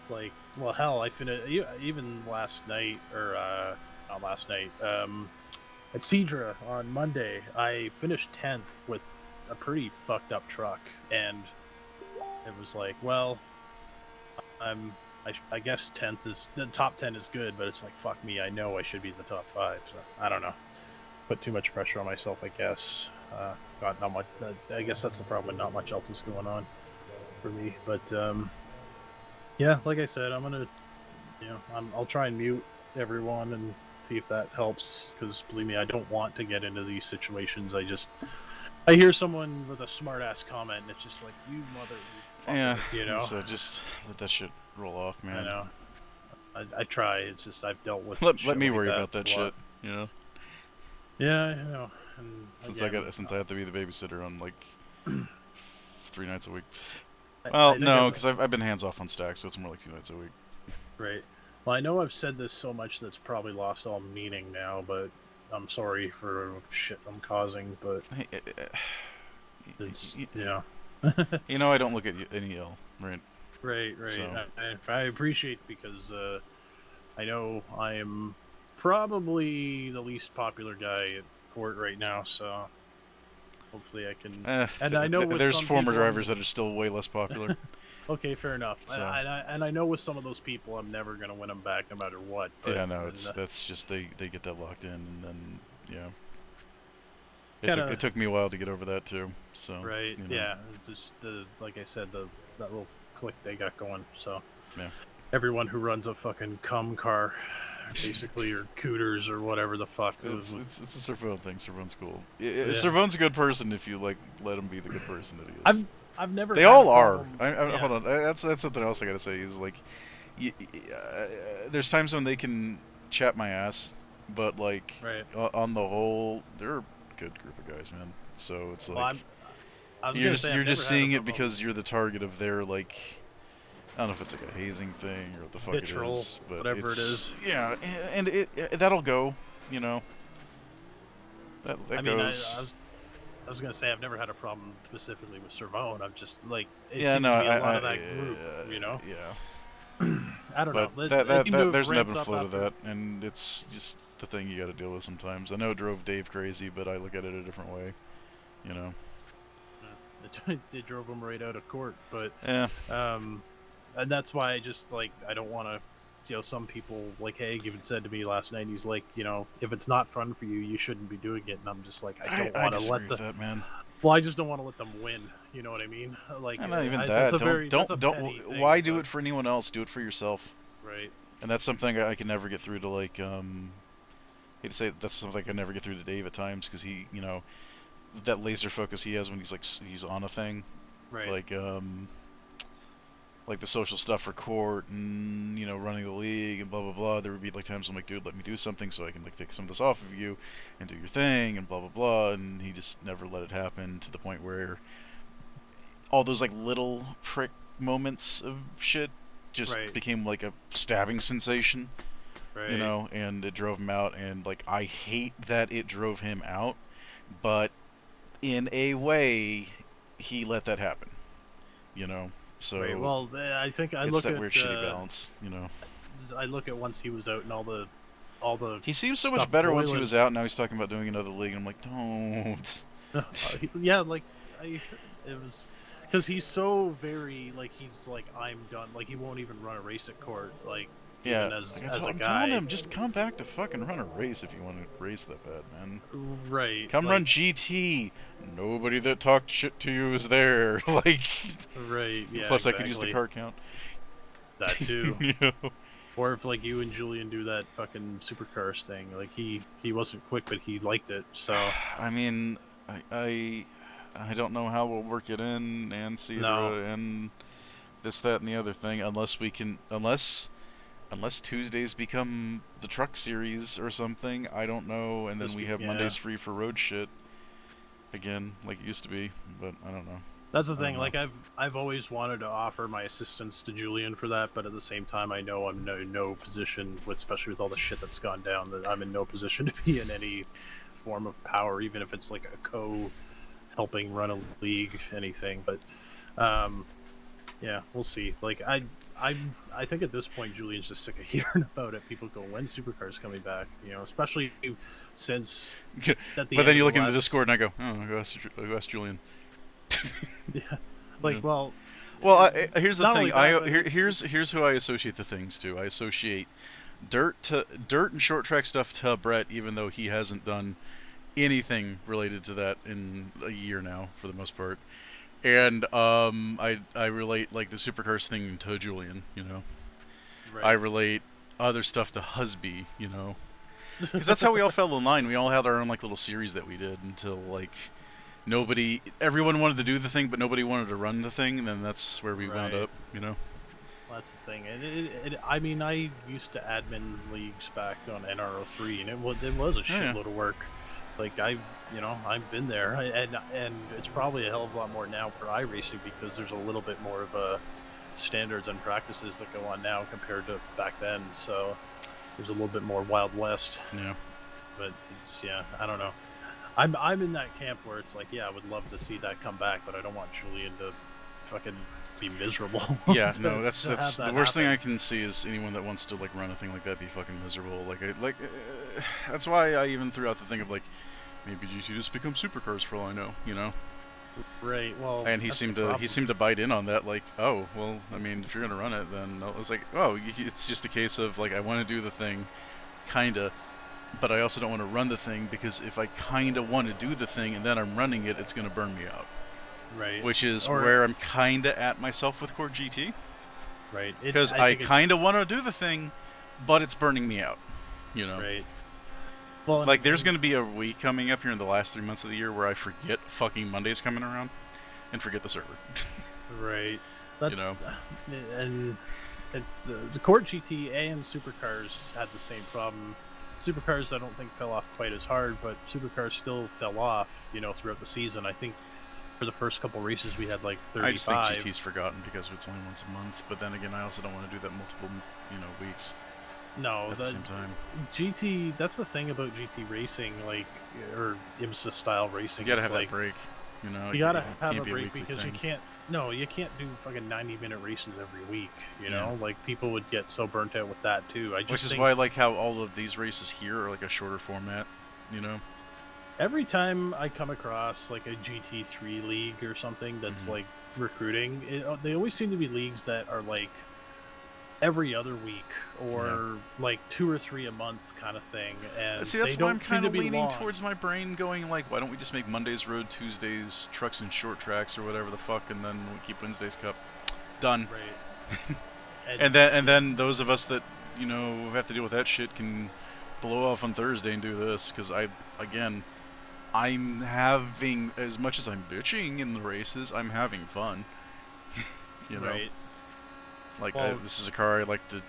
Like, well, hell, I finished even last night, or not last night. At Cedra on Monday, I finished 10th with a pretty fucked up truck, and it was like, well, I guess 10th is the top 10 is good, but it's like, fuck me, I know I should be in the top 5. So I don't know, put too much pressure on myself, I guess. Got not much. I guess that's the problem. Not much else is going on for me, but yeah, like I said, I'm gonna, I'll try and mute everyone and see if that helps, because believe me, I don't want to get into these situations. I hear someone with a smart ass comment and it's just like, you mother, yeah, so just let that shit roll off, man. I know. I try. It's just I've dealt with let me like worry about that shit, Yeah, I know. And since I have to be the babysitter on like 3 nights a week. Well, no, because I've been hands off on stacks, so it's more like 2 nights a week. Right. Well, I know I've said this so much that's probably lost all meaning now, but I'm sorry for shit I'm causing. But it's, I don't look at any ill, right? Right. So. I appreciate, because I know I am probably the least popular guy at Court right now, so hopefully I can. And I know there's former drivers that are still way less popular. Okay, fair enough. So. And I know with some of those people, I'm never gonna win them back, no matter what. But, yeah, no, that's just they get that locked in, and then it took me a while to get over that too. So right, yeah, just like I said, that little clique they got going. So yeah, everyone who runs a fucking cum car, basically, or cooters or whatever the fuck. It's a Servone thing. Servone's cool. Servone's a good person if you let him be the good person that he is. I've never. They all are. Hold on. That's something else I gotta say. Is like, there's times when they can chat my ass, but like, on the whole, they're a good group of guys, man. So it's like, you're just seeing it because you're the target of their like, I don't know if it's like a hazing thing or what the fuck it is, but whatever it is. Yeah, and that'll go, That goes. I was gonna say I've never had a problem specifically with Servone. I'm just like, it seems to be a lot of that group, Yeah. I don't know. There's an ebb and flow to that, and it's just the thing you got to deal with sometimes. I know it drove Dave crazy, but I look at it a different way, They drove him right out of court, but Yeah. and that's why I just like I don't want to. You know, some people like Haig even said to me last night. He's like, you know, if it's not fun for you, you shouldn't be doing it. And I'm just like, I don't want to disagree let with that, man. Well, I just don't want to let them win. You know what I mean? Like, And not even that's that. a very, that's a Don't. petty thing, Why do but- it for anyone else? Do it for yourself. Right. And that's something I can never get through to, like, hate to say it, that's something I can never get through to Dave at times, because he, you know, that laser focus he has when he's, like, he's on a thing. Right. Like the social stuff for court and, you know, running the league and blah, blah, blah. There would be, like, times I'm like, dude, let me do something so I can, like, take some of this off of you and do your thing and blah, blah, blah. And he just never let it happen, to the point where all those, like, little prick moments of shit just Right. became, like, a stabbing sensation. Right. You know, and it drove him out, and, like, I hate that it drove him out, but in a way, he let that happen. You know? So Right. Well, I think I it's look that at weird shitty balance, you know. I look at once he was out and all the He seems so much stuff better once he boiling. was out. Now he's talking about doing another league, and I'm like, don't. Yeah, like it was because he's so very like he's like I'm done. Like he won't even run a race at court. Like Yeah, even as like as a I'm guy. telling him, just come back to fucking run a race if you want to race that bad, man. Right. Come like, run GT. Nobody that talked shit to you is there. Like. Right. Yeah. Plus, exactly. I could use the car count. That too. You know? Or if like you and Julian do that fucking supercars thing, like he wasn't quick, but he liked it. So I mean, I don't know how we'll work it in and Cedra No. and this, that, and the other thing, unless Tuesdays become the truck series or something. I don't know, and then we have Mondays free for road shit again, like it used to be. But I don't know. that's the I thing. don't Like know. I've always wanted to offer my assistance to Julian for that, but at the same time, I know I'm in no position, especially with all the shit that's gone down, that I'm in no position to be in any form of power, even if it's like a helping run a league, anything. But yeah, we'll see. Like I think at this point Julian's just sick of hearing about it. People go, "When Supercar's coming back?" You know, especially since. But then you look in the Discord and I go, "Oh, go ask Julian." Yeah, like well. Well, here's the not thing. only that, but- Here's who I associate the things to. I associate dirt and short track stuff to Brett, even though he hasn't done anything related to that in a year now, for the most part. And I relate like the supercars thing to Julian. You know, Right. I relate other stuff to Husby. You know, because that's how we all fell in line. We all had our own like little series that we did until like. Everyone wanted to do the thing, but nobody wanted to run the thing, and then that's where we wound Right. up, you know? That's the thing. I mean, I used to admin leagues back on NRO3, and it was a Yeah. shitload of work. Like I've been there, and it's probably a hell of a lot more now for iRacing because there's a little bit more of a standards and practices that go on now compared to back then. So there's a little bit more Wild West. Yeah. But I don't know. I'm in that camp where it's like, yeah, I would love to see that come back, but I don't want Julian to fucking be miserable. Yeah, to- no, that's to have the that worst thing I happen. can see is anyone that wants to like run a thing like that be fucking miserable. That's why I even threw out the thing of like maybe GT just become supercars for all I know, you know? Right. Well, And he that's seemed the to problem. bite in on that, like, oh, well, I mean, if you're gonna run it, then I was like, oh, it's just a case of like I want to do the thing, kinda, but I also don't want to run the thing because if I kinda want to do the thing and then I'm running it, it's gonna burn me out. Right. Which is Or- where I'm kinda at myself with Core GT. Right. Because I kinda want to do the thing, but it's burning me out. You know. Right. Well, like there's gonna be a week coming up here in the last 3 months of the year where I forget fucking Monday's coming around, and forget the server. Right. That's, know. And the Court GT and Supercars had the same problem. Supercars, I don't think fell off quite as hard, but Supercars still fell off. You know, throughout the season. I think for the first couple races we had like 35. I just think GT's forgotten because it's only once a month. But then again, I also don't want to do that multiple, weeks. No, at the same time. GT. That's the thing about GT racing, like or IMSA style racing. You gotta it's have like, that break. You know, you gotta it have can't a be break weekly because thing. you can't. No, you can't do fucking 90-minute races every week. You know, like people would get so burnt out with that too. I just Which is think, why I like how all of these races here are like a shorter format. You know. every time I come across like a GT3 league or something that's like recruiting, they always seem to be leagues that are like every other week or like 2 or 3 a month kind of thing, and See, that's they why I'm don't seem kind to of be leaning long. towards my brain going like, why don't we just make Mondays road, Tuesdays trucks and short tracks or whatever the fuck, and then we keep Wednesdays cup. Done. Right. and then those of us that have to deal with that shit can blow off on Thursday and do this, because I'm having, as much as I'm bitching in the races, I'm having fun. Right. Like, Well, this is a car I like to.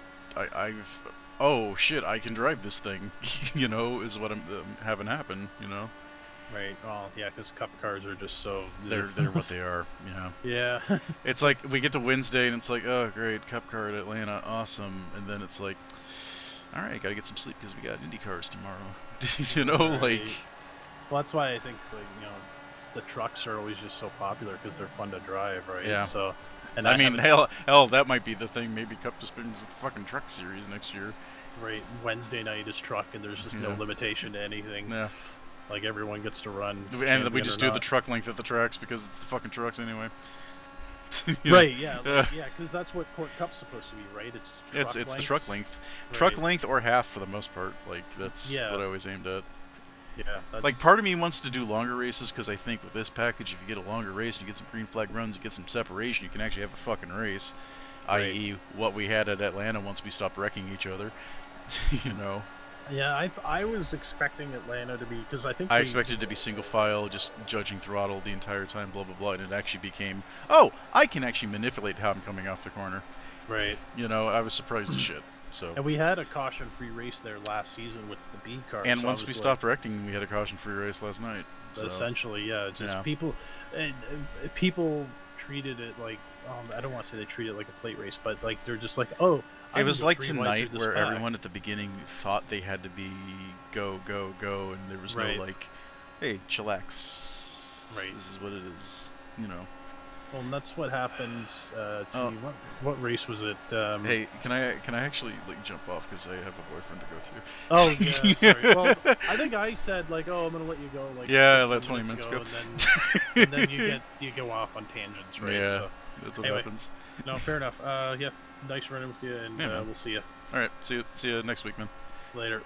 Oh shit! I can drive this thing. Is what I'm having happen. Right. Well, yeah, because cup cars are just so. They're what they are. Yeah. Yeah. It's like we get to Wednesday and it's like, oh great, cup car at Atlanta, awesome, and then it's like, all right, gotta get some sleep because we got Indy cars tomorrow. Right. Like. Well, that's why I think the trucks are always just so popular because they're fun to drive, right? Yeah. So, and I mean, hell, that might be the thing. Maybe Cup just brings the fucking truck series next year. Right. Wednesday night is truck, and there's just no limitation to anything. Yeah. Like everyone gets to run. And we just do the truck length at the tracks because it's the fucking trucks anyway. Right. Yeah. Yeah. Because that's what Court Cup's supposed to be, right? It's the truck length, right. Truck length or half for the most part. Like that's what I always aimed at. Yeah. Like part of me wants to do longer races because I think with this package, if you get a longer race, you get some green flag runs, you get some separation, you can actually have a fucking race. Right. I.e., what we had at Atlanta once we stopped wrecking each other. Yeah, I was expecting Atlanta to be, because I think I expected it to be single file, just judging throttle the entire time, blah blah blah, and it actually became, oh, I can actually manipulate how I'm coming off the corner. Right. I was surprised as shit. So. And we had a caution-free race there last season with the B car. And once we stopped wrecking, we had a caution-free race last night. So. Essentially, yeah. Just people treated it like, I don't want to say they treat it like a plate race, but like they're just like, oh. It was like tonight where everyone at the beginning thought they had to be go, go, go, and there was no like, hey, chillax. Right. This is what it is, Well, and that's what happened to me. What race was it? Hey, can I actually like jump off because I have a boyfriend to go to? Oh yeah, sorry. Well, I think I said like, oh, I'm gonna let you go. Like yeah, let 20 minutes go. And then you go off on tangents, right? Yeah, so, that's what happens. No, fair enough. Yeah, nice running with you, and we'll see you. All right, see you next week, man. Later.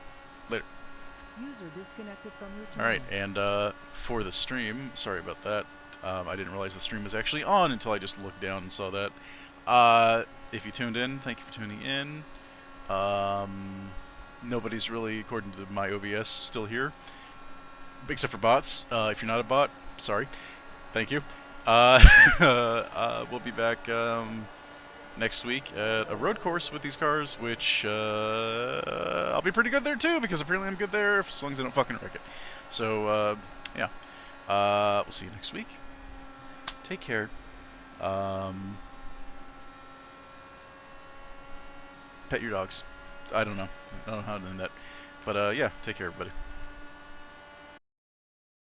User disconnected from your channel. All right, and for the stream, sorry about that. I didn't realize the stream was actually on until I just looked down and saw that. If you tuned in, thank you for tuning in. Nobody's really, according to my OBS, still here, except for bots. If you're not a bot, sorry. Thank you. We'll be back next week at a road course with these cars, which I'll be pretty good there too, because apparently I'm good there as long as I don't fucking wreck it. So, yeah. We'll see you next week. Take care. Pet your dogs. I don't know how to end that. But, yeah, take care, everybody.